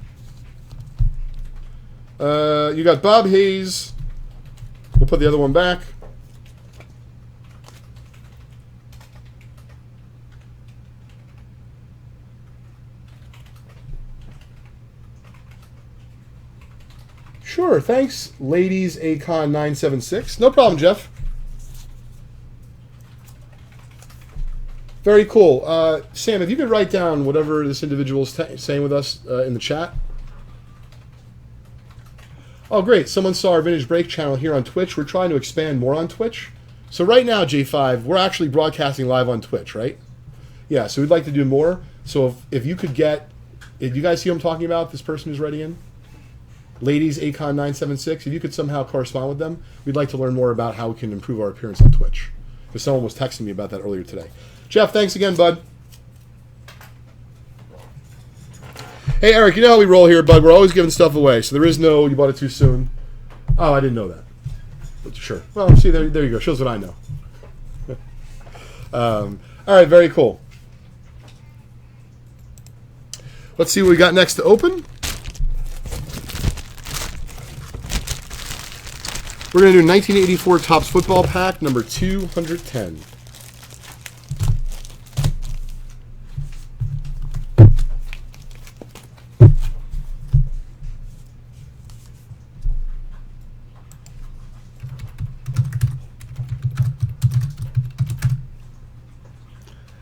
You got Bob Hayes. We'll put the other one back. Sure, thanks, ladies. Acon 976. No problem, Jeff. Very cool. Sam, if you could write down whatever this individual is saying with us in the chat. Oh, great. Someone saw our Vintage Break channel here on Twitch. We're trying to expand more on Twitch. So right now, J5, we're actually broadcasting live on Twitch, right? Yeah, so we'd like to do more. So if you could get... If you guys see who I'm talking about, this person who's writing in? Ladies, Acon 976. If you could somehow correspond with them, we'd like to learn more about how we can improve our appearance on Twitch. Because someone was texting me about that earlier today. Jeff, thanks again, bud. Hey, Eric, you know how we roll here, bud. We're always giving stuff away, so there is no, you bought it too soon. Oh, I didn't know that. But sure. Well, see, there you go. Shows what I know. All right, very cool. Let's see what we got next to open. We're going to do 1984 Topps Football Pack, number 210.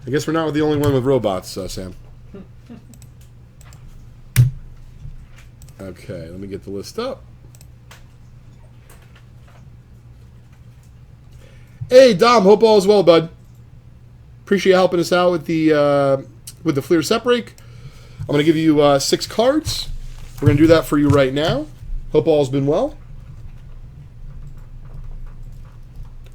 I guess we're not the only one with robots, Sam. Okay, let me get the list up. Hey, Dom, hope all is well, bud. Appreciate you helping us out with the Fleer set break. I'm going to give you 6 cards. We're going to do that for you right now. Hope all's been well.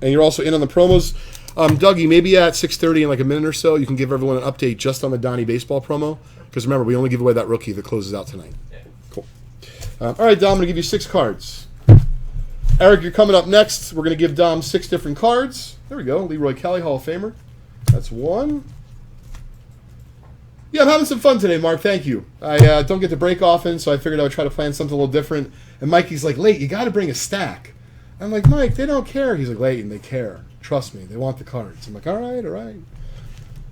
And you're also in on the promos. Dougie, maybe at 6:30 in like a minute or so, you can give everyone an update just on the Donnie Baseball promo. Because remember, we only give away that rookie that closes out tonight. Yeah. Cool. All right, Dom, I'm going to give you 6 cards. Eric, you're coming up next. We're going to give Dom 6 different cards. There we go. Leroy Kelly, Hall of Famer. That's 1. Yeah, I'm having some fun today, Mark. Thank you. I don't get to break often, so I figured I would try to plan something a little different. And Mikey's like, Leighton, you got to bring a stack. I'm like, Mike, they don't care. He's like, Leighton, they care. Trust me. They want the cards. I'm like, all right.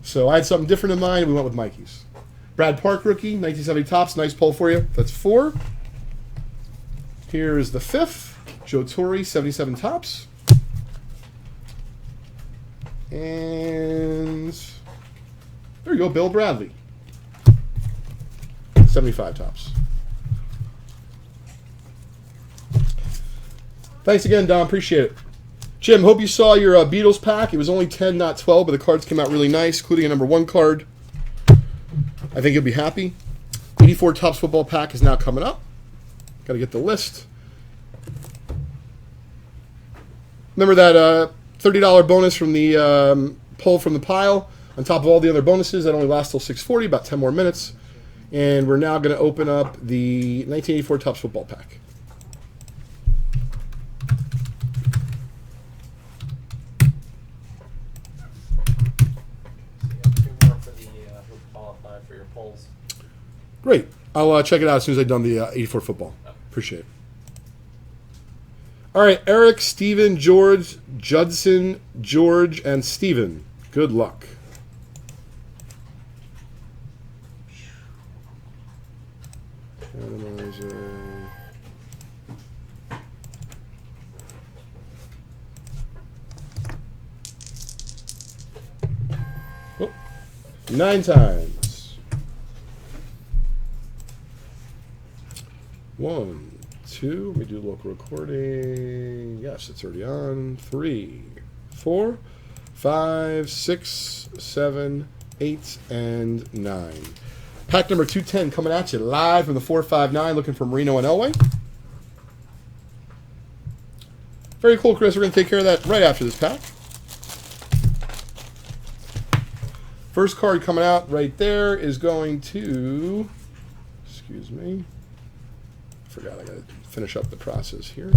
So I had something different in mind, and we went with Mikey's. Brad Park rookie, 1970 Topps. Nice pull for you. That's 4. Here's the 5th. Joe Torre, 77 Topps. And there you go, Bill Bradley. 75 Topps. Thanks again, Dom. Appreciate it. Jim, hope you saw your Beatles pack. It was only 10, not 12, but the cards came out really nice, including a number 1 card. I think you'll be happy. 84 Topps football pack is now coming up. Got to get the list. Remember that $30 bonus from the pull from the pile on top of all the other bonuses. That only lasts till 6:40, about 10 more minutes. And we're now going to open up the 1984 Topps football pack. polls. Great. I'll check it out as soon as I've done the 84 football. Appreciate it. All right, Eric, Steven, George, Judson, George, and Steven. Good luck. Randomizer. Oh, 9 times. 1, 2. Let me do local recording. Yes, it's already on. 3, 4, 5, 6, 7, 8, and 9. Pack number 210 coming at you live from the 459, looking for Marino and Elway. Very cool, Chris. We're going to take care of that right after this pack. First card coming out right there is going to, excuse me, forgot I got to finish up the process here.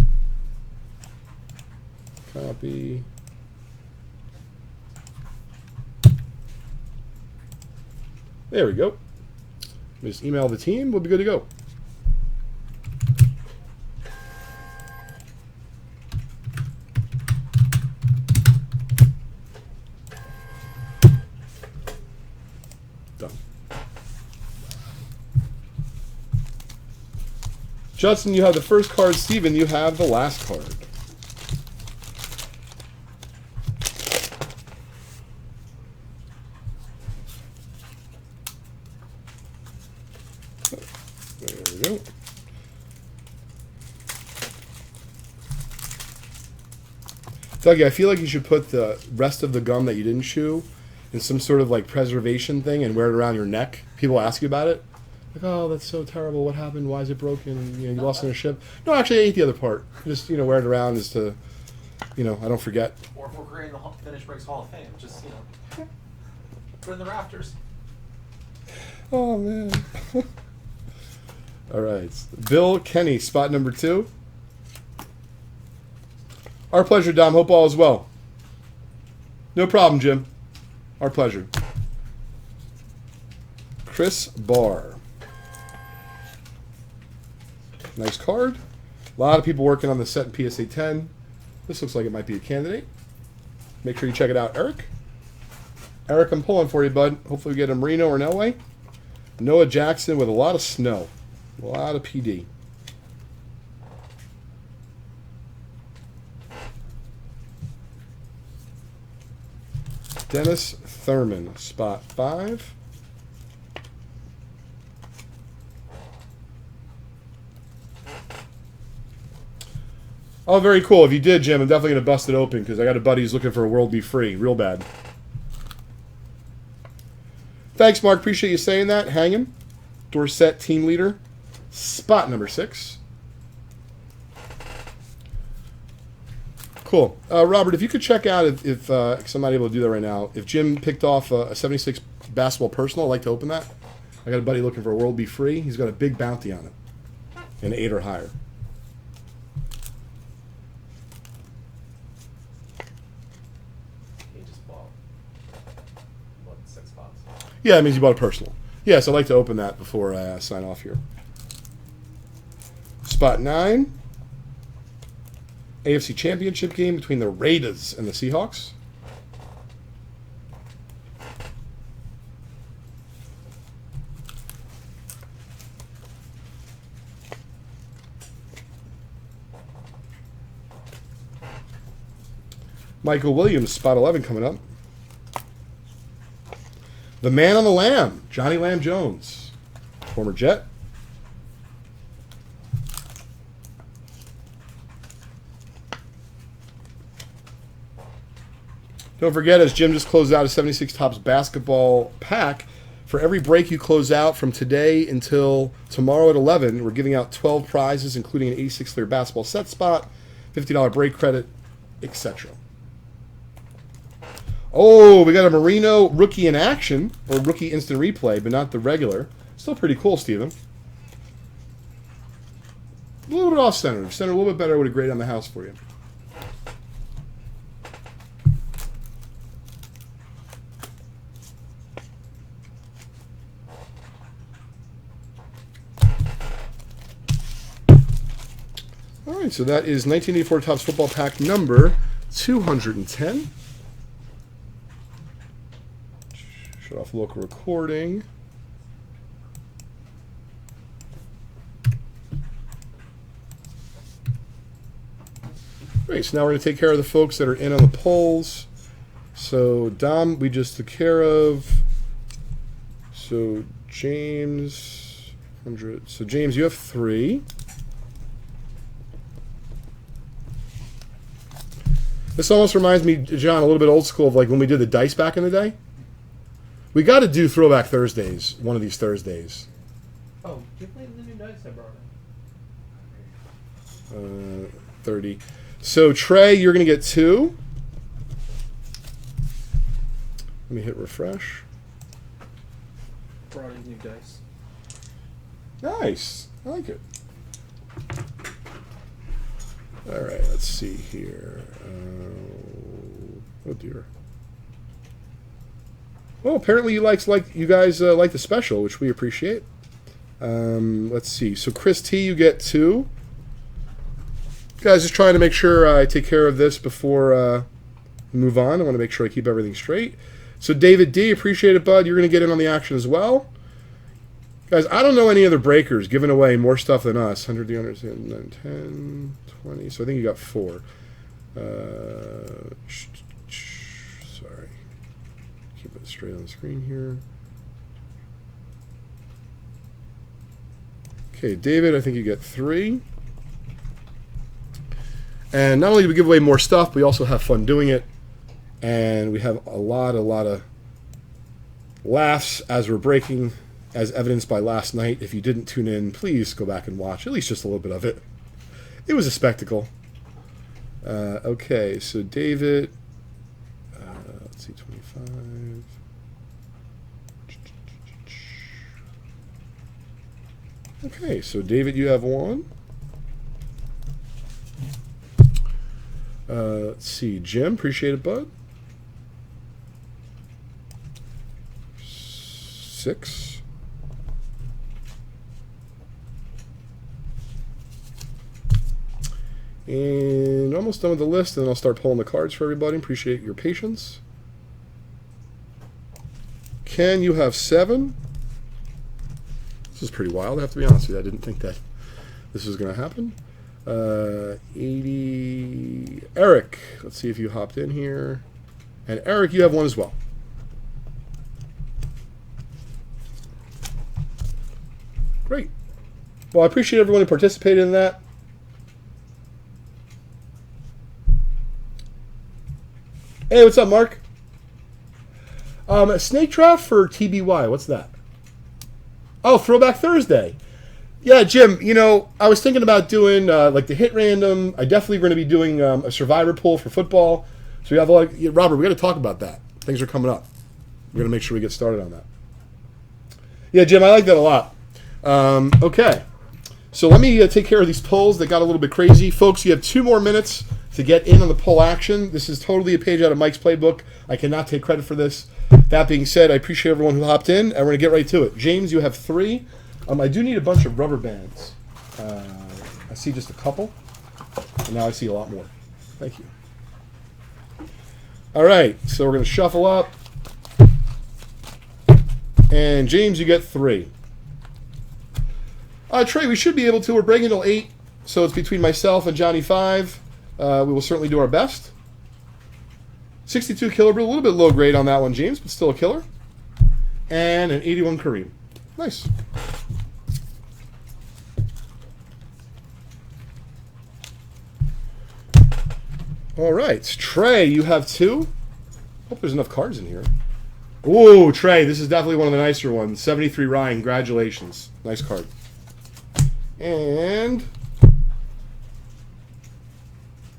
Copy. There we go. Just email the team. We'll be good to go. Done. Justin, you have the first card. Steven, you have the last card. There we go. Dougie, I feel like you should put the rest of the gum that you didn't chew in some sort of like preservation thing and wear it around your neck. People ask you about it. Like, oh, that's so terrible. What happened? Why is it broken? And, you lost it on a ship. No, actually, I ate the other part. Just, wear it around as to, I don't forget. Or if we're creating the Finish Breaks Hall of Fame, just, put it in the rafters. Oh, man. All right. Bill Kenny, spot number 2. Our pleasure, Dom. Hope all is well. No problem, Jim. Our pleasure. Chris Barr. Nice card. A lot of people working on the set in PSA 10. This looks like it might be a candidate. Make sure you check it out, Eric. Eric, I'm pulling for you, bud. Hopefully we get a Marino or an Elway. Noah Jackson with a lot of snow. A lot of PD. Dennis Thurman, spot 5. Oh, very cool. If you did, Jim, I'm definitely going to bust it open because I got a buddy who's looking for a World Be Free. Real bad. Thanks, Mark. Appreciate you saying that. Hang him. Dorset team leader. Spot number 6. Cool. Robert, if you could check out if cause I'm not able to do that right now, if Jim picked off a 76 basketball personal, I'd like to open that. I got a buddy looking for a World Be Free. He's got a big bounty on it. An 8 or higher. He just bought, 6 spots? Yeah, it means you bought a personal. Yes, I'd like to open that before I sign off here. Spot 9. AFC Championship game between the Raiders and the Seahawks. Michael Williams, spot 11 coming up. The man on the lamb, Johnny Lamb Jones, former Jet. Don't forget, as Jim just closed out a 76 Topps basketball pack, for every break you close out from today until tomorrow at 11, we're giving out 12 prizes, including an 86 Fleer basketball set spot, $50 break credit, etc. Oh, we got a Marino rookie in action, or rookie instant replay, but not the regular. Still pretty cool, Steven. A little bit off center. Center a little bit better would have graded on the house for you. right, so that is 1984 Topps Football Pack number 210. Shut off local recording. Great, so now we're going to take care of the folks that are in on the polls. So Dom, we just took care of. So James, 100. So James, you have 3. This almost reminds me, John, a little bit old school of like when we did the dice back in the day. We got to do Throwback Thursdays one of these Thursdays. Oh, do you play the new dice I brought in? 30. So Trey, you're going to get 2. Let me hit refresh. Brought in new dice. Nice. I like it. All right, let's see here. Oh dear. Well, apparently you guys like the special, which we appreciate. Let's see. So Chris T, you get 2. Guys, just trying to make sure I take care of this before we move on. I want to make sure I keep everything straight. So David D, appreciate it, bud. You're going to get in on the action as well. Guys, I don't know any other breakers giving away more stuff than us. 100, 300, 10, 20. So I think you got 4. Sorry. Keep it straight on the screen here. Okay, David, I think you get 3. And not only do we give away more stuff, we also have fun doing it. And we have a lot of laughs as we're breaking, as evidenced by last night. If you didn't tune in, please go back and watch at least just a little bit of it. It was a spectacle. Okay, so David, let's see, 25. Okay, so David, you have 1. Let's see, Jim, appreciate it, bud. 6. And almost done with the list, and then I'll start pulling the cards for everybody. Appreciate your patience. Ken, you have 7. This is pretty wild, I have to be honest with you. I didn't think that this was going to happen. 80. Eric, let's see if you hopped in here. And Eric, you have 1 as well. Great. Well, I appreciate everyone who participated in that. Hey, what's up, Mark? Snake draft for TBY. What's that? Oh, Throwback Thursday. Yeah, Jim, I was thinking about doing like the hit random. I definitely going to be doing a survivor pool for football. So we have Robert, we got to talk about that. Things are coming up. We're going to make sure we get started on that. Yeah, Jim, I like that a lot. Okay. So let me take care of these polls that got a little bit crazy. Folks, you have 2 more minutes to get in on the poll action. This is totally a page out of Mike's playbook. I cannot take credit for this. That being said, I appreciate everyone who hopped in, and we're going to get right to it. James, you have 3. I do need a bunch of rubber bands. I see just a couple, and now I see a lot more. Thank you. All right, so we're going to shuffle up. And James, you get 3. Trey, we should be able to. We're breaking till 8, so it's between myself and Johnny 5. We will certainly do our best. 62 killer, but a little bit low grade on that one, James, but still a killer. And an 81 Kareem. Nice. All right, Trey, you have 2. Hope there's enough cards in here. Ooh, Trey, this is definitely one of the nicer ones. 73 Ryan, congratulations. Nice card. And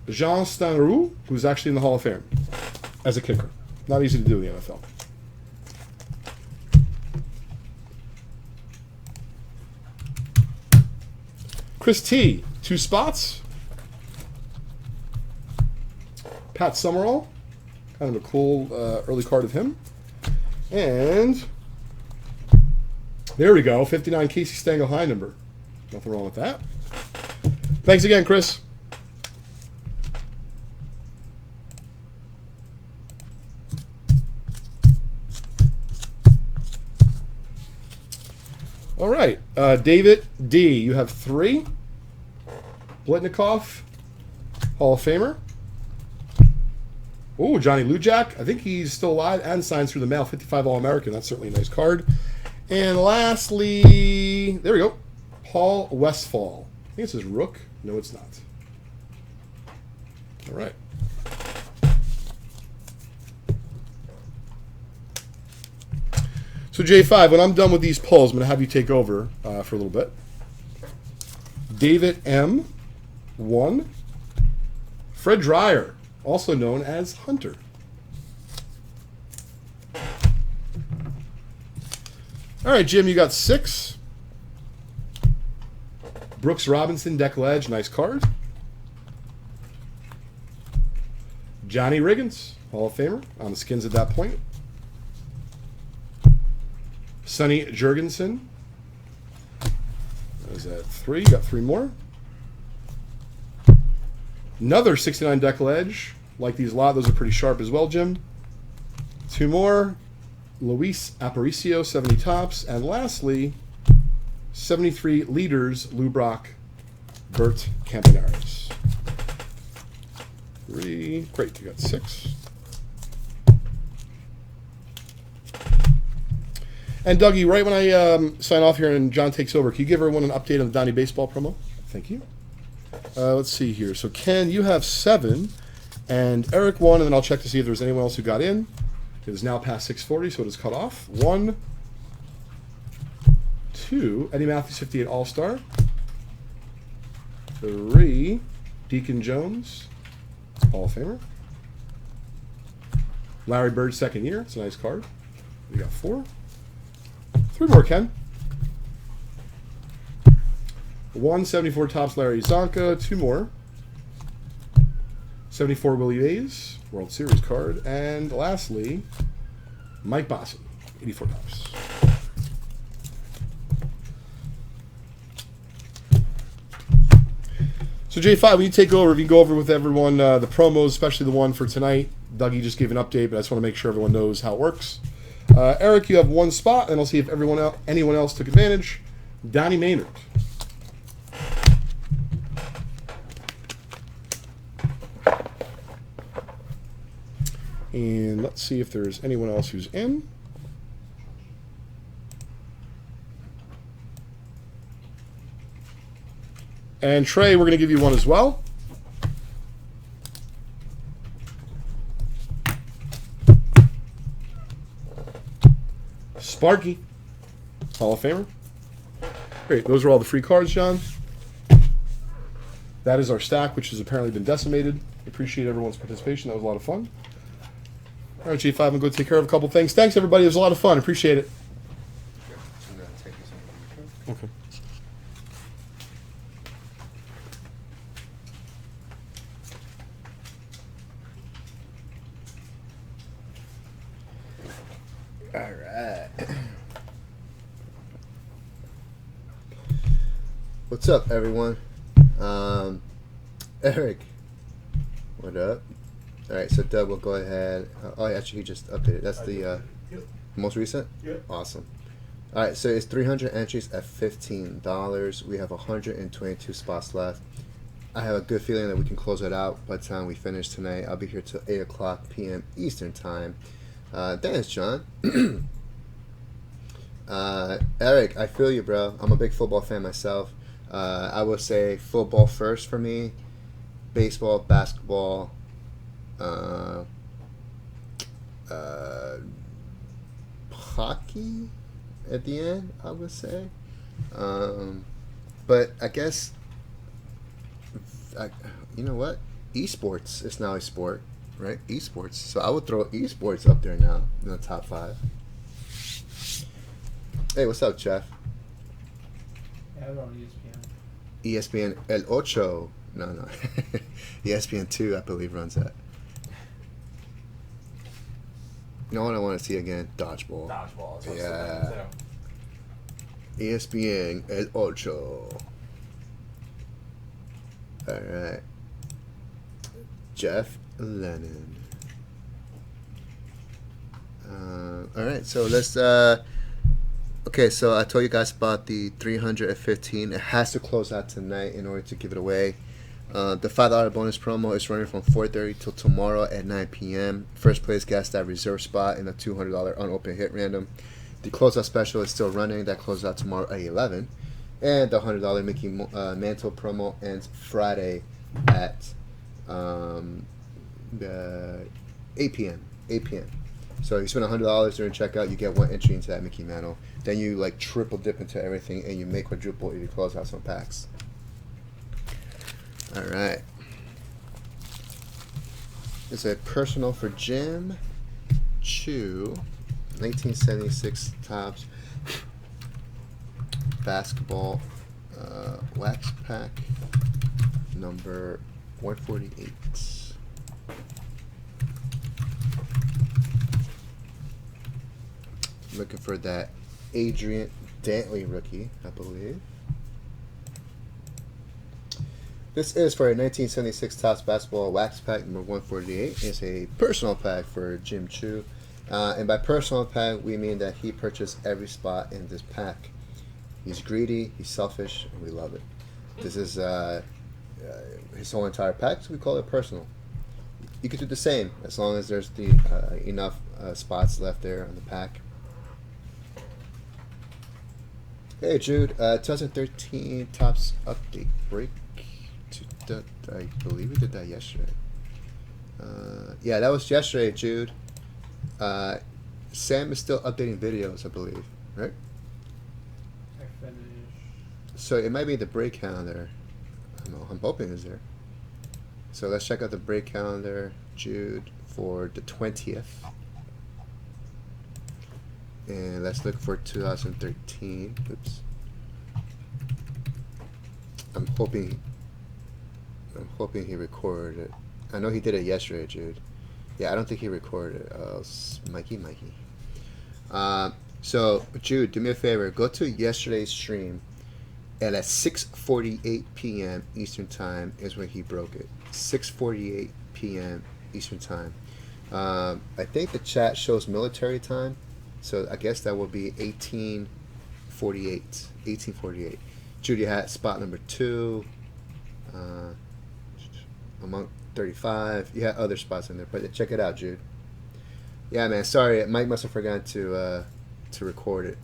Jean Stanrou, who's actually in the Hall of Fame as a kicker. Not easy to do in the NFL. Chris T, 2 spots. Pat Summerall, kind of a cool early card of him. And there we go, 59 Casey Stengel high number. Nothing wrong with that. Thanks again, Chris. All right. David D., you have 3. Blitnikoff, Hall of Famer. Oh, Johnny Lujak. I think he's still alive and signed through the mail. 55 All-American. That's certainly a nice card. And lastly, there we go. Paul Westfall. I think it says Rook. No, it's not. All right. So J5, when I'm done with these pulls, I'm going to have you take over for a little bit. David M. 1. Fred Dreyer, also known as Hunter. All right, Jim, you got 6. Brooks Robinson, deck ledge, nice card. Johnny Riggins, Hall of Famer, on the skins at that point. Sonny Jurgensen. That was at 3. Got 3 more. Another 69 deck ledge. Like these a lot. Those are pretty sharp as well, Jim. 2 more. Luis Aparicio, 70 tops. And lastly, 73 leaders, Lou Brock, Bert Campaneris. 3. Great, you got 6. And Dougie, right when I sign off here and John takes over, can you give everyone an update on the Donnie Baseball promo? Thank you. Let's see here. So Ken, you have 7, and Eric 1, and then I'll check to see if there's anyone else who got in. It is now past 6:40, so it is cut off. 1, 2, Eddie Matthews 58 All-Star. 3, Deacon Jones, Hall of Famer. Larry Bird, second year. It's a nice card. We got 4. 3 more, Ken. 174 tops, Larry Zonka. 2 more. 74 Willie Mays, World Series card. And lastly, Mike Bosson, 84 tops. So J5, when you take over, if you can go over with everyone the promos, especially the one for tonight. Dougie just gave an update, but I just want to make sure everyone knows how it works. Eric, you have 1 spot, and I'll see if anyone else took advantage. Donnie Maynard. And let's see if there's anyone else who's in. And Trey, we're going to give you 1 as well. Sparky, Hall of Famer. Great, those are all the free cards, John. That is our stack, which has apparently been decimated. Appreciate everyone's participation. That was a lot of fun. All right, G5, I'm going to go take care of a couple things. Thanks, everybody. It was a lot of fun. Appreciate it. I'm gonna take this one. Okay. All right. What's up, everyone? Eric, what up? All right, so Doug will go ahead. Oh, actually, he just updated. That's the most recent? Yep. Awesome. All right, so it's 300 entries at $15. We have 122 spots left. I have a good feeling that we can close it out by the time we finish tonight. I'll be here till 8 o'clock p.m. Eastern Time. Thanks, John. Eric, I feel you, bro. I'm a big football fan myself. I would say football first for me, baseball, basketball, hockey at the end, I would say. But I guess, you know what? Esports is now a sport, right? Esports. So I would throw esports up there now in the top 5. Hey, what's up, Jeff? Yeah, I was on ESPN. ESPN El Ocho. No. ESPN 2, I believe, runs that. You know what I want to see again? Dodgeball. Dodgeball. That's what Yeah. I was ESPN El Ocho. Alright. Jeff Lennon. Alright, so let's Okay, so I told you guys about the 315. It has to close out tonight in order to give it away. The $5 bonus promo is running from 4:30 till tomorrow at 9 p.m. First place gets that reserve spot in a $200 unopened hit random. The closeout special is still running. That closes out tomorrow at 11. And the $100 Mickey Mantle promo ends Friday at 8 p.m. 8 p.m. So you spend $100 during checkout, you get one entry into that Mickey Mantle. Then you like triple dip into everything, and you make quadruple if you close out some packs. All right. It's a personal for Jim Chu, 1976 Topps basketball wax pack number 148. Looking for that Adrian Dantley rookie, I believe. This is for a 1976 Topps basketball wax pack number 148. It's a personal pack for Jim Chu. And by personal pack, we mean that he purchased every spot in this pack. He's greedy, he's selfish, and we love it. This is his whole entire pack, so we call it personal. You could do the same as long as there's the enough spots left there on the pack. Hey Jude, 2013 Topps update break. I believe we did that yesterday. Yeah, that was yesterday, Jude. Sam is still updating videos, I believe, right? I finished. So it might be the break calendar. I don't know, I'm hoping it's there. So let's check out the break calendar, Jude, for the 20th. And let's look for 2013. Oops. I'm hoping he recorded it. I know he did it yesterday, Jude. Yeah, I don't think he recorded it. Mikey. So, Jude, do me a favor. Go to yesterday's stream, and at 6:48 p.m. Eastern Time is when he broke it. 6:48 p.m. Eastern Time. I think the chat shows military time, so I guess that will be 1848. 1848. Jude, you had spot number 2. Among 35. You had other spots in there, but check it out, Jude. Yeah, man. Sorry, Mike must have forgotten to record it,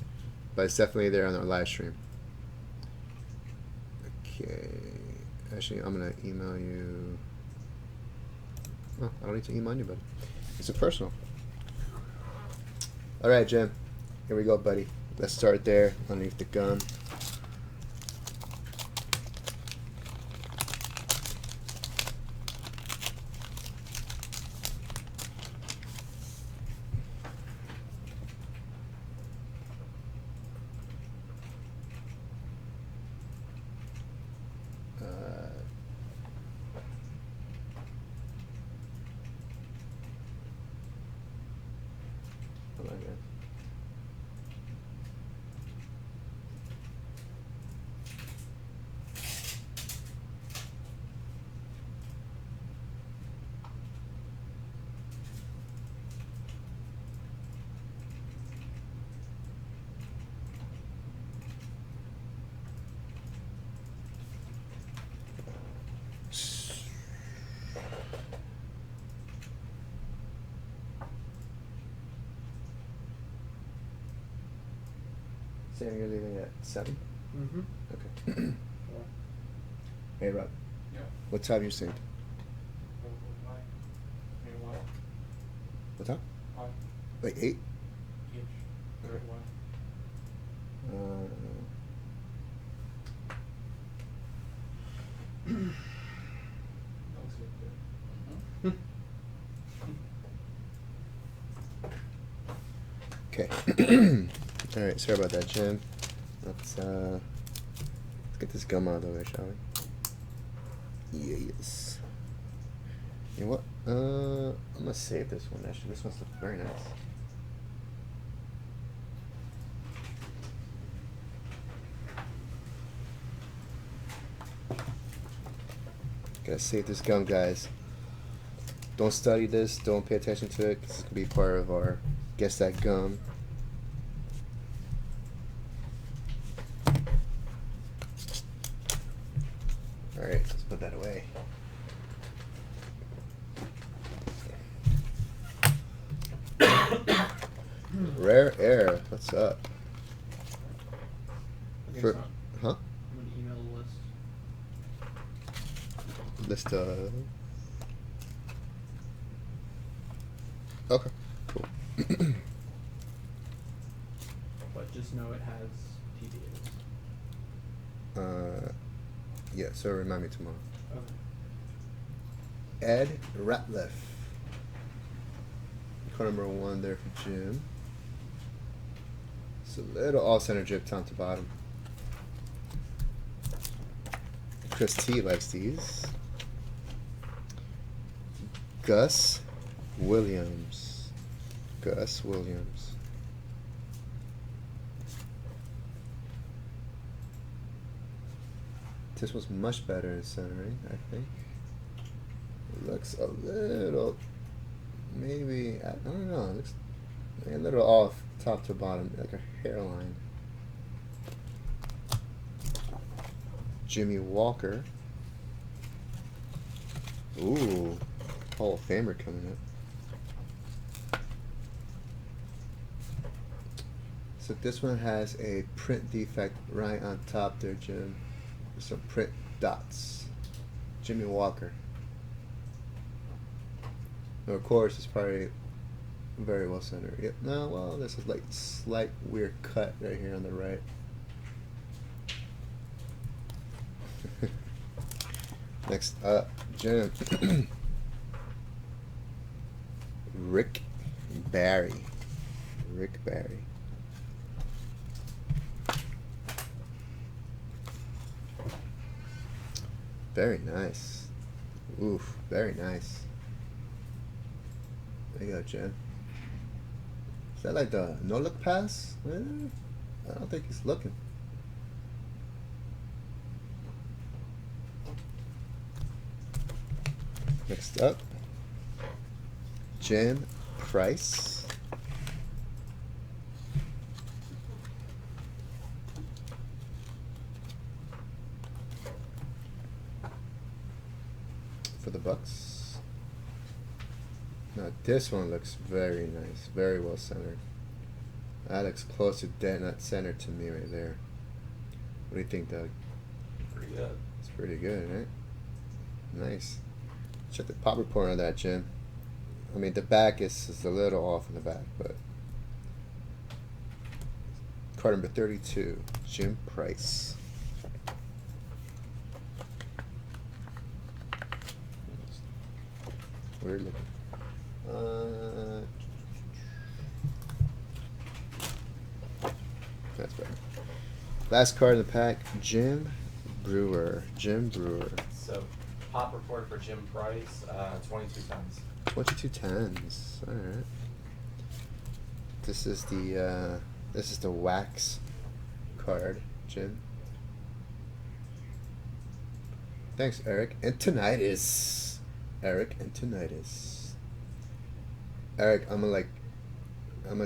but it's definitely there on our live stream. Okay. Actually, I'm gonna email you. Oh, I don't need to email anybody. It's a personal. All right, Jim. Here we go, buddy. Let's start there underneath the gun. Hold on, guys. Sam, you're leaving at 7? Mm-hmm. Okay. Hey, Rob. Yeah. What time you saying? What time? Like 8? Okay. All right. Sorry about that, Jim. Let's get this gum out of the way, shall we? Yes. You know what? I'm gonna save this one. Actually, this one's looking very nice. Gotta save this gum, guys. Don't study this. Don't pay attention to it. 'Cause it's gonna be part of our guess that gum. Alright, let's put that away. Rare Air, what's up? Okay, For, so huh? I'm gonna email the list. List of. Okay, cool. But just know it has TBAs. Yeah, so remind me tomorrow. Okay. Ed Ratliff. Card number 1 there for Jim. It's a little all center drip top to bottom. Chris T likes these. Gus Williams. Gus Williams. This was much better in centering, I think. It looks a little, maybe, I don't know, it looks a little off top to bottom, like a hairline. Jimmy Walker. Ooh, Hall of Famer coming up. So this one has a print defect right on top there, Jim. With some print dots. Jimmy Walker. Now, of course, it's probably very well centered. Yep. No, well, this is like slight weird cut right here on the right. Next up, Jim. Rick Barry. Rick Barry. Very nice. Oof, very nice. There you go, Jim. Is that like the no-look pass? I don't think he's looking. Next up, Jim Price. For the Bucks. Now this one looks very nice, very well centered. That looks close to dead nut center to me right there. What do you think, Doug? Pretty good. It's pretty good, right? Nice. Check the pop report on that, Jim. I mean, the back is a little off in the back, but card number 32, Jim Price. Weird looking. That's better. Last card in the pack, Jim Brewer. Jim Brewer. So, pop report for Jim Price, 22 times. 22 tens. All right. This is the wax card, Jim. Thanks, Eric. Antonitis. Eric Antonitis. Eric, I'm gonna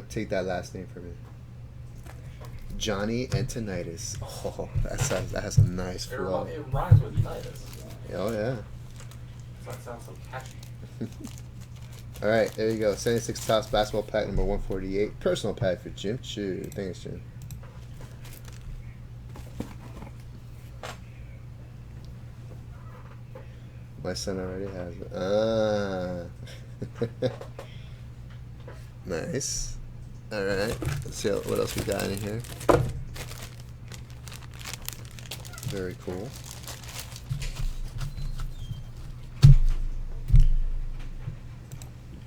take that last name from you. Johnny Antonitis. Oh, that has a nice flow. It rhymes with Unitas. Oh yeah. That sounds so catchy. All right, there you go. 76 Topps basketball pack number 148. Personal pack for Jim Chu. Thanks, Jim. My son already has it. Nice. All right. Let's see what else we got in here. Very cool.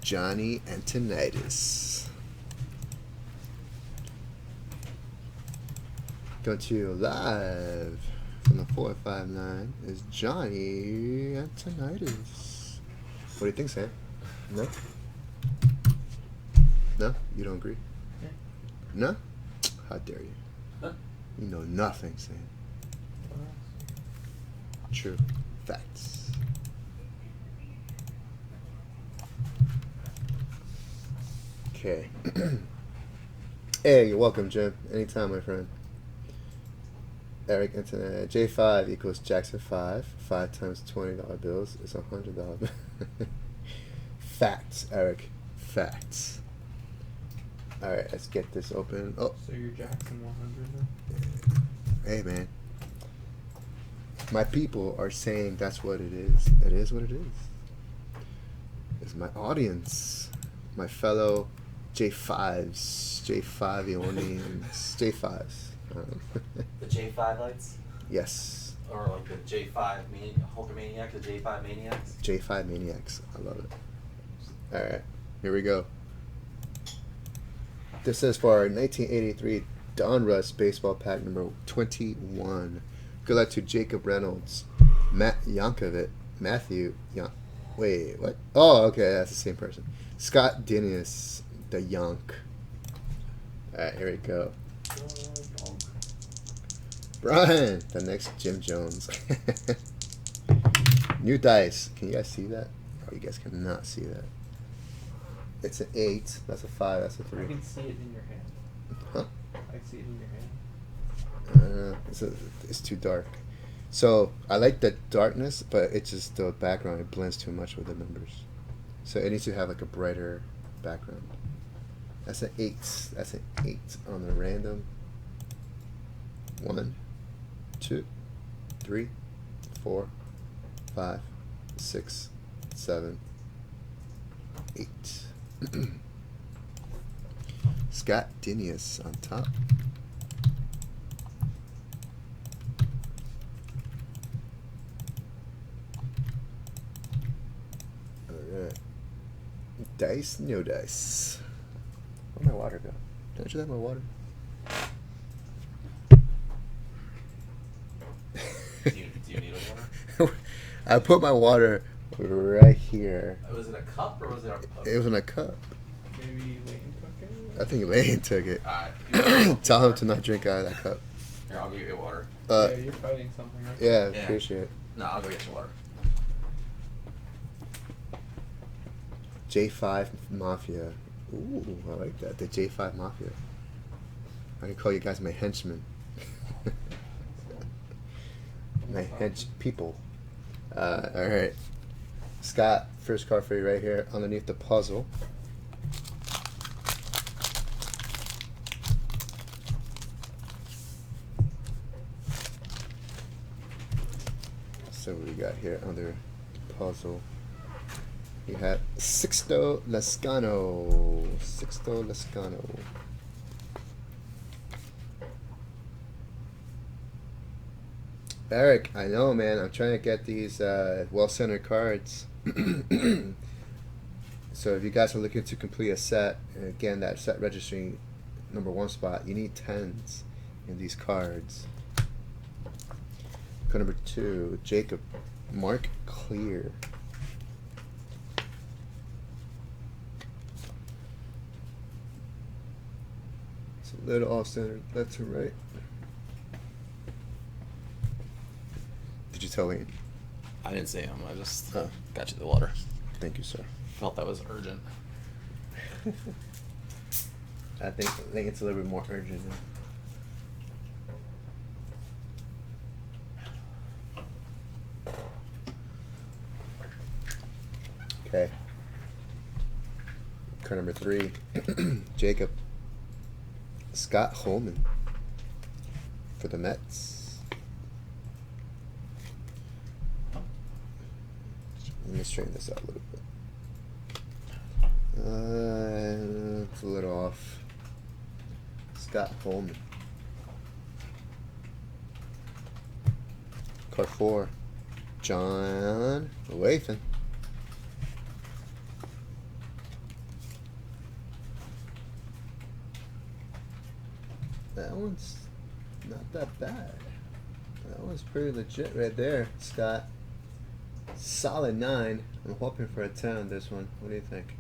Johnny Antonitis. Go to live from the 459 is Johnny Antonitis. What do you think, Sam? No? No? You don't agree? Yeah. No? How dare you? Huh? You know nothing, Sam. True. Facts. Okay. Hey, you're welcome, Jim. Anytime, my friend. Eric Internet. J5 equals Jackson 5. 5 times $20 bills is $100. Facts, Eric. Facts. Alright, let's get this open. Oh, So you're Jackson 100 now? hey man. My people are saying that's what it is. It is what it is. It's my audience. My fellow J5s. J5ionians. J5s. The J5 lights? Yes. Or like the J5 Hulkamaniac, the J5 Maniacs? J5 Maniacs. I love it. Alright, here we go. This is for our 1983 Donruss baseball pack number 21. Good luck to Jacob Reynolds, Matt Yankovic, wait, what? Oh, okay, that's the same person. Scott Dinius, the Yonk. Alright, here we go. Brian, the next Jim Jones. New dice. Can you guys see that? Oh, you guys cannot see that. It's an 8. That's a 5. That's a 3. I can see it in your hand. Huh? I see it in your hand. It's too dark. So I like the darkness, but it's just the background. It blends too much with the numbers. So it needs to have like a brighter background. That's an 8. That's an 8 on the random. 1, 2, 3, 4, 5, 6, 7, 8. Scott Dinius on top. Alright. Dice, no dice. Where'd my water go? Don't you have my water? Do you need a water? I put my water right here. Was it a cup or was it a It was in a cup. Maybe Layton took it? I think Lane took it. Alright. Tell him to not drink out of that cup. Here, I'll go get you water. Yeah, you're fighting something, right? Yeah, Yeah. appreciate it. No, I'll go get you water. J5 Mafia. Ooh, I like that. The J5 Mafia. I can call you guys my henchmen. My hench people. Alright. Scott, first card for you right here underneath the puzzle. So what we got here under the puzzle? You have Sixto Lascano. Sixto Lascano. Eric, I know, man. I'm trying to get these well-centered cards. So if you guys are looking to complete a set, and again, that set registry #1 spot, you need 10s in these cards. Card number 2, Jacob Mark Clear. It's a little off-centered, left to right. Did you tell me? I didn't say him. I just Oh. got you the water. Thank you, sir. Felt that was urgent. I think it's a little bit more urgent now. Okay. Card number 3, Jacob Scott Holman for the Mets. Let me straighten this out a little bit. It's a little off. Scott Holman. Card 4, John Lathan. That one's not that bad. That one's pretty legit right there, Scott. Solid 9. I'm hoping for a 10 on this one. What do you think?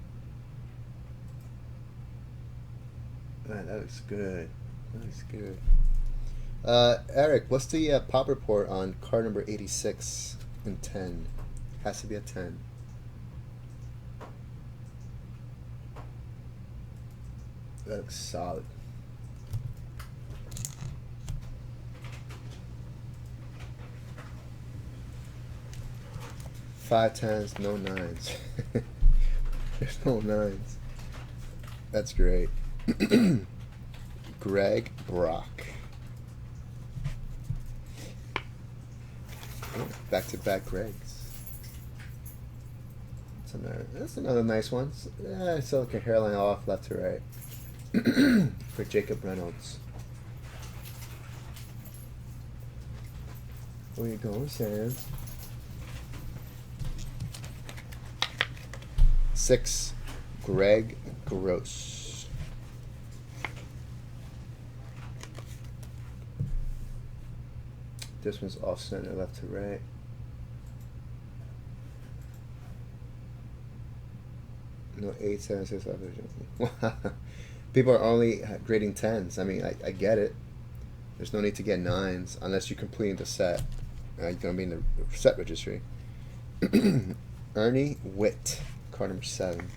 Man, that looks good. That looks good. Eric, what's the pop report on card number 86 and 10? Has to be a 10. That looks solid. 5 10s, no 9s. There's no 9s. That's great. Greg Brock. Oh, back-to-back Gregs. That's another nice one. It's like a hairline off left to right. For Jacob Reynolds. Where you going, Sam? 6, Greg Gross. This one's off center, left to right. No 8, 7, 6, 5. People are only grading 10s. I mean, I get it. There's no need to get 9s unless you're completing the set. You're going to be in the set registry. Ernie Witt, card number 7.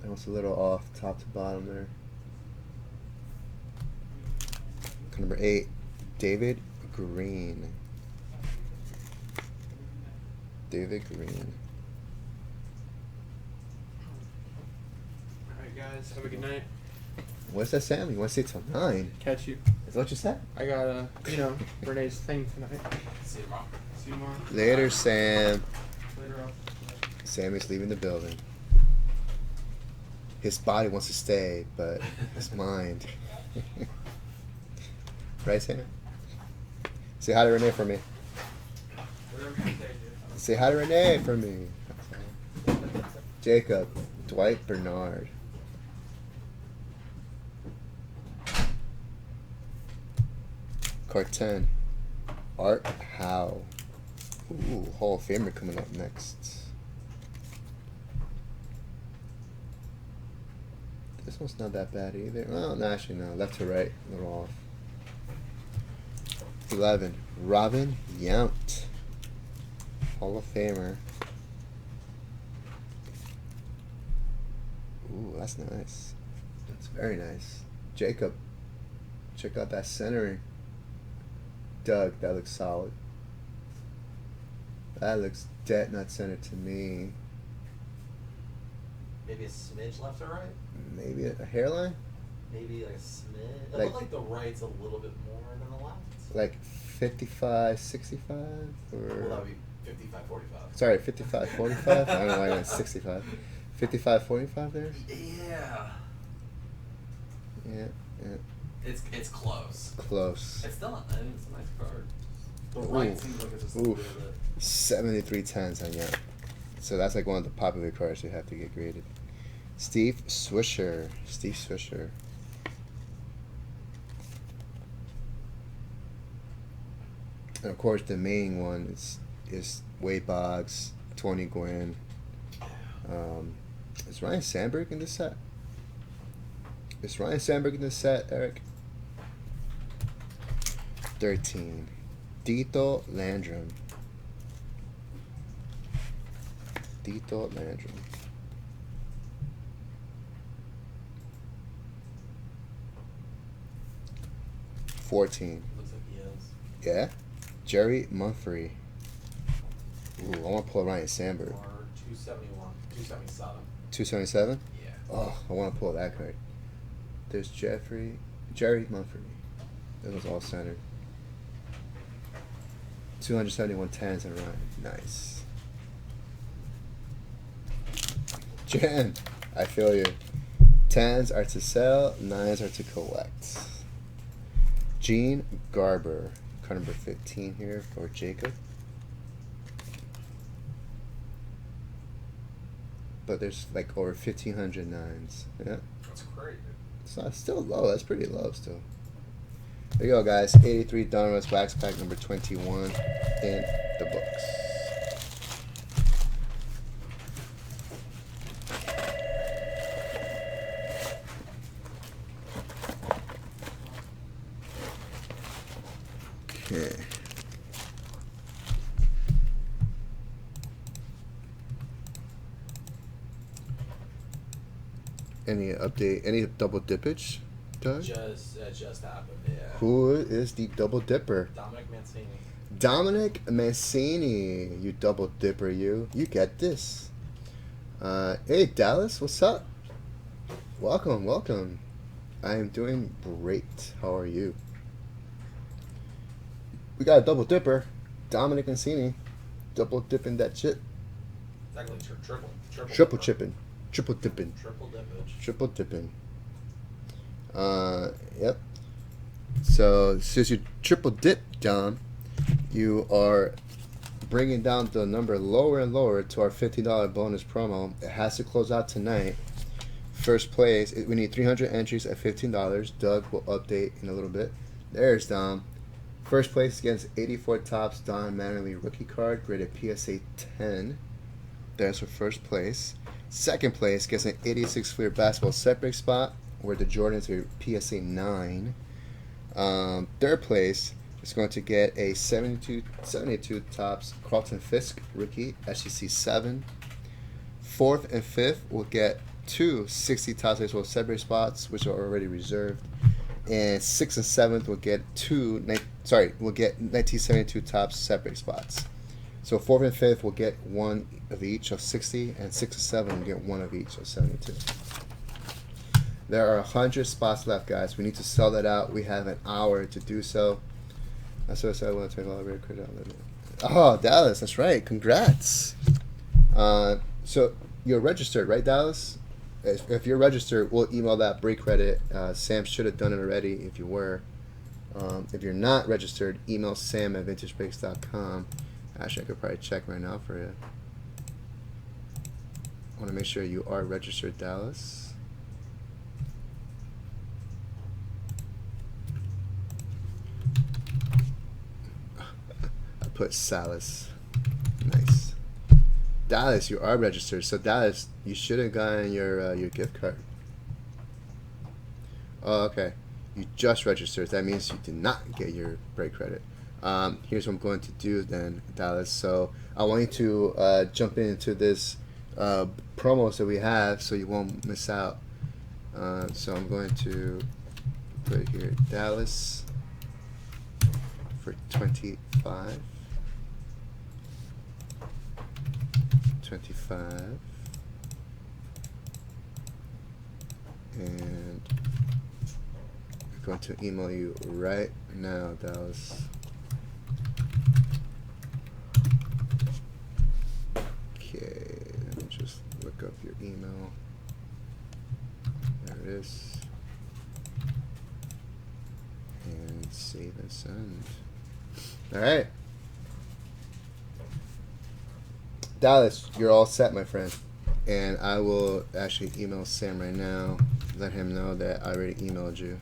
That was a little off top to bottom there. Card number 8, David Green. David Green. Alright, guys. Have a good night. What's that, Sam? You want to stay till 9? Catch you. Is that what you said? I got Renee's thing tonight. See you tomorrow. See you tomorrow. Later, Sam. Later on. Sammy's leaving the building. His body wants to stay, but his mind. Right, Sam? Say hi to Renee for me. Whatever you say, dude. Say hi to Renee for me. Jacob, Dwight Bernard. Card 10, Art Howe. Ooh, Hall of Famer coming up next. This one's not that bad either. Well, no, actually, no. Left to right, a little off. 11, Robin Yount. Hall of Famer. Ooh, that's nice. That's very nice. Jacob, check out that centering. Doug, that looks solid. That looks dead nut center to me. Maybe a smidge left or right? Maybe a hairline? Maybe like a smidge. It Like- looked like the right's a little bit more than the left. Like 55, 65? Or Well, that would be 55, 45. sorry, 55, 45? I don't know why I went 65. 55, 45 there? Yeah. Yeah, yeah. It's close. Close. It's still not, I think it's a nice card. The Ooh. right seems like it's just a little bit Oof. of it. 73 10s on Yount. So that's like one of the popular cards you have to get graded. Steve Swisher. Steve Swisher. And of course, the main one is Wade Boggs, Tony Gwynn. Is Ryan Sandberg in this set? Is Ryan Sandberg in this set, Eric? 13. Tito Landrum. Tito Landrum. 14. Looks like he is. Yeah? Jerry Mumphrey. Ooh, I want to pull Ryan Sandberg. Or 271. 277. 277? Yeah. Oh, I want to pull that card. There's Jerry Mumphrey. That was all centered. 271 10s and Ryan. Nice. Jen, I feel you. 10s are to sell, 9s are to collect. Gene Garber, card number 15 here for Jacob. But there's like over 1,500 9s. Yeah. That's great. It's still low. That's pretty low still. There you go, guys. 83 Donruss Wax Pack number 21 in the books. Okay. Any update? Any double dippage Doug? Just happened. Yeah. Who is the double dipper? Dominic Mancini. Dominic Mancini. You double dipper, you. You get this. Hey, Dallas, what's up? Welcome, welcome. I am doing great. How are you? We got a double dipper. Dominic Mancini. Double dipping that shit. It's actually Triple chipping. Triple dipping. Triple dippage. Triple dipping. Yep. So since you triple dip, Dom, you are bringing down the number lower and lower to our $50 bonus promo. It has to close out tonight. First place, we need 300 entries at $15. Doug will update in a little bit. There's Dom. First place against 84 Tops Don Mattingly rookie card, graded PSA 10. There's for first place. Second place gets an 86 Fleer basketball set break spot, where the Jordans are PSA 9. Third place is going to get a 72 Tops Carlton Fisk rookie, SEC 7. Fourth and fifth will get two 60 Tops baseball set break spots, which are already reserved. And sixth and seventh will get will get 1972 Tops set break spots. So fourth and fifth will get one of each of 60, and six and seven will get one of each of 72. There are 100 spots left, guys. We need to sell that out. We have an hour to do so. That's what I said. I want to take all the rare credit out of it. Oh, Dallas, that's right. Congrats. So you're registered, right, Dallas? If you're registered, we'll email that break credit. Sam should have done it already if you were. If you're not registered, email sam@vintagebreaks.com. Actually, I could probably check right now for you. I want to make sure you are registered, Dallas. I put Salas. Nice. Dallas, you are registered. So Dallas, you should have gotten your gift card. Oh, okay. You just registered. That means you did not get your break credit. Here's what I'm going to do then, Dallas. So I want you to jump into this promos that we have, so you won't miss out. So I'm going to put here Dallas for 25. 25. And I'm going to email you right now, Dallas. Okay, let me just look up your email. There it is. And save and send. Alright. Dallas, you're all set, my friend. And I will actually email Sam right now. Let him know that I already emailed you.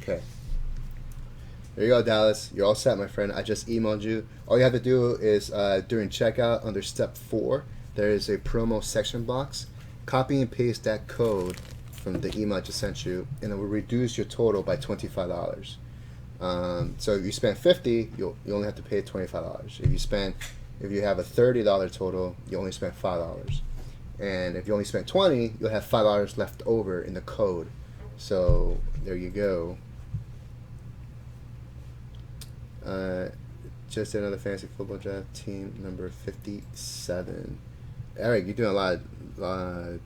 Okay. There you go, Dallas. You're all set, my friend. I just emailed you. All you have to do is during checkout under step 4, there is a promo section box. Copy and paste that code from the email I just sent you, and it will reduce your total by $25. So if you spend $50, you only have to pay $25. If you have a $30 total, you only spend $5. And if you only spend $20, you'll have $5 left over in the code. So there you go. Just another fantasy football draft, team number 57. Eric, you're doing a lot of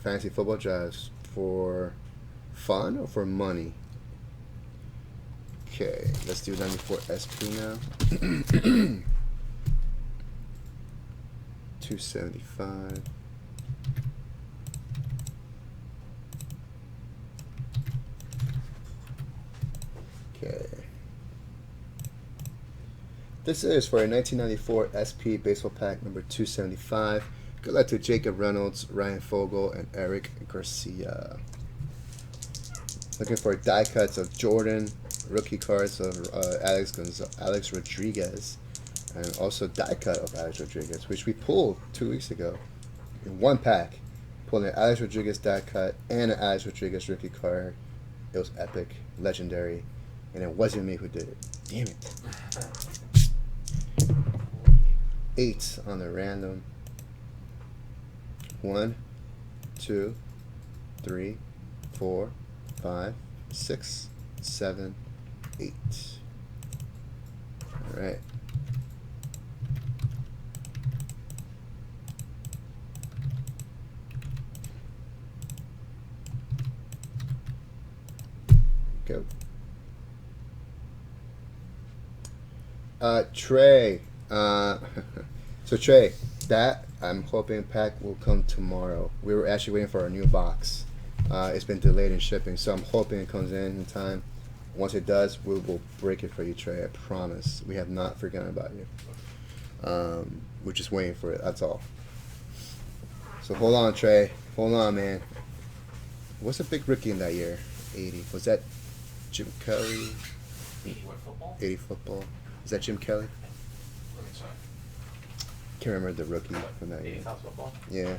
fantasy football drafts for fun or for money? Okay, let's do 94 SP now. 275. Okay. This is for a 1994 SP baseball pack number 275. Good luck to Jacob Reynolds, Ryan Fogel, and Eric Garcia. Looking for die cuts of Jordan, rookie cards of Alex Rodriguez, and also die cut of Alex Rodriguez, which we pulled 2 weeks ago in one pack. Pulled an Alex Rodriguez die cut and an Alex Rodriguez rookie card. It was epic, legendary, and it wasn't me who did it. Damn it. 8 on the random. 1, 2, 3, 4, 5, 6, 7, 8. All right. Go. Trey. So Trey, that I'm hoping pack will come tomorrow. We were actually waiting for our new box. It's been delayed in shipping, so I'm hoping it comes in time. Once it does, we will break it for you, Trey. I promise. We have not forgotten about you. We're just waiting for it. That's all. So hold on, Trey. Hold on, man. What's the big rookie in that year? 80. Was that Jim Kelly? 80 what football? 80 football. Is that Jim Kelly? Let me check. Can't remember the rookie from that 80 year. South football? Yeah.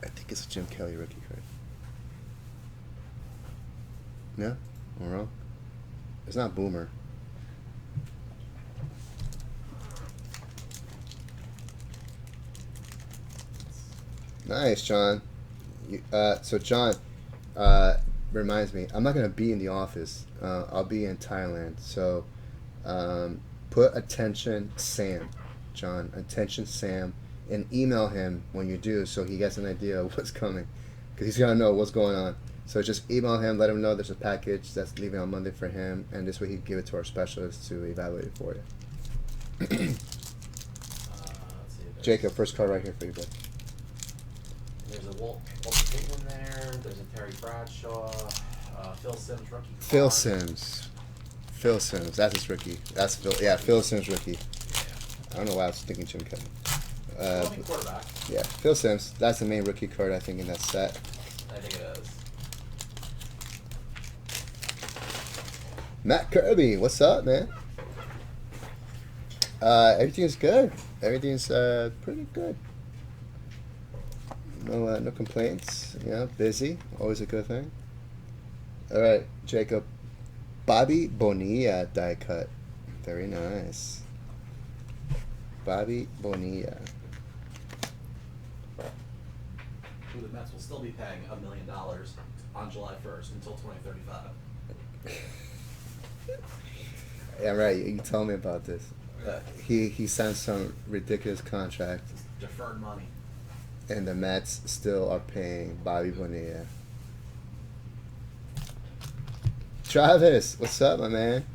I think it's a Jim Kelly rookie card. No? I'm wrong? It's not Boomer. Nice, John. So John, reminds me, I'm not gonna be in the office. I'll be in Thailand. So, put attention Sam, John. Attention Sam, and email him when you do, so he gets an idea of what's coming, because he's gonna know what's going on. So just email him, let him know there's a package that's leaving on Monday for him, and this way he can give it to our specialist to evaluate it for you. Let's see. Jacob, first card right here for you, bud. There's a Walter Payton there. There's a Terry Bradshaw. Phil Sims rookie. Phil card. Sims. Phil Sims. That's his rookie. That's Phil. Yeah, Phil Sims rookie. Yeah. I don't know why I was thinking Jim Kelly. Loving quarterback. Yeah, Phil Sims. That's the main rookie card I think in that set. I think it is. Matt Kirby, what's up, man? Everything's good. Everything's pretty good. No complaints. You know, busy. Always a good thing. All right, Jacob. Bobby Bonilla die cut. Very nice. Bobby Bonilla. Who the Mets will still be paying $1 million on July 1st until 2035. Yeah, right. You told me about this. He signed some ridiculous contract, Deferred money. and the Mets still are paying Bobby Bonilla. Travis, what's up, my man?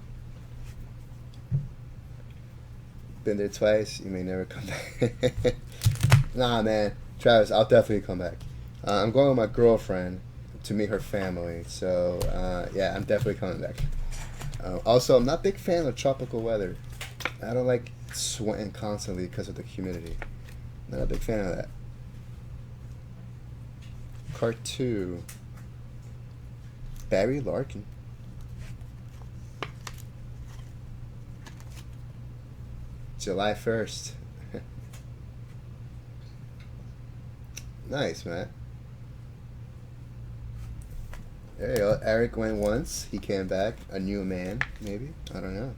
Been there twice. You may never come back. Nah, man. Travis, I'll definitely come back. I'm going with my girlfriend to meet her family. So, yeah, I'm definitely coming back. Also, I'm not a big fan of tropical weather. I don't like sweating constantly because of the humidity. Not a big fan of that. Card 2. Barry Larkin. July 1st. Nice, man. There you go. Eric went once. He came back. A new man, maybe. I don't know.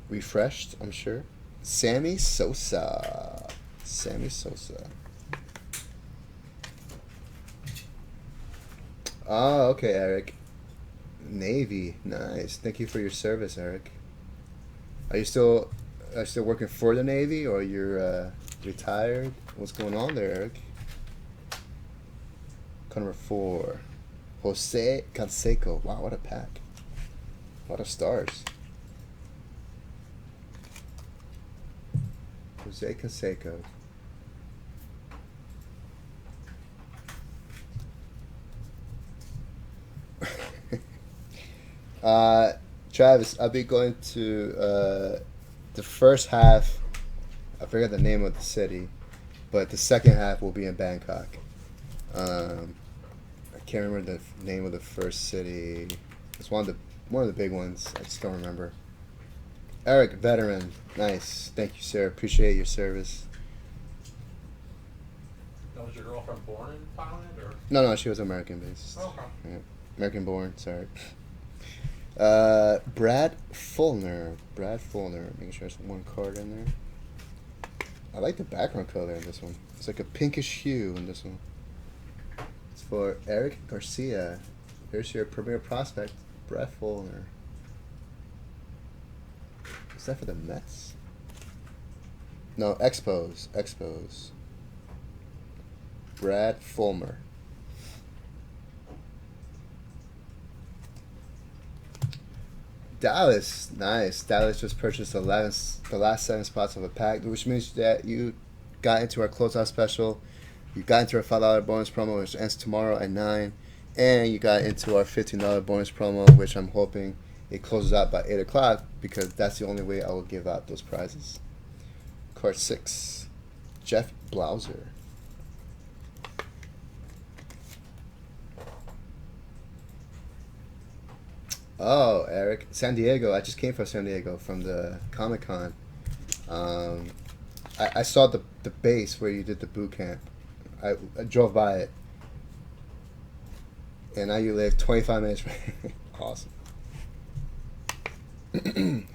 Refreshed, I'm sure. Sammy Sosa. Sammy Sosa. Oh, okay, Eric. Navy. Nice. Thank you for your service, Eric. Are you still working for the Navy, or you're retired? What's going on there, Eric? Card number 4. Jose Canseco. Wow, what a pack. A lot of stars. Jose Canseco. Travis, I'll be going to the first half. I forget the name of the city, but the second half will be in Bangkok. I can't remember the name of the first city. It's one of the big ones. I just don't remember. Eric, veteran. Nice. Thank you, sir. Appreciate your service. Now, was your girlfriend born in Thailand or? No, she was American based. Oh, okay. Yeah. American born, sorry. Brad Fulner. Making sure there's one card in there. I like the background color in this one. It's like a pinkish hue in this one. It's for Eric Garcia. Here's your premier prospect, Brad Fulner. Is that for the Mets? No, Expos. Brad Fulmer. Dallas, nice. Dallas just purchased the last 7 spots of a pack, which means that you got into our closeout special. You got into our $5 bonus promo, which ends tomorrow at 9. And you got into our $15 bonus promo, which I'm hoping it closes out by 8 o'clock because that's the only way I will give out those prizes. Card 6, Jeff Blauser. Oh, Eric, San Diego. I just came from San Diego from the Comic-Con. I saw the base where you did the boot camp. I drove by it. And now you live 25 minutes from Awesome.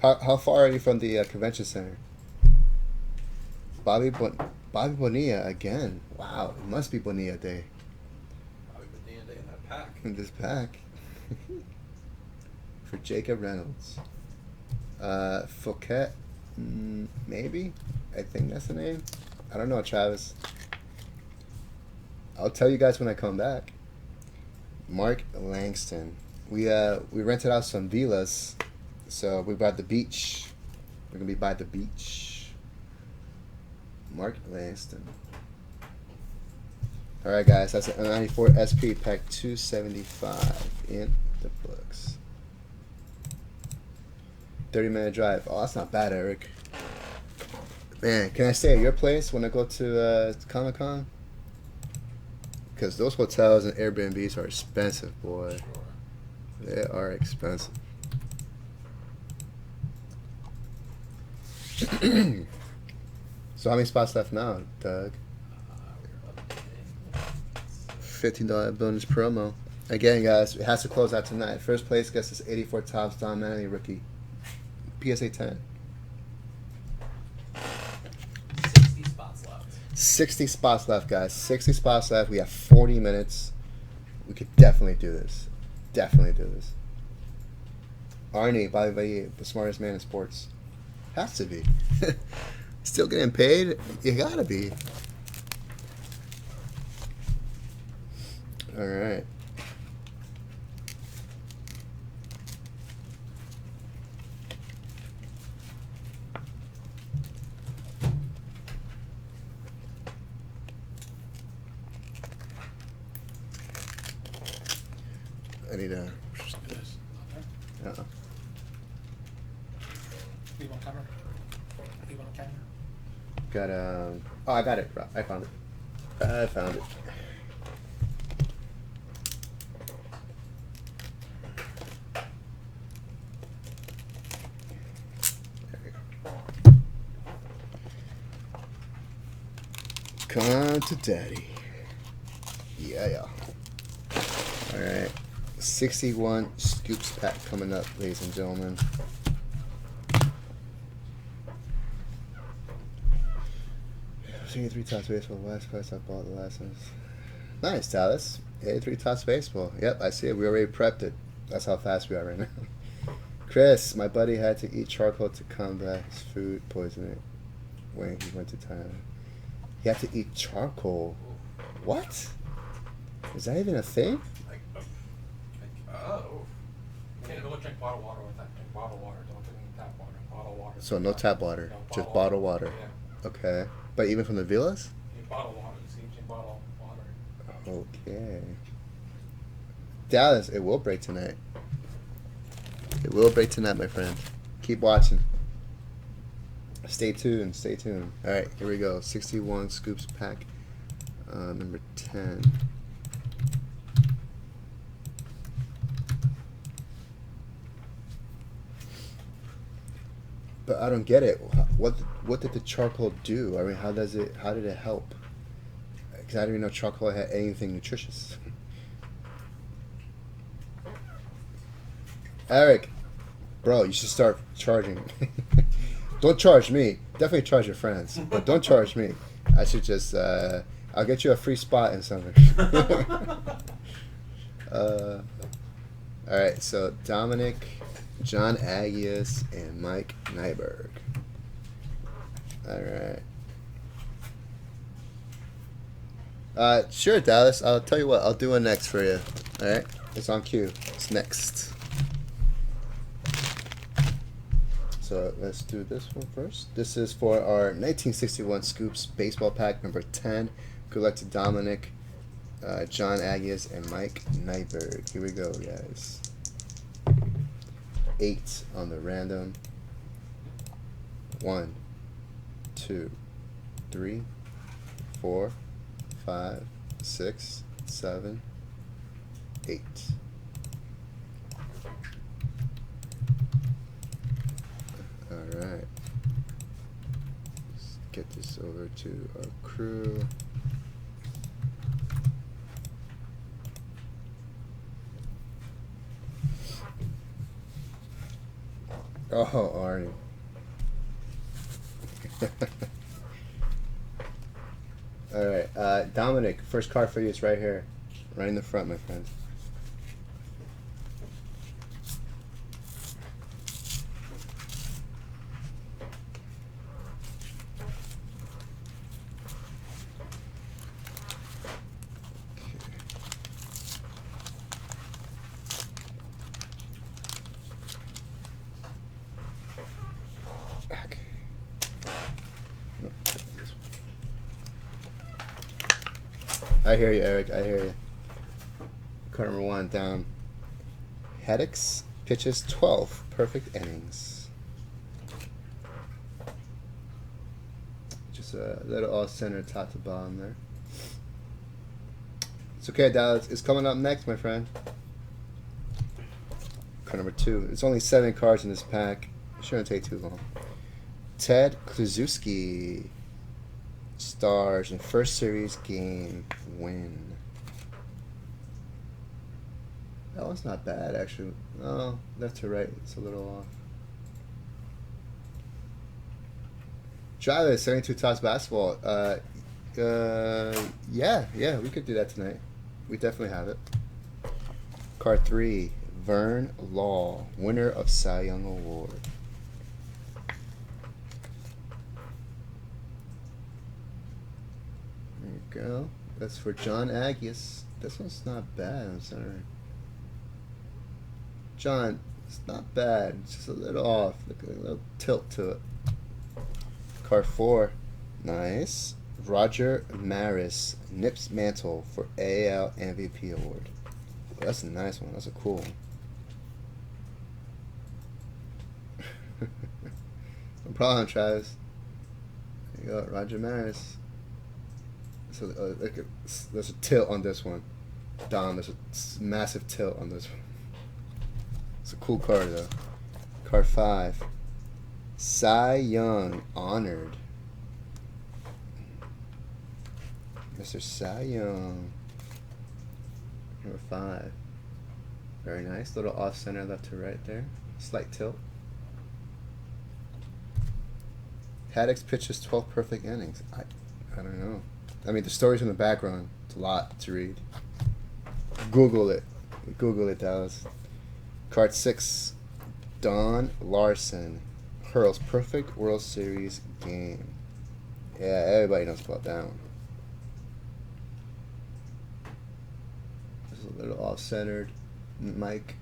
How far are you from the convention center? Bobby Bonilla again. Wow, it must be Bonilla Day Probably the day in that pack. in this pack. For Jacob Reynolds. Fouquet, maybe? I think that's the name. I don't know, Travis. I'll tell you guys when I come back. Mark Langston. We rented out some villas, so we're by the beach. We're gonna be by the beach. Mark Langston. All right, guys, that's a 94 SP pack 275 in the books. 30-minute drive. Oh, that's not bad, Eric. Man, can I stay at your place when I go to Comic-Con? Because those hotels and Airbnbs are expensive, boy. They are expensive. So how many spots left now, Doug? $15 bonus promo. Again, guys, it has to close out tonight. First place gets this 84 Topps Don Manley rookie. PSA 10. 60 spots left. 60 spots left, guys. 60 spots left. We have 40 minutes. We could definitely do this. Definitely do this. Arnie, Bali, the smartest man in sports. Has to be. Still getting paid? You gotta be. All right. I need a. Uh-uh. You want camera? You want a camera? Got oh, I got it. I found it. I found it. There we go. Come on to daddy. Yeah. All right. 61 scoops pack coming up, ladies and gentlemen. Seeing 3 Topps baseball. Last price I bought the last one. Nice, Dallas. 83 Topps baseball. Yep, I see it. We already prepped it. That's how fast we are right now. Chris, my buddy had to eat charcoal to combat his food poisoning when he went to Thailand. He had to eat charcoal. What? Is that even a thing? Oh. Okay, go drink bottled water with that. Drink bottled water. Don't drink tap water. Bottled water. So no tap water, No, just bottled water. Yeah. Okay. But even from the villas? Bottled water. You see, drink bottled water. Okay. Dallas, it will break tonight. It will break tonight, my friend. Keep watching. Stay tuned. Stay tuned. All right, here we go. 61 scoops pack, number 10. But I don't get it. What did the charcoal do? I mean, how did it help? Because I didn't even know charcoal had anything nutritious. Eric, bro, you should start charging. Don't charge me. Definitely charge your friends, but don't charge me. I should just. I'll get you a free spot in something. All right, so Dominic, John Agius, and Mike Nyberg. All right. Sure, Dallas. I'll tell you what. I'll do a next for you. All right. It's on cue. It's next. So let's do this one first. This is for our 1961 Scoops baseball pack number 10. Good luck to Dominic, John Agius, and Mike Nyberg. Here we go, guys. 8 on the random. 1, 2, 3, 4, 5, 6, 7, 8. All right. Let's get this over to our crew. Oh, Arnie. All right, Dominic. First card for you is right here, right in the front, my friend. Okay. No, this one. I hear you, Eric. I hear you. Card number 1 down. Haddix pitches 12 perfect innings. Just a little off-center, top to bottom there. It's okay, Dallas. It's coming up next, my friend. Card number 2. It's only 7 cards in this pack. It shouldn't take too long. Ted Kluszewski. Stars in first series game win. That one's not bad, actually. Oh, left to right, it's a little off. Travis, 72 Tots basketball. Yeah, we could do that tonight. We definitely have it. Card 3, Vern Law, winner of Cy Young Award. There you go. That's for John Agius. This one's not bad. I'm sorry. John, it's not bad. It's just a little off. Look at a little tilt to it. Card 4. Nice. Roger Maris, Nips Mantle for AL MVP Award. Oh, that's a nice one. That's a cool one. No problem, Travis. There you go, Roger Maris. So there's a tilt on this one. Don, there's a massive tilt on this one. It's a cool card, though. Card 5. Cy Young honored. Mr. Cy Young. Number 5. Very nice. Little off center left to right there. Slight tilt. Haddix pitches 12 perfect innings. I don't know. I mean, the stories in the background, it's a lot to read. Google it. Google it, Dallas. Card 6. Don Larson. Hurls perfect World Series game. Yeah, everybody knows about that one. Just a little off-centered. Mike.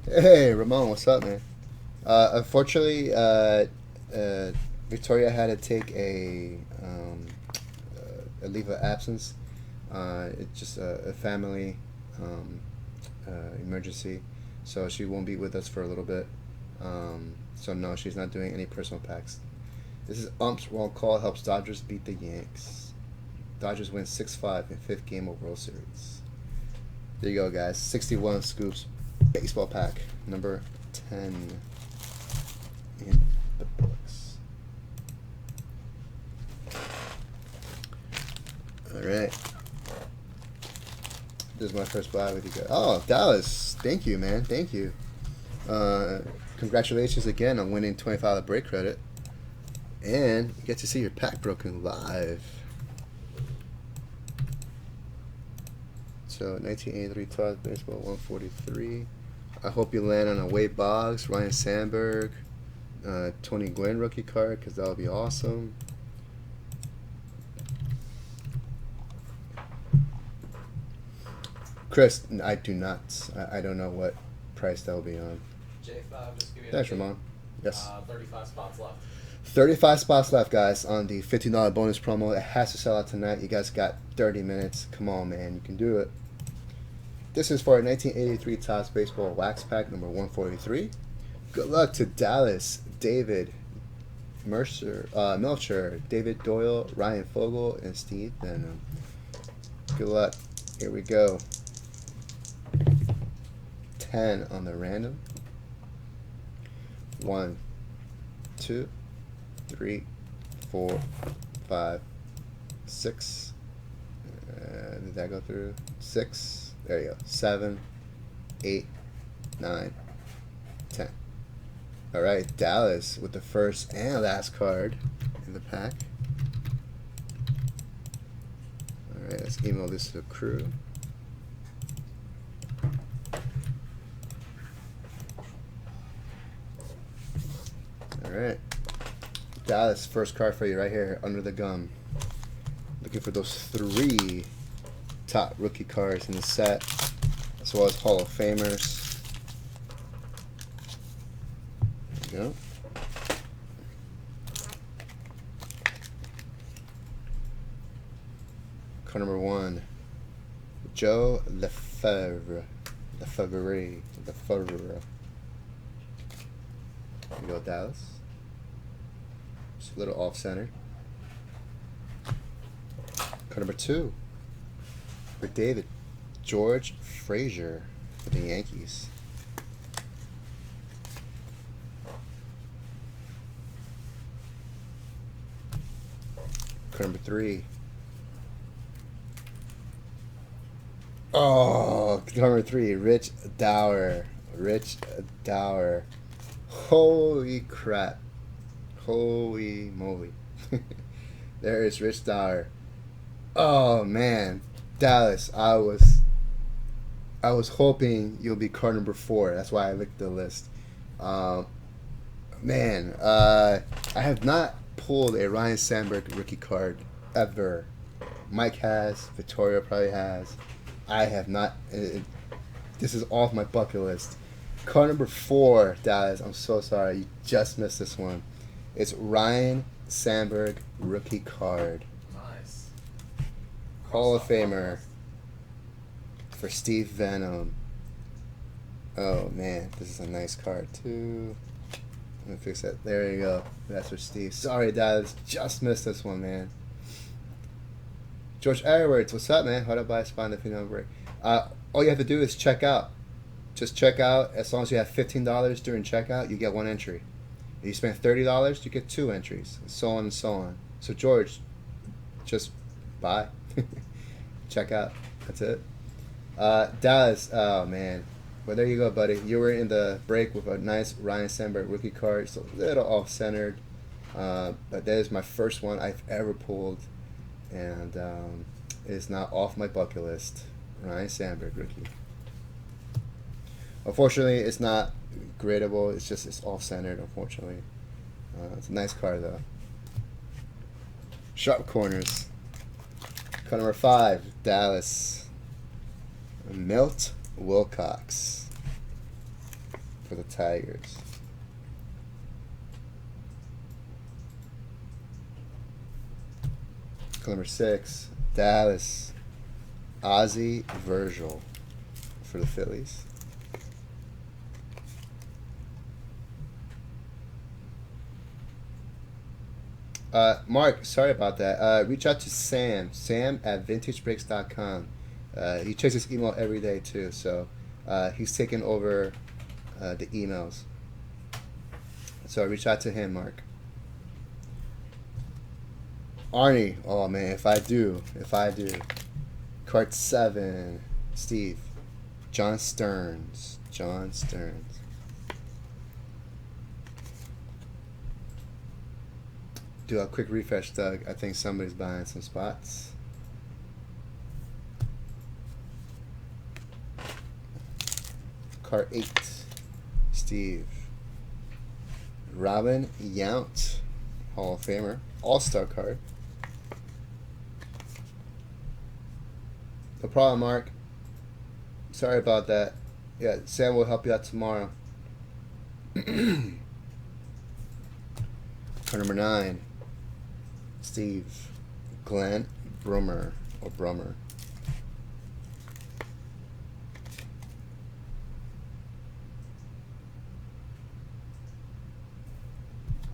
Hey, Ramon, what's up, man? Unfortunately, Victoria had to take a leave of absence. It's just a family emergency, so she won't be with us for a little bit. So no, she's not doing any personal packs. This is Ump's wrong call helps Dodgers beat the Yanks. Dodgers win 6-5 in 5th game of World Series. There you go, guys. 61 Scoops baseball pack number 10 in the books. All right. This is my first buy with you guys. Oh, Dallas, thank you, man. Thank you. Congratulations again on winning $25 break credit. And you get to see your pack broken live. So 1983 Topps Baseball 143. I hope you land on a Wade Boggs, Ryan Sandberg, Tony Gwynn rookie card, because that would be awesome. Chris, I do not. I don't know what price that will be on. J5, just give you Thanks, Ramon. Yes. 35 spots left. 35 spots left, guys, on the $15 bonus promo. It has to sell out tonight. You guys got 30 minutes. Come on, man. You can do it. This is for a 1983 Topps Baseball Wax Pack number 143. Good luck to Dallas, David Melcher, David Doyle, Ryan Fogel, and Steve Denham. Good luck. Here we go. 10 on the random. 1, 2, 3, 4, 5, 6. Did that go through? 6. There you go. 7, 8, 9, 10. All right, Dallas with the first and last card in the pack. All right, let's email this to the crew. All right, Dallas, first card for you right here under the gum. Looking for those 3 top rookie cards in the set, as well as Hall of Famers. There you go. Card number 1, Joe Lefebvre. Lefebvre. There you go, Dallas. Just a little off center. Card number 2. For David, George Frazier for the Yankees. Card number 3. Oh, number 3, Rich Dower. Rich Dower. Holy crap. Holy moly. There is Rich Dower. Oh man. Dallas, I was hoping you'll be card number 4. That's why I looked at the list. Man, I have not pulled a Ryan Sandberg rookie card ever. Mike has, Vittorio probably has. I have not. This is off my bucket list. Card number 4, Dallas. I'm so sorry, you just missed this one. It's Ryan Sandberg rookie card. Nice. Hall of Famer for Steve Venom. Oh man, this is a nice card too. Let me fix that. There you go. That's for Steve. Sorry, Dallas. Just missed this one, man. George Edwards, what's up, man? How to buy a spot in the Phenom break? All you have to do is check out. Just check out. As long as you have $15 during checkout, you get 1 entry. If you spend $30, you get 2 entries, and so on and so on. So George, just buy. Check out. That's it. Dallas, oh man. Well, there you go, buddy. You were in the break with a nice Ryan Sandberg rookie card. So a little off-centered. But that is my first one I've ever pulled. And it is not off my bucket list. Ryan Sandberg rookie. Unfortunately, it's not gradable. It's off-centered, unfortunately. It's a nice card, though. Sharp corners. Card number 5, Dallas. Milt Wilcox for the Tigers. Card number 6, Dallas. Ozzie Virgil for the Phillies. Mark, sorry about that. Reach out to Sam at vintagebreaks.com. He checks his email every day too, so he's taken over the emails. So reach out to him, Mark. Arnie, oh man, if I do. Card 7, Steve. John Stearns. Do a quick refresh, Doug. I think somebody's buying some spots. Card 8, Steve. Robin Yount, Hall of Famer, All-Star card. No problem, Mark. Sorry about that. Yeah, Sam will help you out tomorrow. Card number 9, Steve. Glenn Brummer, or Brummer.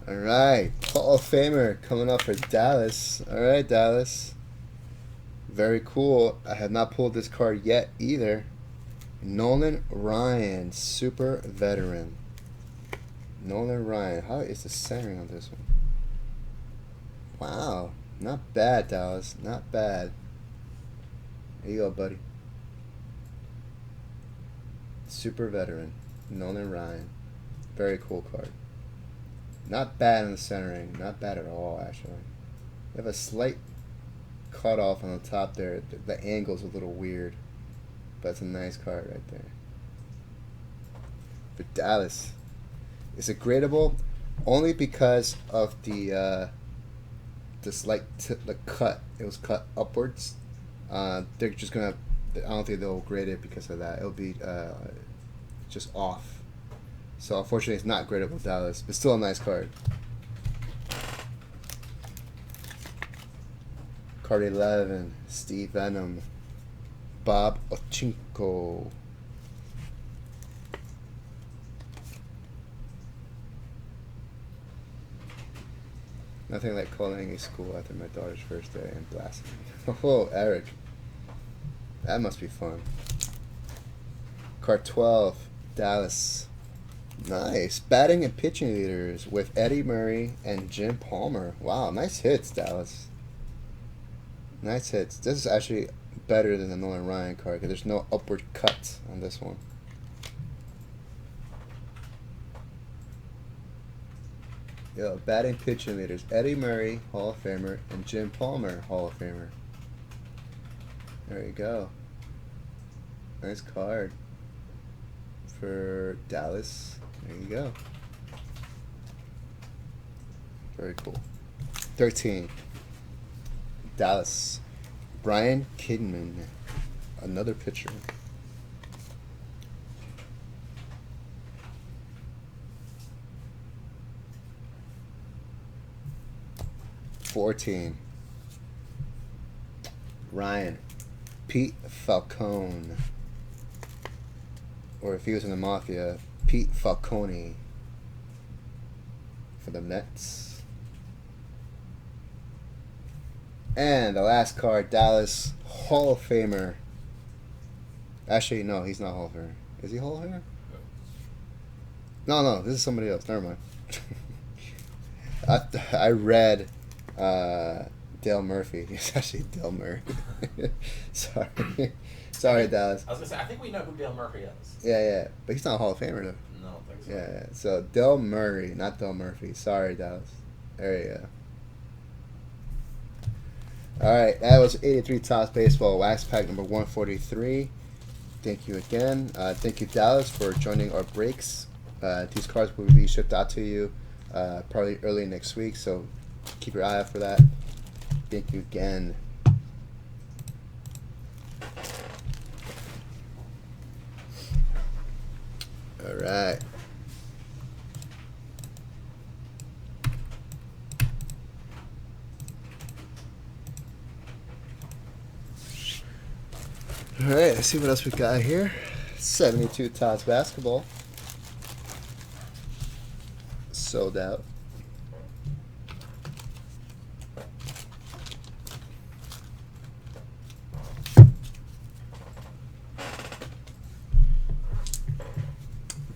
All right, Hall of Famer coming up for Dallas. All right, Dallas. Very cool. I have not pulled this card yet either. Nolan Ryan, super veteran. Nolan Ryan. How is the centering on this one? Wow, not bad, Dallas. Not bad. There you go, buddy. Super veteran, Nolan Ryan. Very cool card. Not bad in the centering. Not bad at all, actually. You have a slight cutoff on the top there. The angle's a little weird. But it's a nice card right there. For Dallas. Is it gradable? Only because of the slight the cut. It was cut upwards. They're just gonna. I don't think they'll grade it because of that. It'll be just off. So unfortunately, it's not gradable, Dallas, but still a nice card. Card 11, Steve Venom, Bob Ochinko. Nothing like calling a school after my daughter's first day and blasting me. Oh, Eric. That must be fun. Card 12, Dallas. Nice. Batting and pitching leaders with Eddie Murray and Jim Palmer. Wow, nice hits, Dallas. Nice hits. This is actually better than the Nolan Ryan card because there's no upward cut on this one. Yo, batting pitching leaders. Eddie Murray, Hall of Famer, and Jim Palmer, Hall of Famer. There you go. Nice card for Dallas. There you go. Very cool. 13. Dallas. Brian Kidman. Another pitcher. $14. Ryan. Pete Falcone. Or if he was in the Mafia, Pete Falcone for the Mets. And the last card, Dallas, Hall of Famer. Actually, no, he's not Hall of Famer. Is he Hall of Famer? No, this is somebody else. Never mind. I read Dale Murphy. It's actually Dale Murray. Sorry, Dallas. I was gonna say, I think we know who Dale Murphy is. Yeah, but he's not a Hall of Famer though. No, I don't think so. Yeah. So Dale Murray, not Dale Murphy. Sorry, Dallas. There you go. All right, that was 83 Topps Baseball Wax Pack number 143. Thank you again. Thank you, Dallas, for joining our breaks. These cards will be shipped out to you probably early next week, so keep your eye out for that. Thank you again. All right. All right, let's see what else we got here. 72 Topps Basketball. Sold out.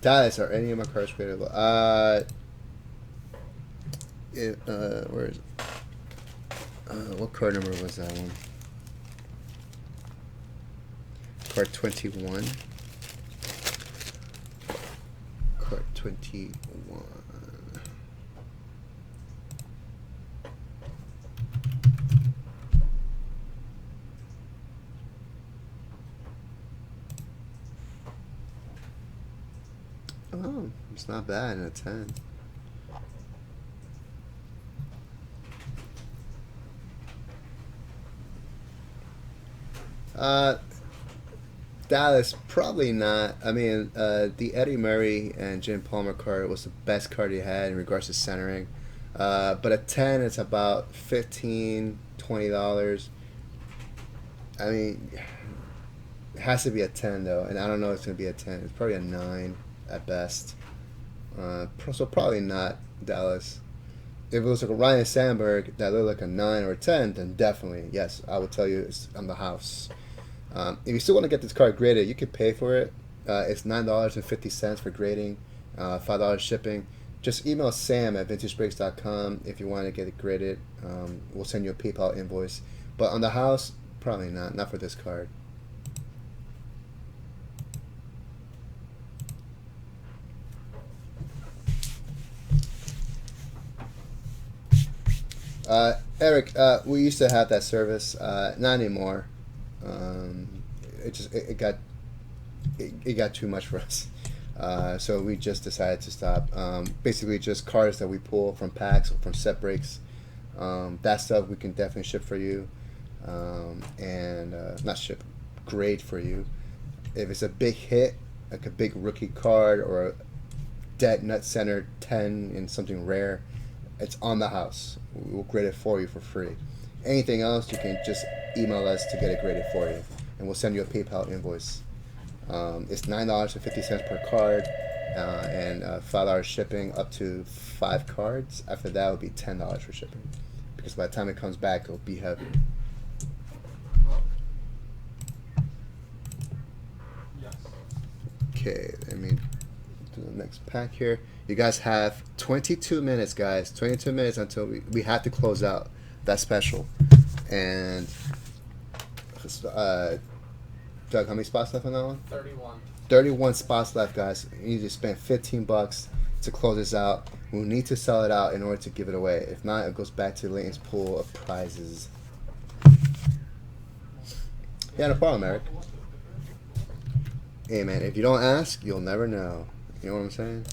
Dallas, are any of my cards gradable? Where is it? What card number was that one? Card 21. Card 21. Oh, it's not bad in a 10. Dallas, probably not. I mean, the Eddie Murray and Jim Palmer card was the best card he had in regards to centering. But at 10, it's about $15, $20. I mean, it has to be a 10 though, and I don't know if it's gonna be a 10. It's probably a 9 at best. So probably not Dallas. If it was like a Ryan Sandberg that looked like a 9 or a 10, then definitely yes, I would tell you it's on the house. If you still want to get this card graded, you could pay for it. It's $9.50 for grading, $5 shipping. Just email Sam at vintagebreaks.com if you want to get it graded. We'll send you a PayPal invoice. But on the house, probably not for this card. Eric, we used to have that service, not anymore. It got too much for us, so we just decided to stop. Basically, just cards that we pull from packs or from set breaks. That stuff we can definitely ship for you, and not ship, grade for you. If it's a big hit, like a big rookie card or a dead nut center 10 in something rare, it's on the house. We'll grade it for you for free. Anything else, you can just email us to get it graded for you, and we'll send you a PayPal invoice. It's $9.50 per card, and $5 shipping up to 5 cards. After that, it would be $10 for shipping, because by the time it comes back, it'll be heavy. Yes. Okay, let me do the next pack here. You guys have 22 minutes, guys. 22 minutes until we have to close out that special. And Doug, how many spots left on that one? 31. 31 spots left, guys. You need to spend $15 to close this out. We'll need to sell it out in order to give it away. If not, it goes back to Layton's pool of prizes. Yeah, no problem, Eric. Hey, man, if you don't ask, you'll never know. You know what I'm saying?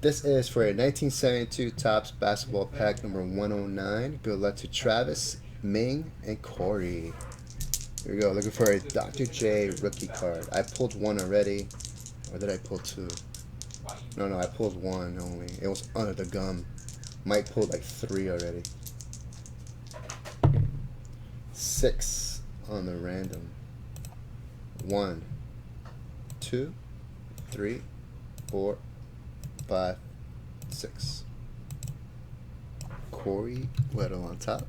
This is for a 1972 Topps basketball pack number 109. Good luck to Travis, Ming, and Corey. Here we go. Looking for a Dr. J rookie card. I pulled one already. Or did I pull 2? No, I pulled 1 only. It was under the gum. Mike pulled like 3 already. 6 on the random. 1, 2, 3, 4, 5, 6. Corey Weddle on top.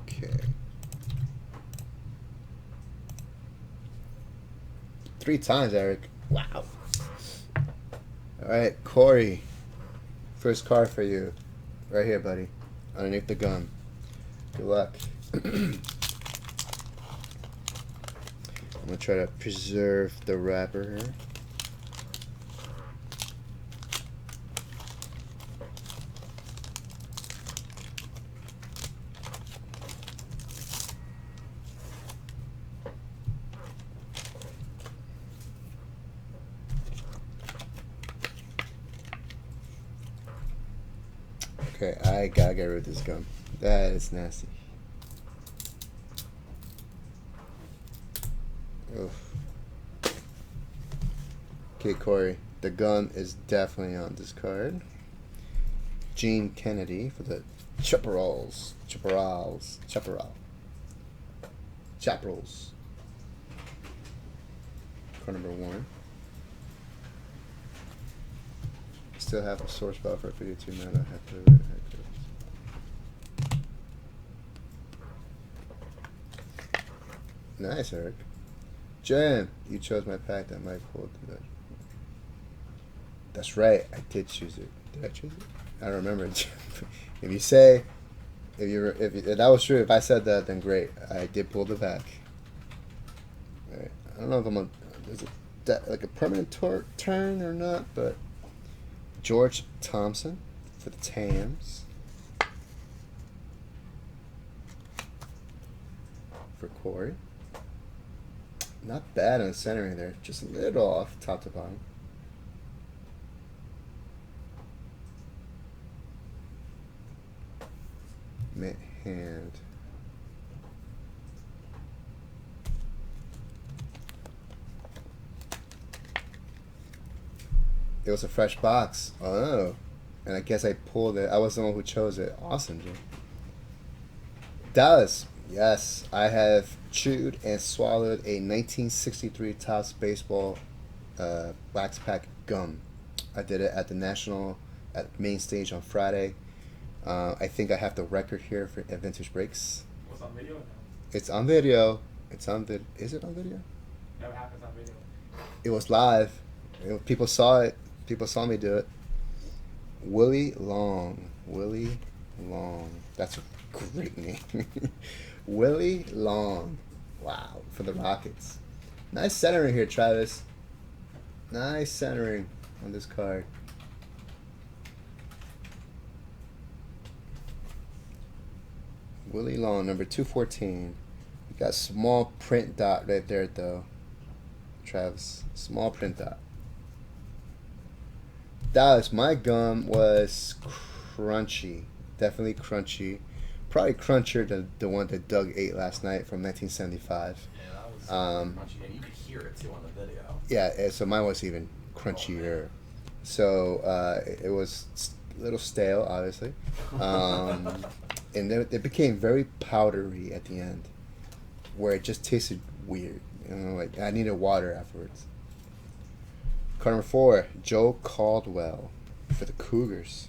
Okay. 3 times, Eric. Wow. All right, Corey. First card for you. Right here, buddy. Underneath the gum. Good luck. I'm gonna try to preserve the wrapper here. Okay, I gotta get rid of this gum. That is nasty. Oof. Okay, Corey, the gum is definitely on this card. Gene Kennedy for the Chaparrals. Chaparral. Card number 1. Still have a source buffer for you too, man. I have to. Nice, Eric. Jen, you chose my pack that might pull through that. That's right. I did choose it. Did I choose it? I don't remember. If you say, if that was true, if I said that, then great. I did pull the pack. All right. I don't know if I'm on. Is it like a permanent turn or not? But George Thompson for the Tams. For Corey. Not bad on the centering there. Just a little off top to bottom. Mitt Hand. It was a fresh box. Oh. And I guess I pulled it. I was the one who chose it. Awesome, Jim. Dallas. Yes, I have chewed and swallowed a 1963 Topps Baseball wax pack gum. I did it at the National at main stage on Friday. I think I have the record here for at Vintage Breaks. Was on video or no? It's on video. It's on vid. Is it on video? Never happens on video. It was live. People saw it. People saw me do it. Willie Long. Willie Long. That's a great name. Willie Long. Wow. For the Rockets. Nice centering here, Travis. Nice centering on this card. Willie Long, number 214. You got small print dot right there, though. Travis. Small print dot. Dallas, my gum was crunchy. Definitely crunchy. Probably crunchier than the one that Doug ate last night from 1975. Yeah, that was crunchy. And you could hear it too on the video. Yeah, so mine was even crunchier. So it was a little stale, obviously. And then it became very powdery at the end, where it just tasted weird. You know, like I needed water afterwards. Card number 4, Joe Caldwell for the Cougars.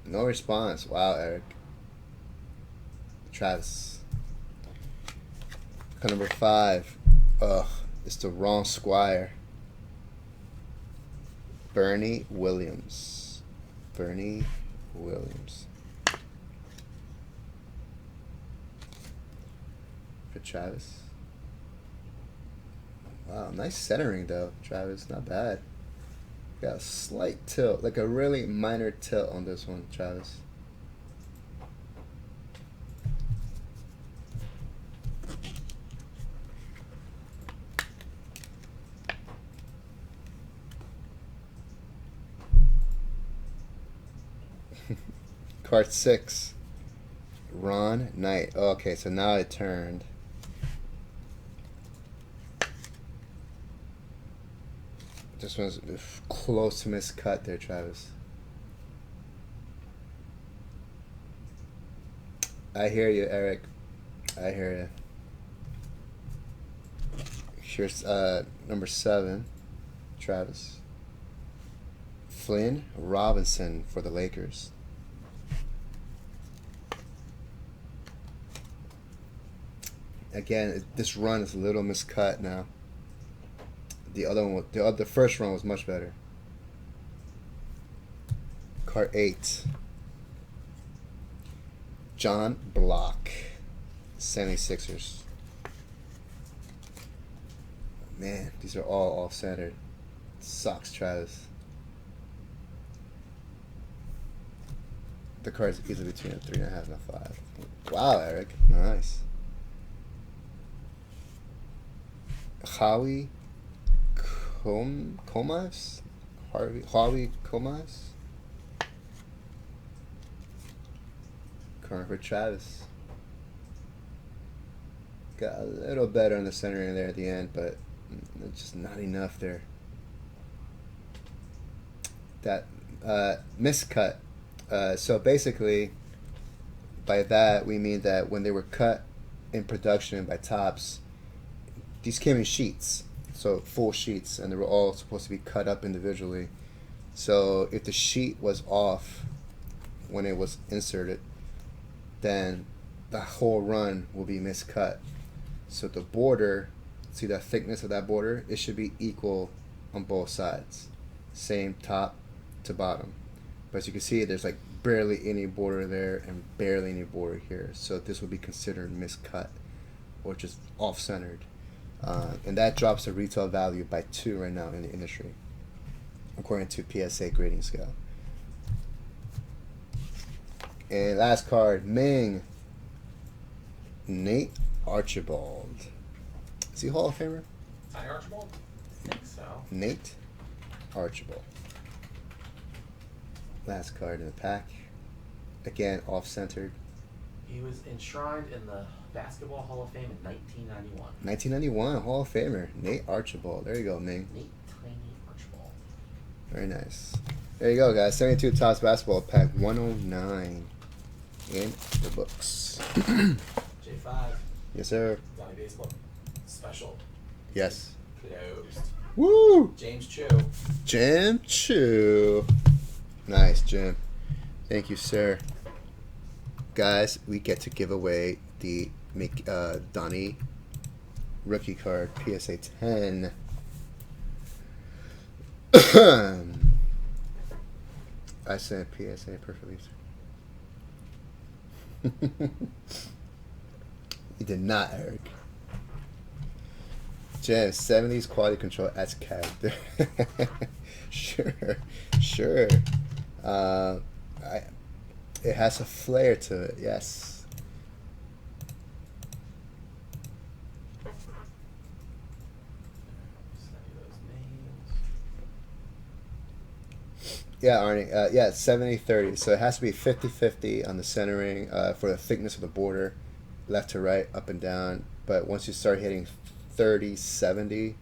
No response. Wow, Eric. Travis. Card number 5. Ugh, it's the wrong Squire. Bernie Williams. Bernie Williams. For Travis. Wow, nice centering though, Travis. Not bad. Got a slight tilt, like a really minor tilt on this one, Travis. Card 6. Ron Knight. Okay, so now it turned. This one's close to miscut there, Travis. I hear you, Eric. I hear you. Here's number 7, Travis. Flynn Robinson for the Lakers. Again, this run is a little miscut now. The other one, the first run was much better. Card 8. John Block, 76ers. Man, these are all off-centered. Sucks, Travis. The card's easily between a 3.5 and a 5. Wow, Eric, nice. Howie Comas? Howie Comas? Corner for Travis. Got a little better on the centering there at the end, but just not enough there. That miscut. So basically, by that we mean that when they were cut in production by Topps, these came in sheets, so full sheets, and they were all supposed to be cut up individually. So if the sheet was off when it was inserted, then the whole run will be miscut. So the border, see that thickness of that border, it should be equal on both sides, same top to bottom. But as you can see, there's like barely any border there and barely any border here. So this would be considered miscut or just off-centered. And that drops the retail value by 2 right now in the industry, according to PSA grading scale. And last card, Ming. Nate Archibald. Is he a Hall of Famer? Ty Archibald? I think so. Nate Archibald. Last card in the pack. Again, off-centered. He was enshrined in the Basketball Hall of Fame in 1991. 1991, Hall of Famer. Nate Archibald. There you go, Ming. Nate Tiny Archibald. Very nice. There you go, guys. 72 Topps Basketball Pack 109 in the books. J5. Yes, sir. Donnie Baseball. Special. Yes. Closed. Woo! James Chu. Jim Chu. Nice, Jim. Thank you, sir. Guys, we get to give away the Donnie rookie card PSA 10. I said PSA perfectly. You did not, Eric. Jim, 70s quality control as character. Sure. It has a flair to it, yes. Send you those names. Yeah, Arnie. Yeah, 70-30. So it has to be 50-50 on the centering for the thickness of the border, left to right, up and down. But once you start hitting 30-70,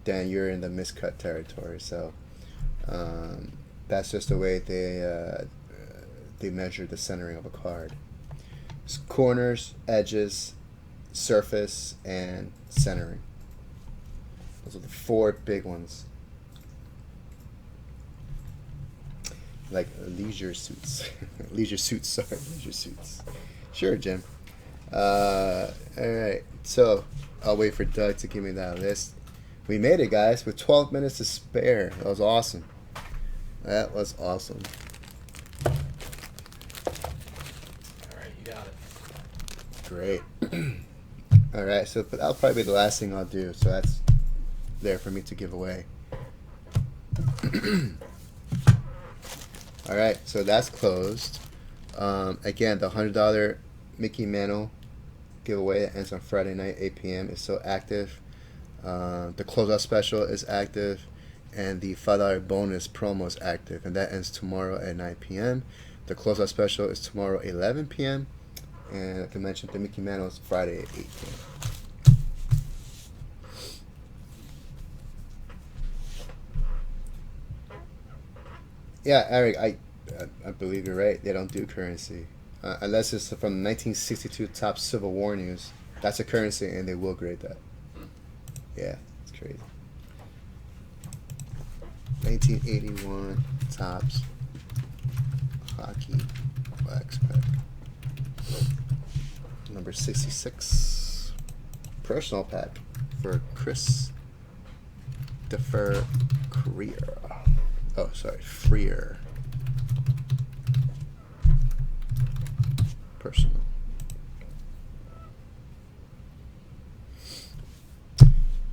then you're in the miscut territory. So that's just the way they measure the centering of a card. It's corners, edges, surface, and centering. Those are the 4 big ones. Like leisure suits. Leisure suits. Sure, Jim. Alright, so I'll wait for Doug to give me that list. We made it, guys, with 12 minutes to spare. That was awesome. That was awesome. Alright, you got it. Great. Alright, so that'll probably be the last thing I'll do. So that's there for me to give away. Alright, so that's closed. Again, the $100 Mickey Mantle giveaway that ends on Friday night, 8 p.m. is still active. The closeout special is active. And the $5 bonus promo is active. And that ends tomorrow at 9 p.m. The closeout special is tomorrow, 11 p.m. And like I mentioned, the Mickey Mantle is Friday at 8 p.m. Yeah, Eric, I believe you're right. They don't do currency. Unless it's from 1962 Top Civil War news. That's a currency, and they will grade that. Yeah, it's crazy. 1981 Topps Hockey Wax Pack. Number 66. Personal pack for Chris Defer Career. Oh, sorry, Freer. Personal.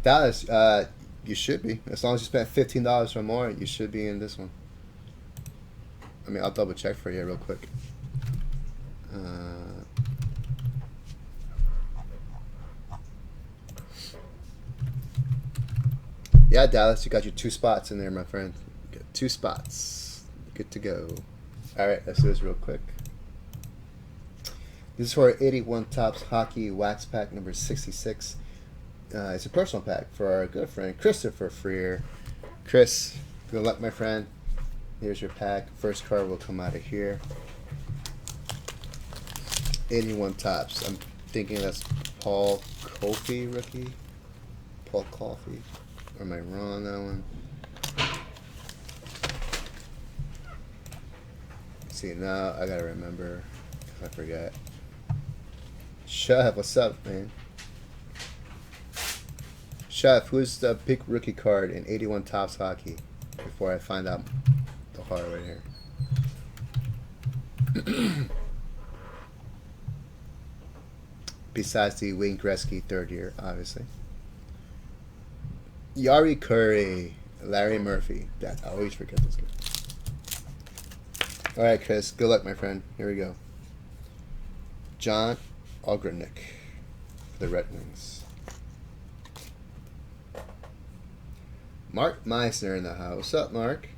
Dallas, you should be. As long as you spent $15 or more, you should be in this one. I mean, I'll double check for you real quick. Yeah, Dallas, you got your 2 spots in there, my friend. You got 2 spots. Good to go. All right, let's do this real quick. This is for 81 Topps Hockey Wax Pack number 66. It's a personal pack for our good friend Christopher Freer. Chris, good luck, my friend. Here's your pack. First card will come out of here. 81 Topps. I'm thinking that's Paul Coffey rookie. Paul Coffey. Or am I wrong on that one? See, now I gotta remember. I forgot. Chef, what's up, man? Chef, who's the big rookie card in 81 Tops Hockey? Before I find out the heart right here. Besides the Wayne Gretzky third year, obviously. Yari Curry, Larry Murphy. That I always forget those guys. All right, Chris. Good luck, my friend. Here we go. John Ogrenick for the Red Wings. Mark Meissner in the house. What's up, Mark?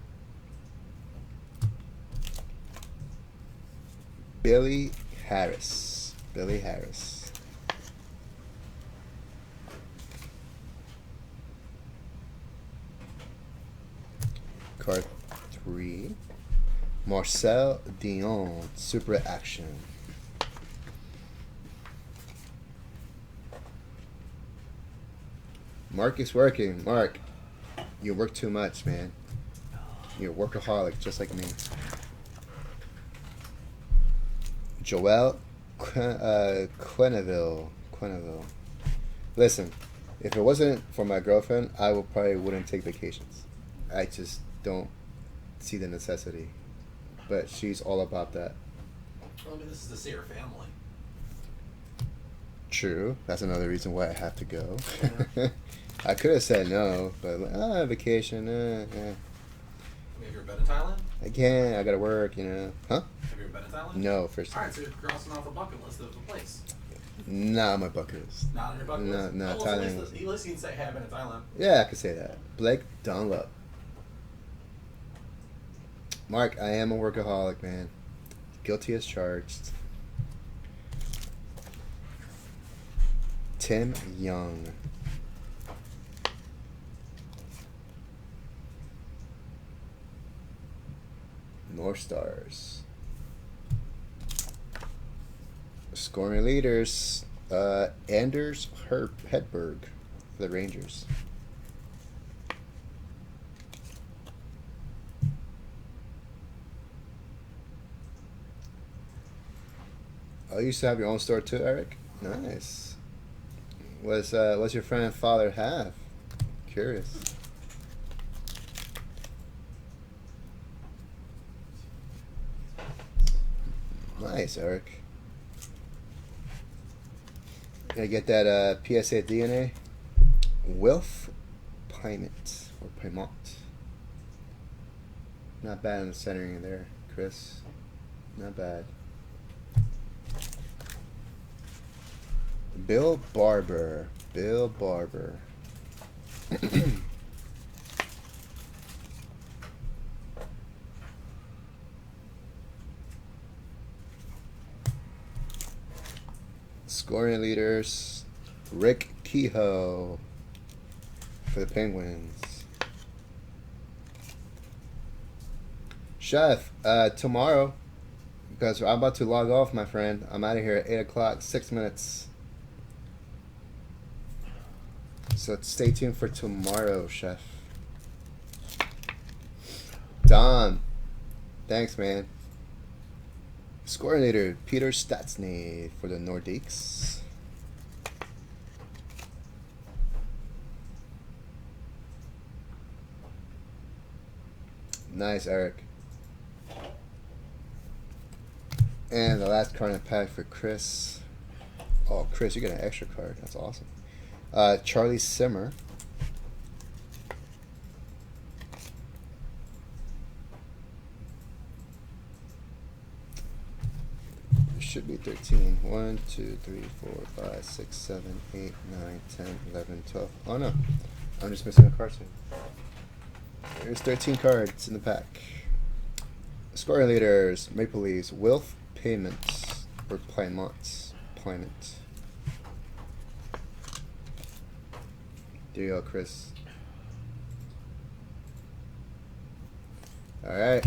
Billy Harris. Billy Harris. Card 3. Marcel Dion. Super Action. Mark is working. Mark, you work too much, man. You're a workaholic, just like me. Joel Quenneville. Listen, if it wasn't for my girlfriend, I probably wouldn't take vacations. I just don't see the necessity. But she's all about that. Well, I mean, this is to see her family. True. That's another reason why I have to go. I could have said no, but vacation. Have you ever been to Thailand? I can't. I gotta work. Huh? Have you ever been to Thailand? No, first All time. right, so you're crossing off the bucket list of the place. Nah, my bucket list. Not on your bucket No, list. no, Oh, well, Thailand. At least you can say, "Hey, I've been to Thailand." Yeah, I could say that. Blake Dunlop. Mark, I am a workaholic, man. Guilty as charged. Tim Young. North Stars. Scoring leaders. Anders Hedberg for the Rangers. Oh, you used to have your own store too, Eric? Nice. What's your friend and father have? Curious. Nice, Eric. Gonna get that PSA DNA. Wilf Pymont or Pymont. Not bad in the centering there, Chris. Not bad. Bill Barber. Bill Barber. Scoring leaders. Rick Kehoe for the Penguins. Chef, tomorrow, because I'm about to log off, my friend. I'm out of here at 8 o'clock, 6 minutes. So stay tuned for tomorrow, Chef. Don, thanks, man. Scoring leader, Peter Stastny for the Nordiques. Nice, Eric. And the last card in the pack for Chris. Oh, Chris, you get an extra card. That's awesome. Charlie Simmer. It should be 13. 1, 2, 3, 4, 5, 6, 7, 8, 9, 10, 11, 12. Oh no. I'm just missing a card soon. There's 13 cards in the pack. Scoring leaders, Maple Leafs, Wilf Pymont or Pymont. There you go, Chris. Alright.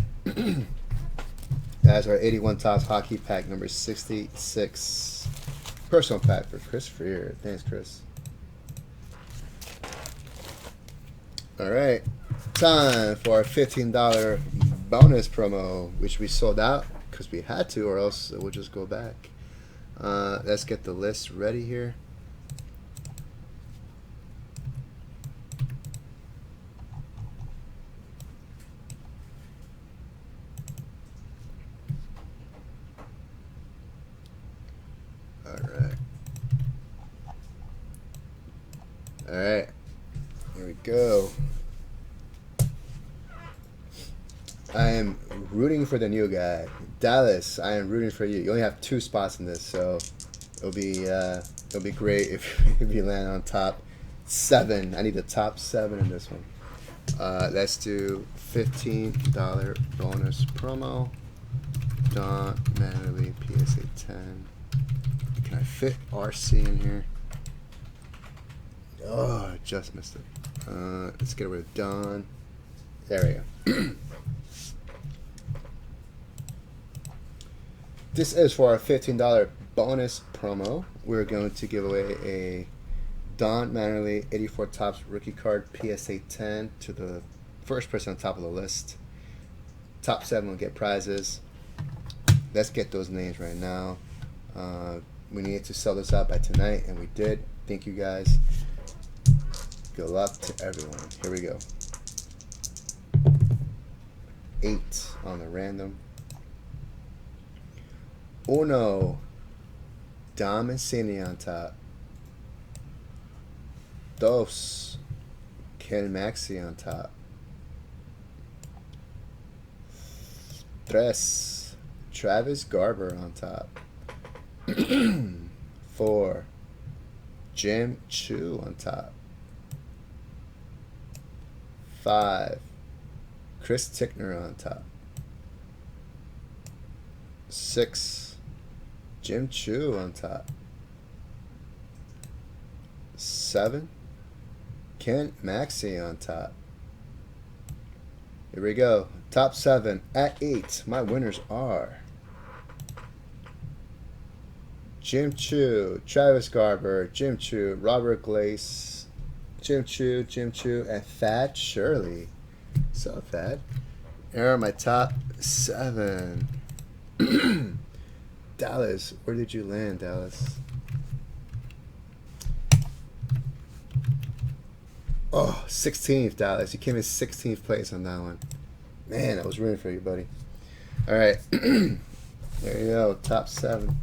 That's our 81 Tops Hockey Pack number 66. Personal pack for Chris Freer. Thanks, Chris. Alright. Time for our $15 bonus promo, which we sold out because we had to, or else we'll just go back. Let's get the list ready here. All right, here we go. I am rooting for the new guy, Dallas. I am rooting for you. You only have 2 spots in this, so it'll be great if if you land on top 7. I need the top 7 in this one. Let's do $15 bonus promo. Don Manley PSA 10. Can I fit RC in here? Oh, I just missed it. Let's get rid of Don. There we go. This is for our $15 bonus promo. We're going to give away a Don Manley 84 Topps rookie card PSA 10 to the first person on top of the list. Top 7 will get prizes. Let's get those names right now. We needed to sell this out by tonight, and we did. Thank you guys. Good luck to everyone. Here we go. 8 on the random. Uno. Dom and Cindy on top. Dos. Ken Maxey on top. 3. Travis Garber on top. 4. Jim Chu on top. 5. Chris Tickner on top. 6. Jim Chu on top. 7. Kent Maxey on top. Here we go. Top 7 at 8. My winners are Jim Chu, Travis Garber, Jim Chu, Robert Glace, Jim Chu, and Thad Shirley. So Thad. Here are my top 7. Dallas, where did you land, Dallas? Oh, 16th, Dallas. You came in 16th place on that one. Man, I was rooting for you, buddy. All right. There you go. Top 7.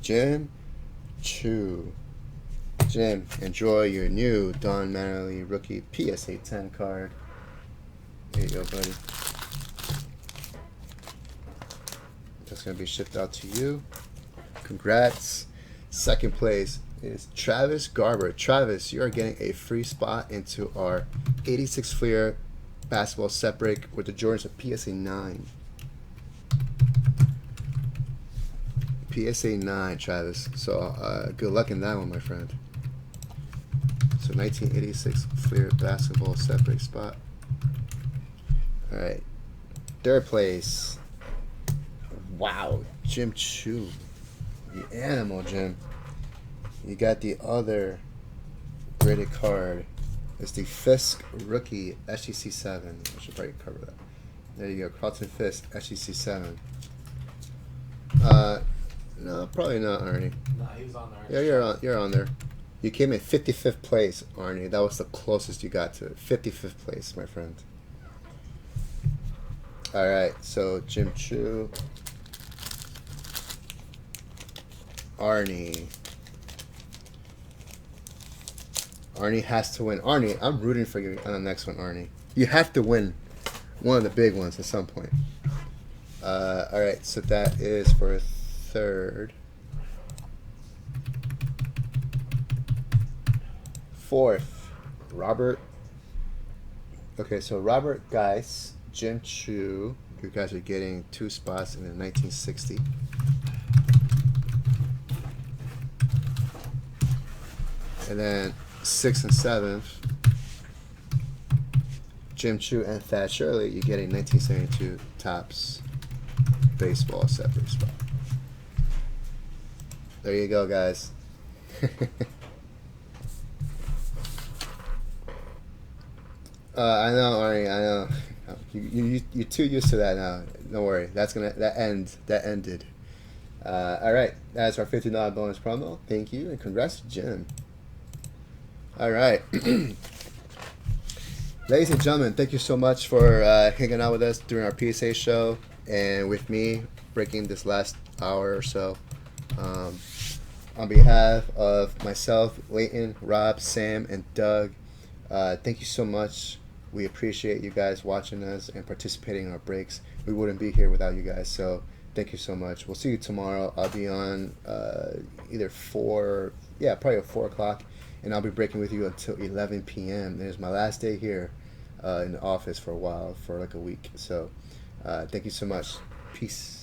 Jim Chu. Jim, enjoy your new Don Manley rookie PSA 10 card. There you go, buddy. That's going to be shipped out to you. Congrats. Second place is Travis Garber. Travis, you are getting a free spot into our 86 Fleer basketball set break with the Jordans of PSA 9. PSA 9, Travis. So good luck in that one, my friend. So 1986 Fleer basketball set break spot. All right. Third place. Wow, Jim Chu. You animal, Jim. You got the other graded card. It's the Fisk rookie SGC 7. I should probably cover that. There you go, Carlton Fisk SGC 7. No, probably not, Arnie. No, he was on there. Yeah, you're on there. You came in 55th place, Arnie. That was the closest you got to it. 55th place, my friend. All right, so Jim Chu, Arnie. Arnie has to win. Arnie, I'm rooting for you on the next one, Arnie. You have to win one of the big ones at some point. All right, so that is for third. Fourth, Robert. Okay, so Robert Geis, Jim Chu. You guys are getting 2 spots in the 1960. And then 6th and 7th, Jim Chu and Thad Shirley, you're getting 1972 Topps baseball separate spot. There you go, guys. I know, Arnie, I know. You're too used to that now. Don't worry. That ended. All right. That's our $50 bonus promo. Thank you and congrats, Jim. All right. Ladies and gentlemen, thank you so much for hanging out with us during our PSA show and with me breaking this last hour or so. On behalf of myself, Leighton, Rob, Sam, and Doug, thank you so much. We appreciate you guys watching us and participating in our breaks. We wouldn't be here without you guys, so thank you so much. We'll see you tomorrow. I'll be on either probably at 4 o'clock, and I'll be breaking with you until 11 p.m. It is my last day here in the office for a while, for like a week. So thank you so much. Peace.